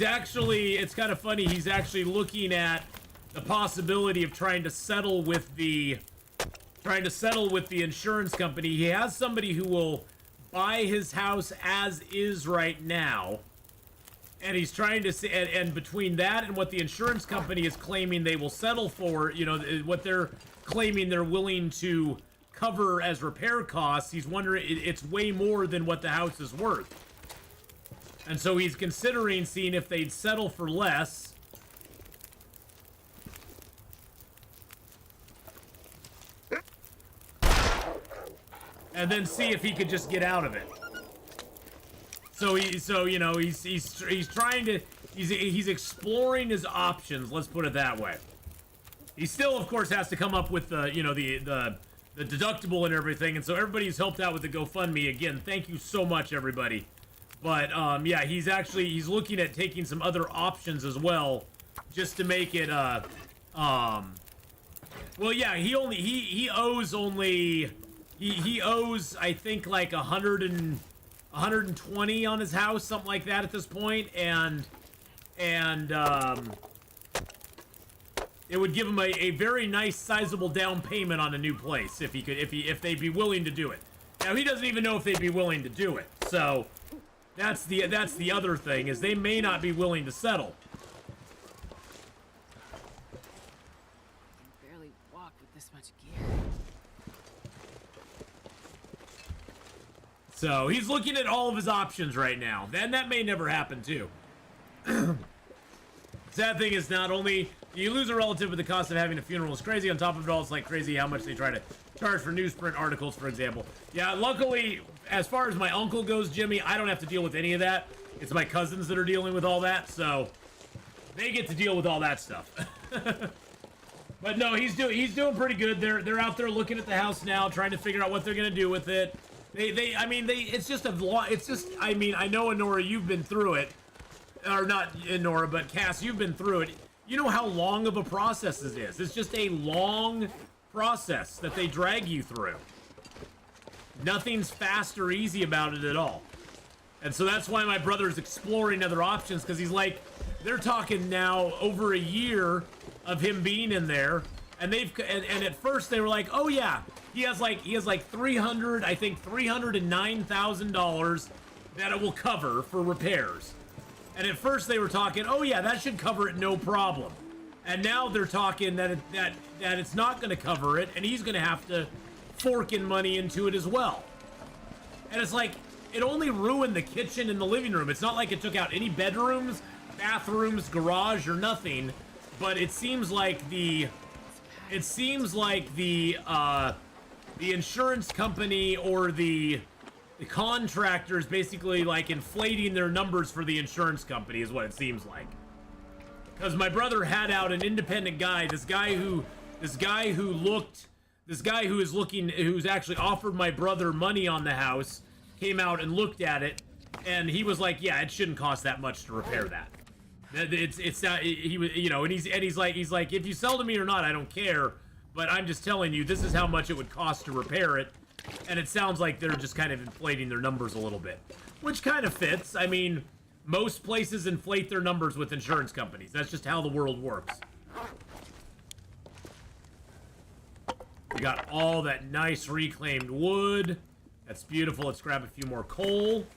actually, it's kind of funny, he's actually looking at the possibility of trying to settle with the insurance company. He has somebody who will buy his house as is right now. And he's trying to say, and between that and what the insurance company is claiming they will settle for, you know, what they're claiming they're willing to cover as repair costs, he's wondering, it's way more than what the house is worth. And so he's considering seeing if they'd settle for less. And then see if he could just get out of it. So you know, he's trying to, he's exploring his options, let's put it that way. He still, of course, has to come up with the, you know, the deductible and everything, and so everybody's helped out with the GoFundMe. Again, thank you so much, everybody. But yeah, he's looking at taking some other options as well, just to make it well, yeah, he owes I think like 120 on his house, something like that at this point, and it would give him a very nice sizable down payment on a new place if they'd be willing to do it. Now he doesn't even know if they'd be willing to do it. So that's the other thing, is they may not be willing to settle. I can barely walk with this much gear. So he's looking at all of his options right now. Then that may never happen too. Sad thing is, not only do you lose a relative, but the cost of having a funeral is crazy. On top of it all, it's like crazy how much they try to charge for newsprint articles, for example. Yeah, luckily, as far as my uncle goes, Jimmy, I don't have to deal with any of that. It's my cousins that are dealing with all that, so they get to deal with all that stuff. But no, he's doing pretty good. They're out there looking at the house now, trying to figure out what they're gonna do with it. It's just I mean, I know, Honora, you've been through it. Or not Honora, but Cass, you've been through it. You know how long of a process this is. It's just a long process that they drag you through. Nothing's fast or easy about it at all. And so that's why my brother's exploring other options, because he's like, they're talking now over a year of him being in there, and and at first they were like, oh yeah, he has like $309,000 that it will cover for repairs. And at first they were talking, oh yeah, that should cover it, no problem. And now they're talking that it's not going to cover it, and he's going to have to fork in money into it as well. And it's like, it only ruined the kitchen and the living room. It's not like it took out any bedrooms, bathrooms, garage, or nothing. But it seems like the insurance company or the contractors basically like inflating their numbers for the insurance company is what it seems like. Because my brother had out an independent guy, who's actually offered my brother money on the house, came out and looked at it, and he was like, yeah, it shouldn't cost that much to repair that. It's not, he was, you know, and he's like, if you sell to me or not, I don't care, but I'm just telling you, this is how much it would cost to repair it. And it sounds like they're just kind of inflating their numbers a little bit, which kind of fits. I mean, most places inflate their numbers with insurance companies. That's just how the world works. We got all that nice reclaimed wood. That's beautiful. Let's grab a few more coal.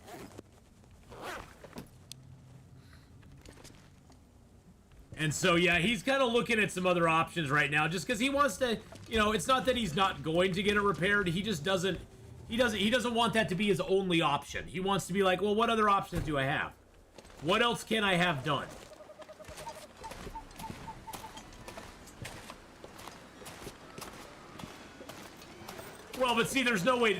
And so, yeah, he's kind of looking at some other options right now, just because he wants to, you know, it's not that he's not going to get it repaired. He just doesn't want that to be his only option. He wants to be like, well, what other options do I have? What else can I have done? Well, but see, there's no way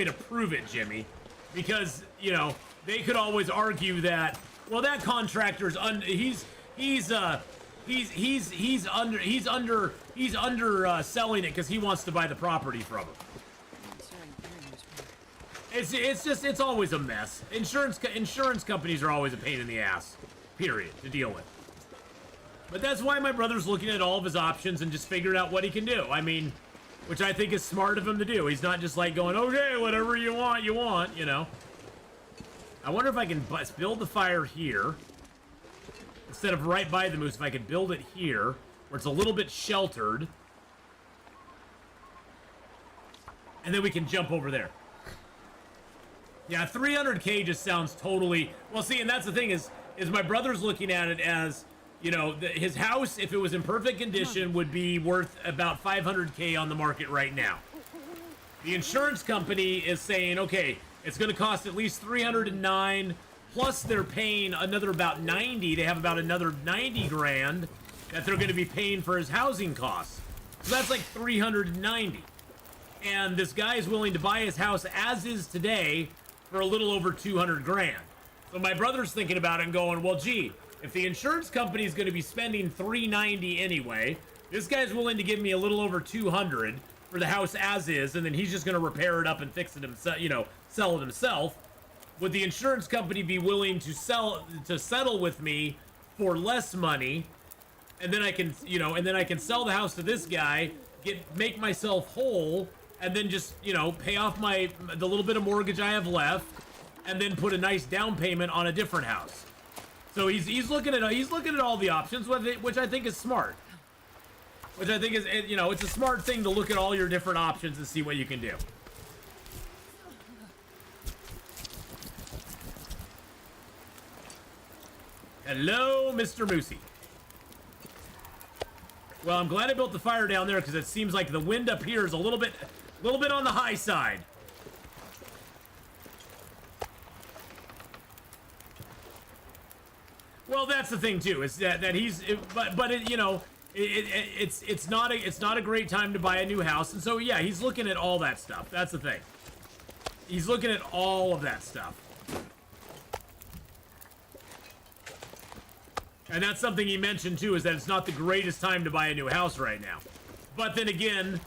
to prove it, Jimmy, because, you know, they could always argue that, well, that contractor's he's under selling it because he wants to buy the property from him. It's always a mess. Insurance companies are always a pain in the ass, period, to deal with. But that's why my brother's looking at all of his options and just figuring out what he can do. I mean, which I think is smart of him to do. He's not just like going, okay, whatever you want, you know. I wonder if I can build the fire here instead of right by the moose. If I could build it here where it's a little bit sheltered, and then we can jump over there. Yeah, 300K just sounds totally... Well, see, and that's the thing is my brother's looking at it as, you know, his house, if it was in perfect condition, would be worth about 500K on the market right now. The insurance company is saying, okay, it's going to cost at least 309, plus they're paying another about 90. They have about another 90 grand that they're going to be paying for his housing costs. So that's like 390. And this guy is willing to buy his house as is today for a little over 200 grand. So my brother's thinking about it and going, well, gee, if the insurance company is going to be spending 390 anyway, this guy's willing to give me a little over 200 for the house as is, and then he's just going to repair it up and fix it himself, you know, sell it himself. Would the insurance company be willing to settle with me for less money, and then I can, you know, and then I can sell the house to this guy, make myself whole, and then just, you know, pay off the little bit of mortgage I have left, and then put a nice down payment on a different house. So he's looking at all the options, which I think is smart. Which I think is, you know, it's a smart thing to look at all your different options and see what you can do. Hello, Mr. Moosey. Well, I'm glad I built the fire down there because it seems like the wind up here is a little bit on the high side. Well, that's the thing too. Is that he's, but it, you know, it's not a great time to buy a new house, and so yeah, he's looking at all that stuff. That's the thing. He's looking at all of that stuff. And that's something he mentioned too, is that it's not the greatest time to buy a new house right now. But then again,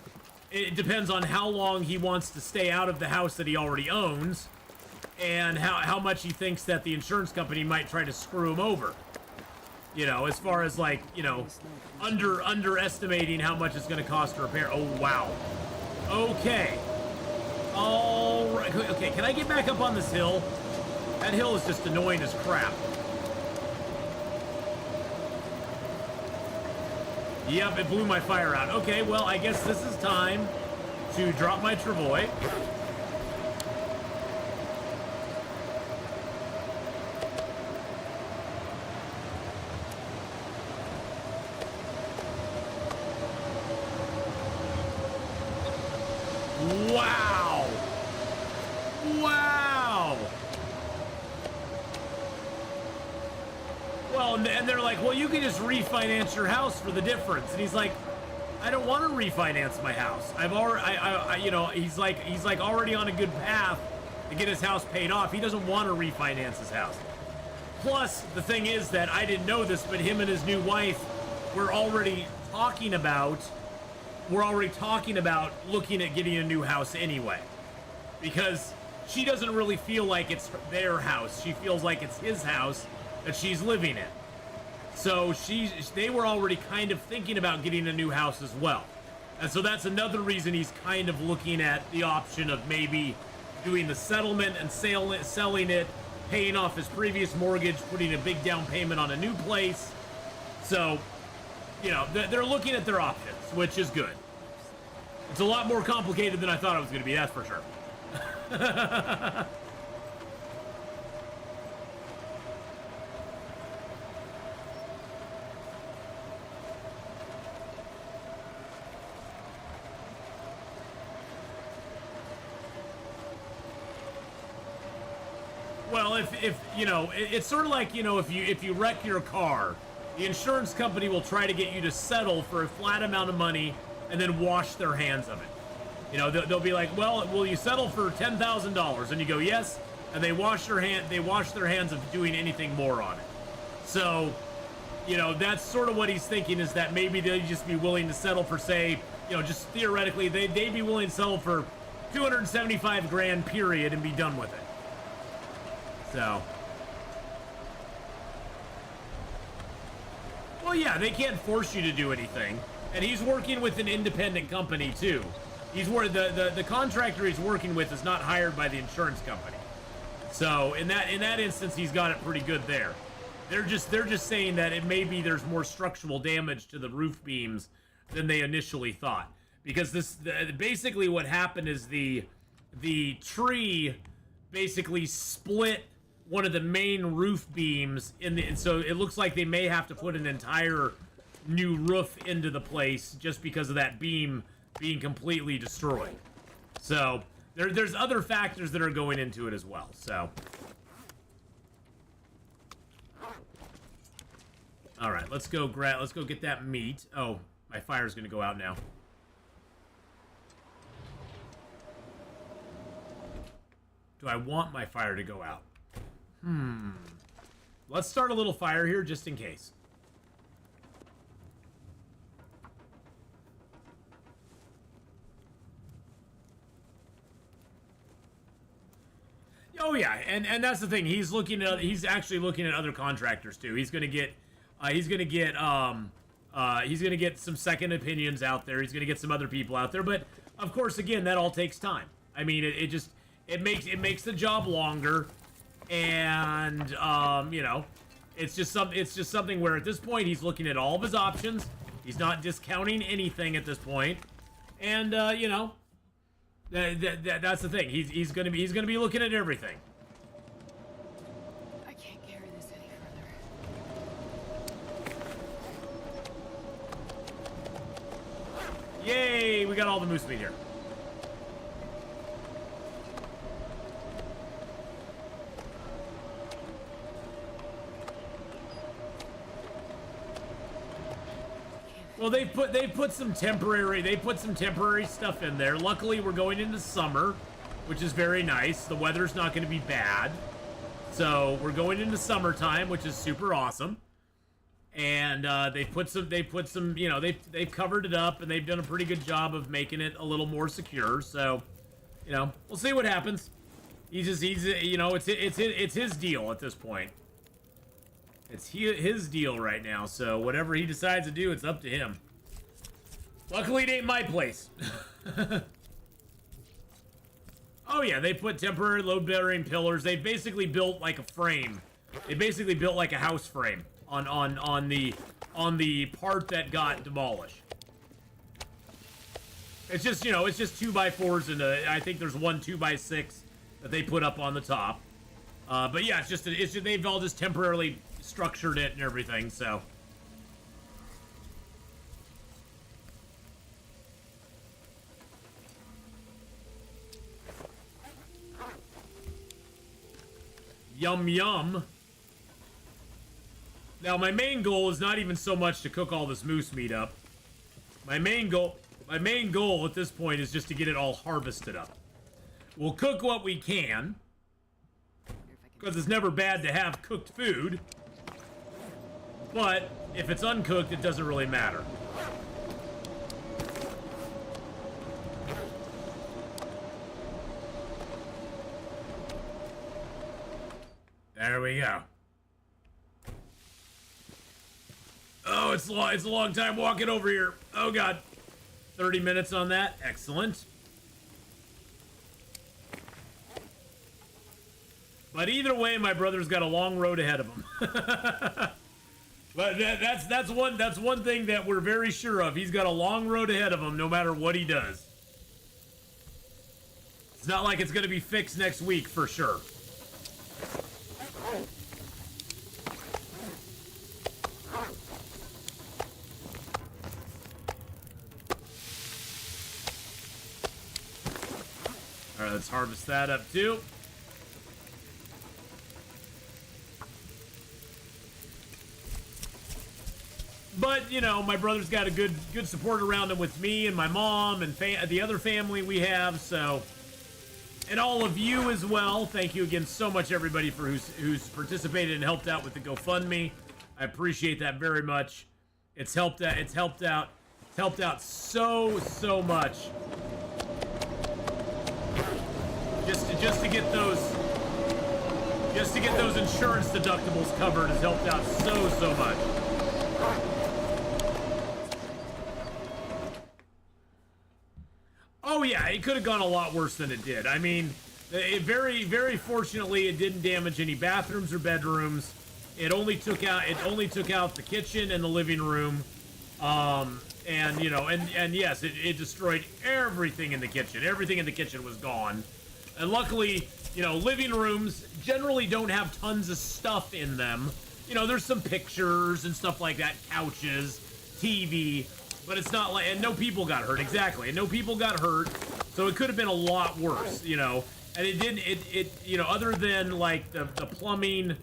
it depends on how long he wants to stay out of the house that he already owns, and how much he thinks that the insurance company might try to screw him over. You know, as far as like, you know, underestimating how much it's going to cost to repair. Oh, wow. Okay. All right. Okay, can I get back up on this hill? That hill is just annoying as crap. Yep, it blew my fire out. Okay, well, I guess this is time to drop my travois. Wow! Wow! Well, and they're like, well, you can just refinance your house for the difference. And he's like, I don't want to refinance my house. I've already, you know, he's like already on a good path to get his house paid off. He doesn't want to refinance his house. Plus, the thing is that I didn't know this, but him and his new wife were already talking about looking at getting a new house anyway, because she doesn't really feel like it's their house. She feels like it's his house that she's living in. So they were already kind of thinking about getting a new house as well. And so that's another reason he's kind of looking at the option of maybe doing the settlement and selling it, paying off his previous mortgage, putting a big down payment on a new place. So, you know, they're looking at their options, which is good. It's a lot more complicated than I thought it was going to be, that's for sure. Well, if you know, it's sort of like, you know, if you wreck your car, the insurance company will try to get you to settle for a flat amount of money and then wash their hands of it. You know, they'll be like, well, will you settle for $10,000? And you go, yes, and they wash their hands of doing anything more on it. So, you know, that's sort of what he's thinking, is that maybe they'd just be willing to settle for, say, you know, just theoretically, they'd be willing to settle for 275 grand period and be done with it. So. Well, yeah, they can't force you to do anything. And he's working with an independent company, too. He's where the contractor he's working with is not hired by the insurance company. So, in that instance, he's got it pretty good there. They're just saying that it may be there's more structural damage to the roof beams than they initially thought. Because basically what happened is the tree basically split one of the main roof beams and so it looks like they may have to put an entire new roof into the place just because of that beam being completely destroyed. So there's other factors that are going into it as well. So all right, let's go get that meat. Oh, my fire's gonna go out now. Do I want my fire to go out? Let's start a little fire here just in case. Oh yeah, and that's the thing. He's actually looking at other contractors too. He's gonna get some second opinions out there. He's gonna get some other people out there. But of course, again, that all takes time. I mean, it makes the job longer. And you know, it's just something where at this point he's looking at all of his options. He's not discounting anything at this point, and you know, that's the thing. He's gonna be looking at everything. I can't carry this any further. Yay! We got all the moose meat here. Well, they put some temporary stuff in there. Luckily, we're going into summer, which is very nice. The weather's not going to be bad, so we're going into summertime, which is super awesome. And they've covered it up, and they've done a pretty good job of making it a little more secure. So, you know, we'll see what happens. He's you know, it's his deal at this point. It's his deal right now, so whatever he decides to do, it's up to him. Luckily, it ain't my place. Oh yeah, they put temporary load-bearing pillars. They basically built like a frame. They basically built like a house frame on the part that got demolished. It's just, you know, it's just 2x4s and I think there's one 2x6 that they put up on the top. But yeah, it's just they've all just temporarily structured it and everything, so. Yum yum. Now my main goal is not even so much to cook all this moose meat up. My main goal at this point is just to get it all harvested up. We'll cook what we can, because it's never bad to have cooked food. But if it's uncooked, it doesn't really matter. There we go. Oh, it's a long time walking over here. Oh god. 30 minutes on that. Excellent. But either way, my brother's got a long road ahead of him. But that's one thing that we're very sure of. He's got a long road ahead of him, no matter what he does. It's not like it's going to be fixed next week for sure. All right, let's harvest that up too. But, you know, my brother's got a good support around him with me and my mom and the other family we have, so. And all of you as well. Thank you again so much, everybody, for who's participated and helped out with the GoFundMe. I appreciate that very much. It's helped out so much. just to get those insurance deductibles covered has helped out so much. Oh yeah, it could have gone a lot worse than it did. I mean, very fortunately, it didn't damage any bathrooms or bedrooms. It only took out the kitchen and the living room. And you know, and yes, it destroyed everything in the kitchen. Everything in the kitchen was gone. And luckily, you know, living rooms generally don't have tons of stuff in them. You know, there's some pictures and stuff like that, couches, TV, but it's not like, and no people got hurt, exactly. And no people got hurt, so it could have been a lot worse, you know. And it didn't, you know, other than like the plumbing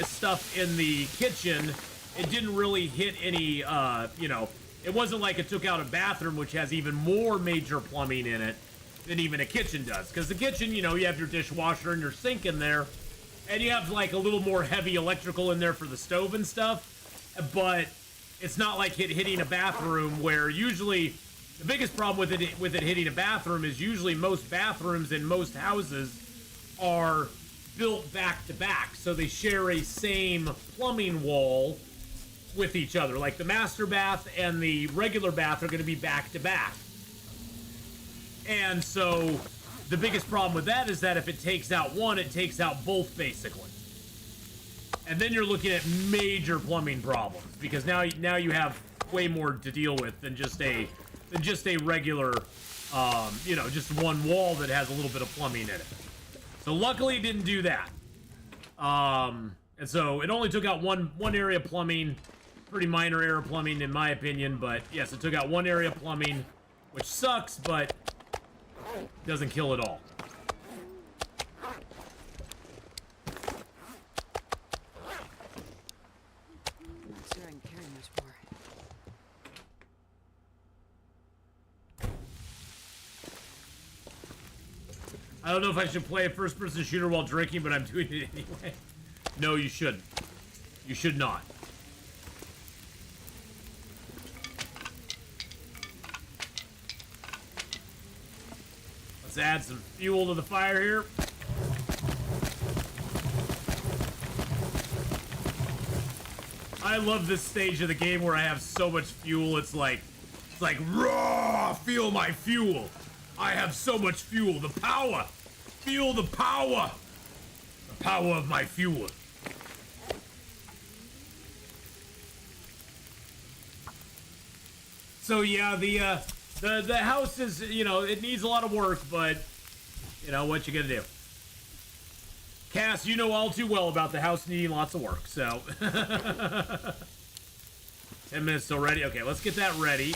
stuff in the kitchen, it didn't really hit any, you know, it wasn't like it took out a bathroom, which has even more major plumbing in it than even a kitchen does. Because the kitchen, you know, you have your dishwasher and your sink in there, and you have like a little more heavy electrical in there for the stove and stuff, but it's not like hitting a bathroom, where usually the biggest problem with it hitting a bathroom is usually most bathrooms in most houses are built back to back, so they share a same plumbing wall with each other. Like the master bath and the regular bath are going to be back to back. And so the biggest problem with that is that if it takes out one, it takes out both, basically. And then you're looking at major plumbing problems, because now you have way more to deal with than just a regular, you know, just one wall that has a little bit of plumbing in it. So luckily it didn't do that. And so it only took out one area of plumbing, pretty minor area of plumbing in my opinion, but yes, it took out one area of plumbing, which sucks, but doesn't kill it all. I'm not sure I can carry much more. I don't know if I should play a first-person shooter while drinking, but I'm doing it anyway. No, you shouldn't. You should not. Let's add some fuel to the fire here. I love this stage of the game where I have so much fuel. It's like raw. Feel my fuel. I have so much fuel. The power. Feel the power. The power of my fuel. So yeah, the house is, you know, it needs a lot of work, but you know what you gonna do. Cass, you know all too well about the house needing lots of work, so 10 minutes till ready. Okay, let's get that ready.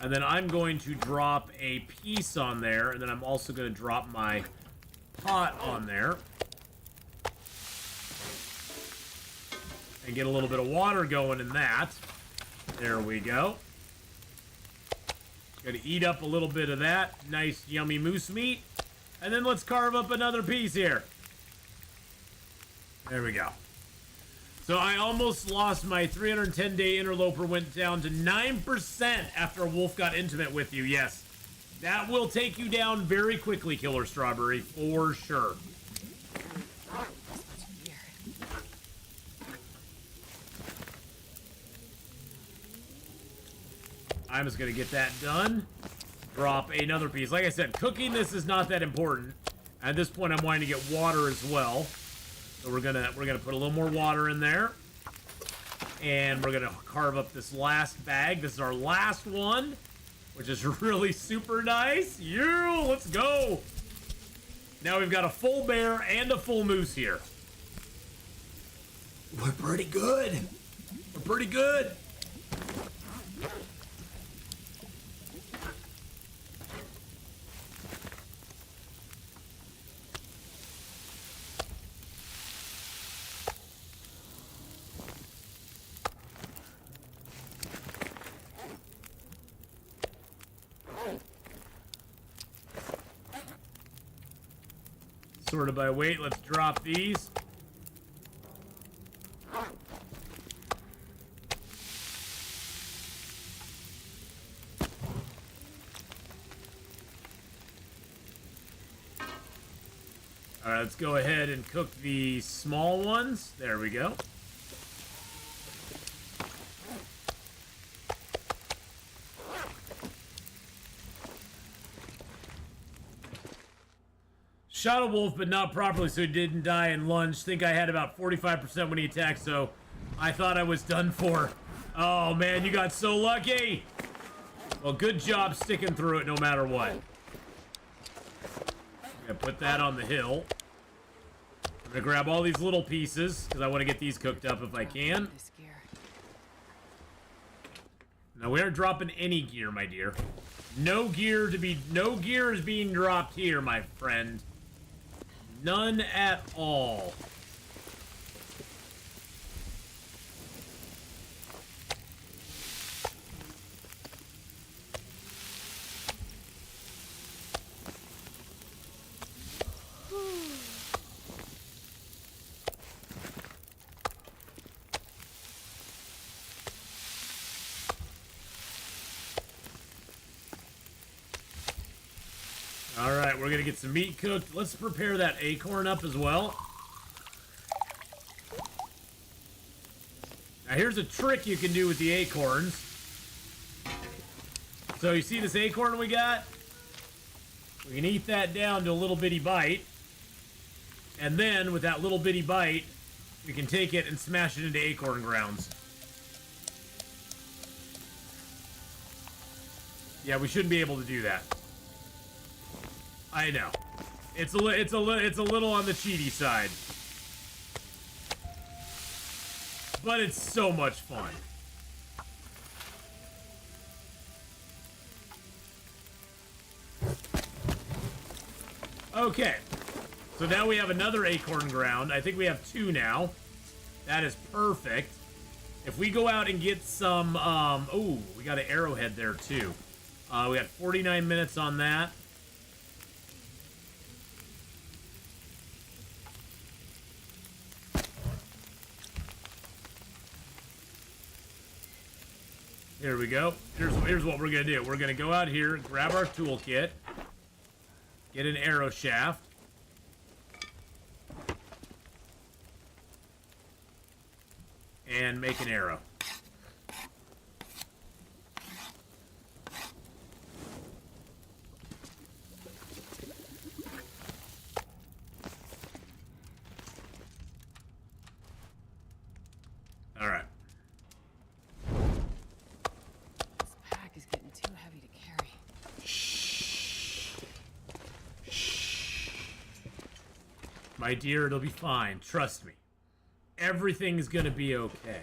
And then I'm going to drop a piece on there, and then I'm also going to drop my pot on there. And get a little bit of water going in that. There we go. Gonna eat up a little bit of that nice yummy moose meat. And then let's carve up another piece here. There we go. So I almost lost my 310-day interloper, went down to 9% after a wolf got intimate with you. Yes, that will take you down very quickly, Killer Strawberry, for sure. I'm just gonna get that done. Drop another piece. Like I said, cooking this is not that important. At this point, I'm wanting to get water as well. So we're gonna put a little more water in there, and we're gonna carve up this last bag. This is our last one, which is really super nice. Yeah, let's go. Now we've got a full bear and a full moose here. We're pretty good. We're pretty good. Sorted by weight. Let's drop these. All right, let's go ahead and cook the small ones. There we go. Shot a wolf, but not properly, so he didn't die in lunge. Think I had about 45% when he attacked, so I thought I was done for. Oh, man, you got so lucky. Well, good job sticking through it no matter what. I'm gonna put that on the hill. I'm gonna grab all these little pieces, because I want to get these cooked up if I can. This gear. Now, we aren't dropping any gear, my dear. No gear is being dropped here, my friend. None at all. Alright, we're gonna get some meat cooked. Let's prepare that acorn up as well. Now here's a trick you can do with the acorns. So you see this acorn we got? We can eat that down to a little bitty bite. And then with that little bitty bite, we can take it and smash it into acorn grounds. Yeah, we shouldn't be able to do that. I know. It's a little on the cheaty side. But it's so much fun. Okay. So now we have another acorn ground. I think we have 2 now. That is perfect. If we go out and get some, oh, we got an arrowhead there too. We got 49 minutes on that. Here we go. Here's what we're gonna do. We're gonna go out here, grab our toolkit, get an arrow shaft, and make an arrow. All right. My dear, it'll be fine. Trust me. Everything's gonna be okay.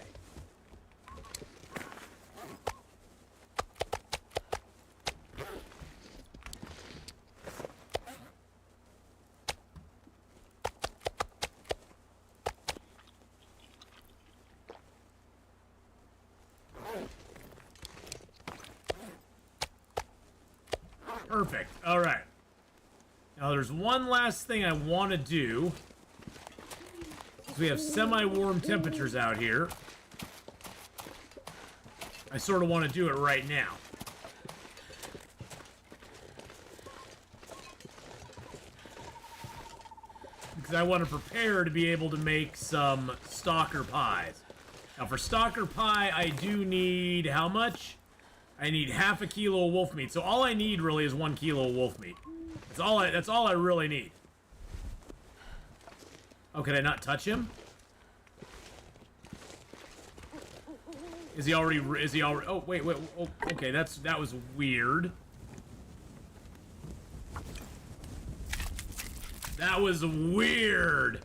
Perfect. All right. Now, there's one last thing I want to do. We have semi-warm temperatures out here. I sort of want to do it right now. Because I want to prepare to be able to make some stalker pies. Now, for stalker pie, I do need how much? I need half a kilo of wolf meat. So all I need really is 1 kilo of wolf meat. That's all I really need. Oh, can I not touch him? Is he already, oh, wait, oh, okay, that was weird. That was weird.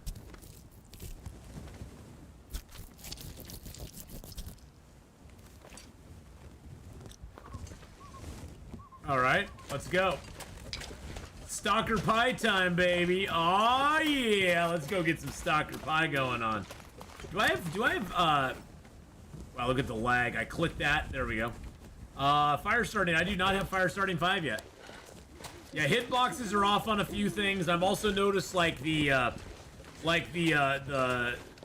All right, let's go. Stalker pie time, baby. Oh yeah, let's go get some stalker pie going on. Do I have, wow, look at the lag. I clicked that. There we go. Fire starting. I do not have fire starting 5 yet. Yeah, hitboxes are off on a few things. I've also noticed like the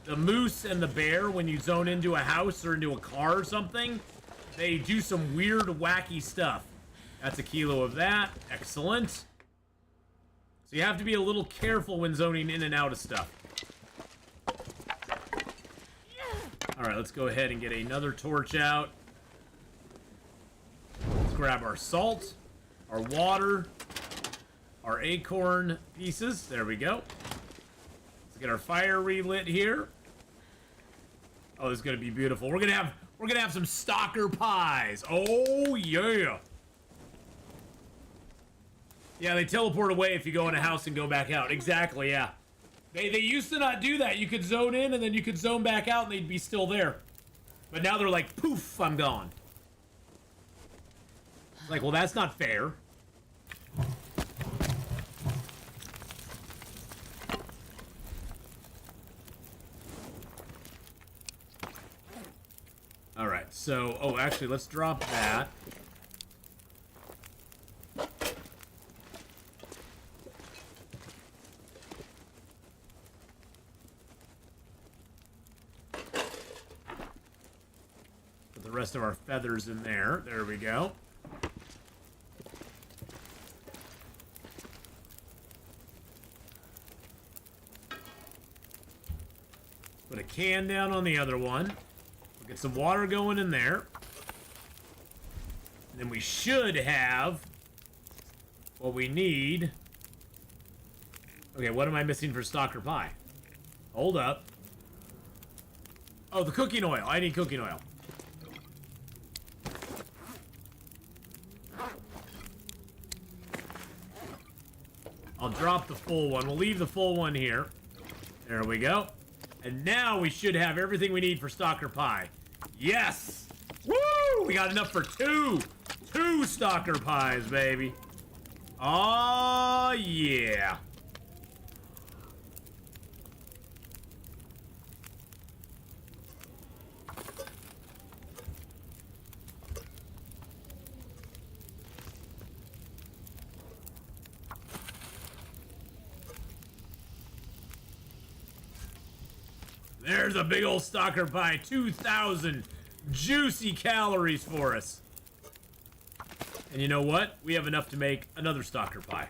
moose and the bear, when you zone into a house or into a car or something, they do some weird, wacky stuff. That's a kilo of that. Excellent. So So you have to be a little careful when zoning in and out of stuff. Alright, let's go ahead and get another torch out. Let's grab our salt, our water, our acorn pieces. There we go. Let's get our fire relit here. Oh, this is gonna be beautiful. We're gonna have some stalker pies. Oh yeah. Yeah, they teleport away if you go in a house and go back out. Exactly, yeah. They used to not do that. You could zone in and then you could zone back out and they'd be still there. But now they're like, poof, I'm gone. It's like, well, that's not fair. Alright, so, oh, actually, let's drop that. Put the rest of our feathers in there. There we go. Put a can down on the other one. We'll get some water going in there. And then we should have what we need. Okay, what am I missing for stalker pie? Hold up. Oh, the cooking oil. I need cooking oil. I'll drop the full one. We'll leave the full one here. There we go. And now we should have everything we need for stalker pie. Yes! Woo! We got enough for two stalker pies, baby. Oh, yeah. There's a big old stalker pie. 2,000 juicy calories for us. And you know what? We have enough to make another stalker pie.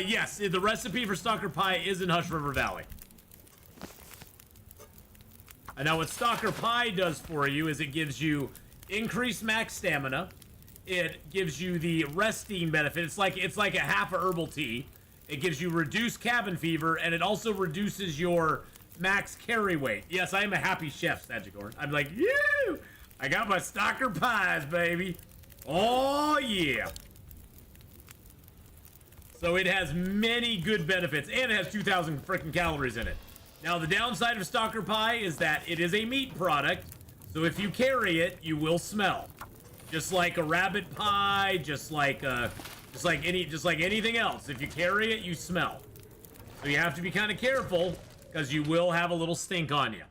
Yes, the recipe for stalker pie is in Hush River Valley. And now what stalker pie does for you is it gives you increased max stamina. It gives you the resting benefit. It's like a half a herbal tea. It gives you reduced cabin fever, and it also reduces your max carry weight. Yes, I am a happy chef, Sagicorn. I'm like, yeah, I got my stalker pies, baby. Oh, yeah. So it has many good benefits, and it has 2,000 freaking calories in it. Now, the downside of stalker pie is that it is a meat product, so if you carry it, you will smell. Just like a rabbit pie, just like anything else. If you carry it, you smell. So you have to be kind of careful, because you will have a little stink on you.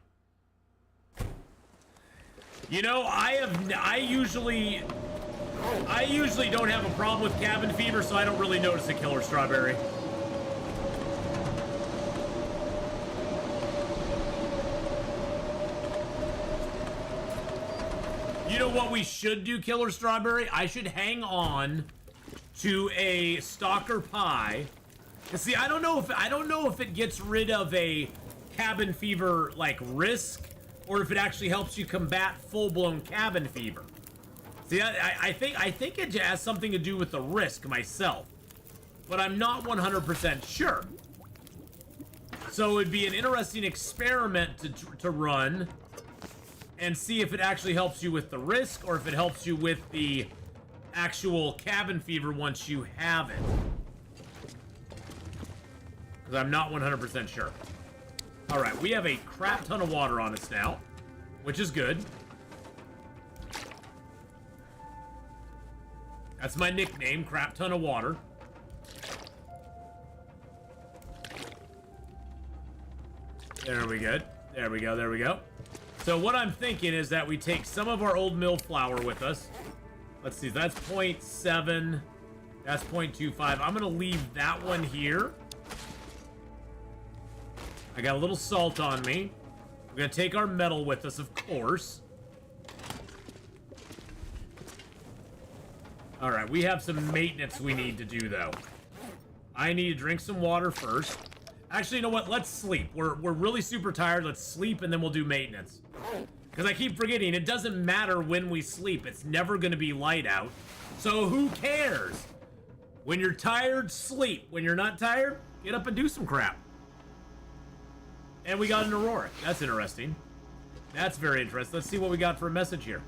You know, I usually don't have a problem with cabin fever, so I don't really notice a killer strawberry. You know what we should do, Killer Strawberry? I should hang on to a stalker pie. And see, I don't know if it gets rid of a cabin fever like risk, or if it actually helps you combat full-blown cabin fever. See, I think it has something to do with the risk myself, but I'm not 100% sure. So it'd be an interesting experiment to run and see if it actually helps you with the risk, or if it helps you with the actual cabin fever once you have it. Because I'm not 100% sure. Alright, we have a crap ton of water on us now, which is good. That's my nickname, crap ton of water. There we go. There we go, there we go. So what I'm thinking is that we take some of our old mill flour with us. Let's see, that's 0.7. That's 0.25. I'm going to leave that one here. I got a little salt on me. We're going to take our metal with us, of course. Alright, we have some maintenance we need to do, though. I need to drink some water first. Actually, you know what? Let's sleep. We're really super tired. Let's sleep, and then we'll do maintenance. Because I keep forgetting, it doesn't matter when we sleep. It's never going to be light out. So who cares? When you're tired, sleep. When you're not tired, get up and do some crap. And we got an Aurora. That's interesting. That's very interesting. Let's see what we got for a message here.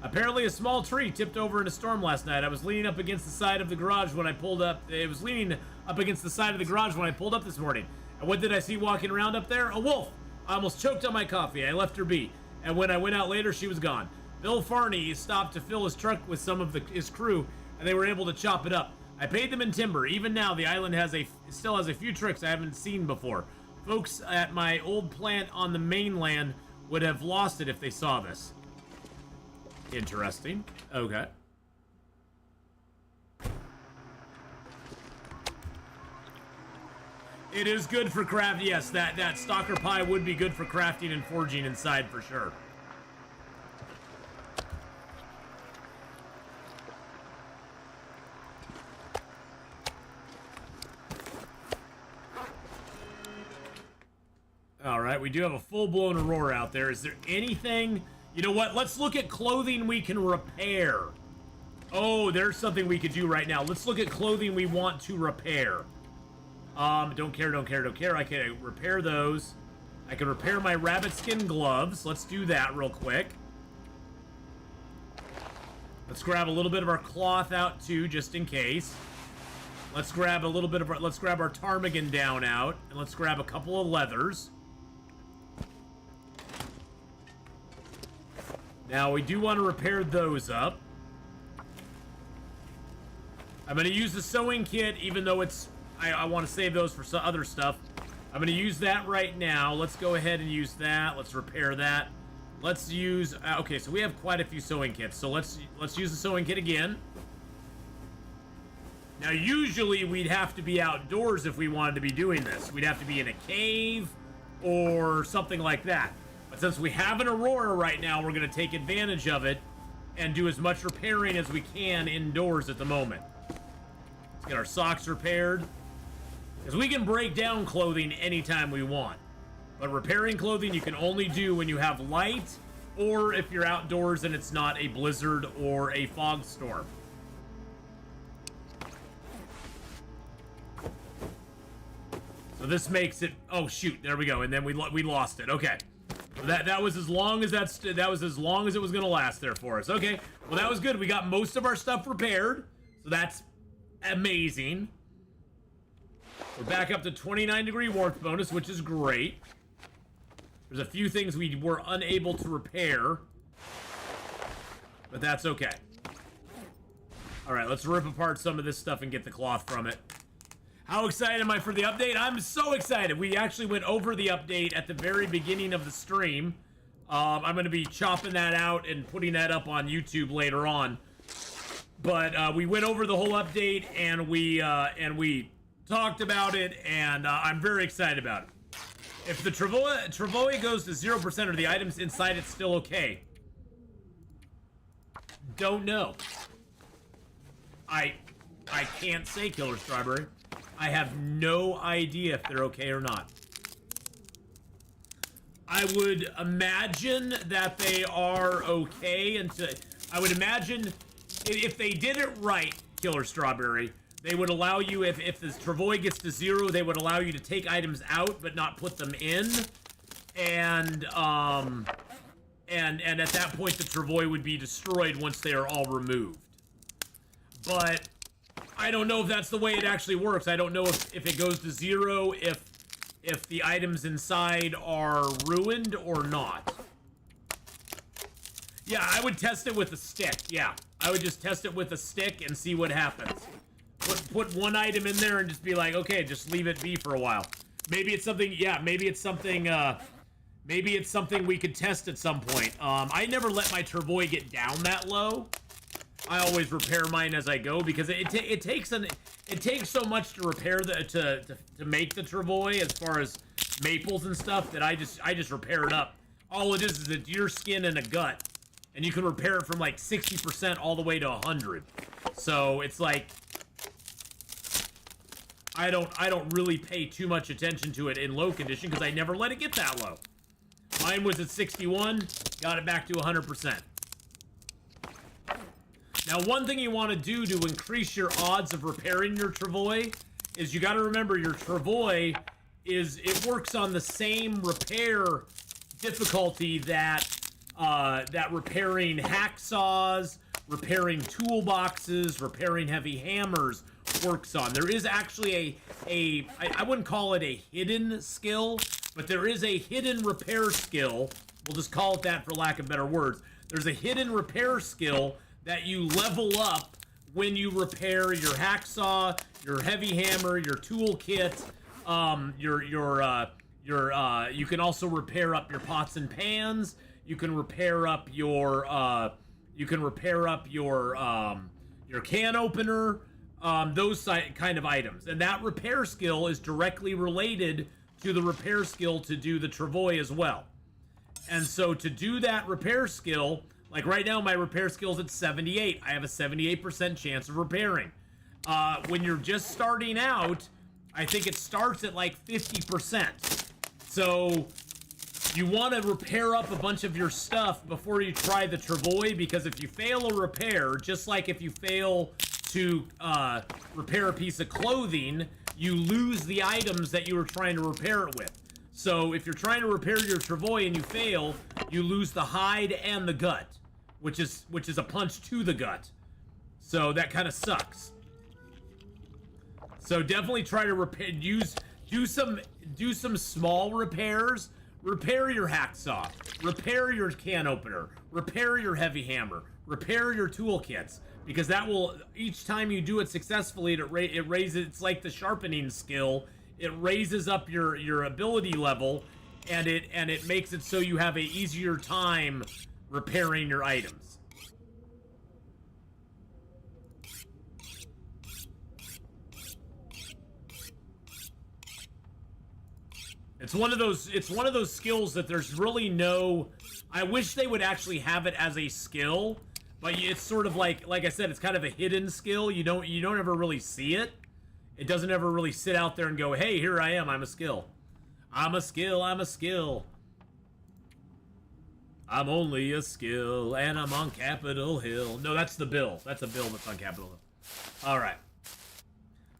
Apparently a small tree tipped over in a storm last night. I was leaning up against the side of the garage when I pulled up. It was leaning up against the side of the garage when I pulled up this morning. And what did I see walking around up there? A wolf. I almost choked on my coffee. I left her be. And when I went out later, she was gone. Bill Farney stopped to fill his truck with some of his crew, and they were able to chop it up. I paid them in timber. Even now, the island still has a few tricks I haven't seen before. Folks at my old plant on the mainland would have lost it if they saw this. Interesting. Okay. It is good for craft. Yes, that stalker pie would be good for crafting and forging inside for sure. All right, we do have a full-blown Aurora out there. Is there anything... You know what? Let's look at clothing we can repair. Oh, there's something we could do right now. Let's look at clothing we want to repair. Don't care. I can repair those. I can repair my rabbit skin gloves. Let's do that real quick. Let's grab a little bit of our cloth out too, just in case. Let's grab a little bit of our, let's grab our ptarmigan down out, and let's grab a couple of leathers. Now, we do want to repair those up. I'm going to use the sewing kit, even though it's... I want to save those for some other stuff. I'm going to use that right now. Let's go ahead and use that. Let's repair that. Let's use... okay, so we have quite a few sewing kits. So let's use the sewing kit again. Now, usually, we'd have to be outdoors if we wanted to be doing this. We'd have to be in a cave or something like that. But since we have an Aurora right now, we're going to take advantage of it and do as much repairing as we can indoors at the moment. Let's get our socks repaired. Because we can break down clothing anytime we want. But repairing clothing you can only do when you have light or if you're outdoors and it's not a blizzard or a fog storm. So this makes it... Oh, shoot. There we go. And then we lost it. Okay. That was as long as that was as long as it was gonna last there for us. Okay, well that was good. We got most of our stuff repaired, so that's amazing. We're back up to 29-degree warmth bonus, which is great. There's a few things we were unable to repair, but that's okay. All right, let's rip apart some of this stuff and get the cloth from it. How excited am I for the update? I'm so excited. We actually went over the update at the very beginning of the stream. I'm going to be chopping that out and putting that up on YouTube later on. But we went over the whole update and we talked about it, and I'm very excited about it. If the Travois goes to 0% or the items inside it's still okay. Don't know. I can't say, Killer Strawberry. I have no idea if they're okay or not. I would imagine that they are okay, and I would imagine if they did it right, Killer Strawberry, they would allow you, if the Travois gets to 0, they would allow you to take items out but not put them in, and at that point the Travois would be destroyed once they are all removed. But I don't know if that's the way it actually works. I don't know if it goes to 0, if the items inside are ruined or not. Yeah, I would test it with a stick. Yeah, I would just test it with a stick and see what happens. Put one item in there and just be like, okay, just leave it be for a while. Maybe it's something, yeah, maybe it's something we could test at some point. I never let my Travois get down that low. I always repair mine as I go because it takes so much to repair to make the Travois as far as maples and stuff that I just repair it up. All it is a deer skin and a gut, and you can repair it from like 60% all the way to 100. So it's like I don't really pay too much attention to it in low condition because I never let it get that low. Mine was at 61, got it back to 100%. Now, one thing you want to do to increase your odds of repairing your travois is you got to remember your travois it works on the same repair difficulty that repairing hacksaws, repairing toolboxes, repairing heavy hammers works on. There is actually I wouldn't call it a hidden skill, but there is a hidden repair skill. We'll just call it that for lack of better words. There's a hidden repair skill that you level up when you repair your hacksaw, your heavy hammer, your tool kit, you can also repair up your pots and pans. You can repair up your can opener, those kind of items. And that repair skill is directly related to the repair skill to do the travois as well. And so to do that repair skill, like right now my repair skill's at 78. I have a 78% chance of repairing. When you're just starting out, I think it starts at like 50%. So you want to repair up a bunch of your stuff before you try the travois, because if you fail a repair, just like if you fail to repair a piece of clothing, you lose the items that you were trying to repair it with. So if you're trying to repair your travois and you fail, you lose the hide and the gut, which is a punch to the gut. So that kind of sucks. So definitely try to repair, do some small repairs. Repair your hacksaw, repair your can opener, repair your heavy hammer, repair your tool kits, because that will, each time you do it successfully, it raises, it's like the sharpening skill. It raises up your ability level, and it makes it so you have a easier time repairing your items. It's one of those skills that there's really no, I wish they would actually have it as a skill, but it's sort of like I said, it's kind of a hidden skill. You don't ever really see it. It doesn't ever really sit out there and go, hey, here I am, I'm a skill. I'm a skill, I'm a skill. I'm only a skill, and I'm on Capitol Hill. No, that's the bill. That's a bill that's on Capitol Hill. All right.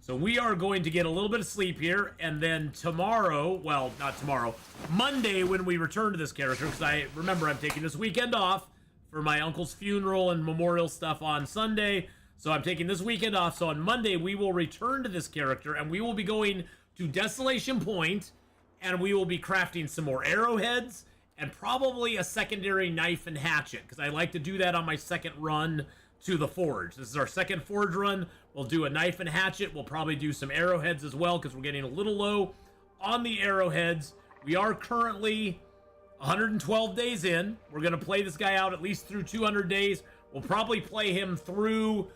So we are going to get a little bit of sleep here, and then tomorrow, well, not tomorrow, Monday when we return to this character, because I remember I'm taking this weekend off for my uncle's funeral and memorial stuff on Sunday, so I'm taking this weekend off. So on Monday we will return to this character, and we will be going to Desolation Point, and we will be crafting some more arrowheads, and probably a secondary knife and hatchet, because I like to do that on my second run to the forge. This is our second forge run. We'll do a knife and hatchet. We'll probably do some arrowheads as well, because we're getting a little low on the arrowheads. We are currently 112 days in. We're going to play this guy out at least through 200 days. We'll probably play him through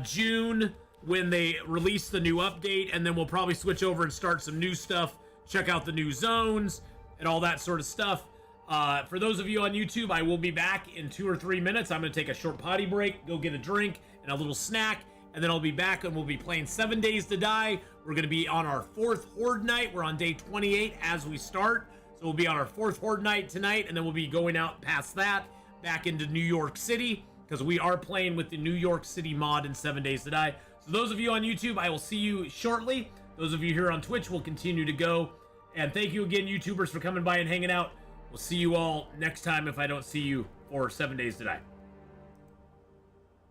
June when they release the new update, and then we'll probably switch over and start some new stuff, check out the new zones and all that sort of stuff. For those of you on YouTube, I will be back in 2 or 3 minutes. I'm going to take a short potty break, go get a drink and a little snack, and then I'll be back and we'll be playing 7 Days to Die. We're going to be on our 4th Horde night. We're on day 28 as we start. So we'll be on our 4th Horde night tonight, and then we'll be going out past that back into New York City, because we are playing with the New York City mod in 7 Days to Die. So those of you on YouTube, I will see you shortly. Those of you here on Twitch will continue to go. And thank you again, YouTubers, for coming by and hanging out. We'll see you all next time if I don't see you for 7 Days to Die.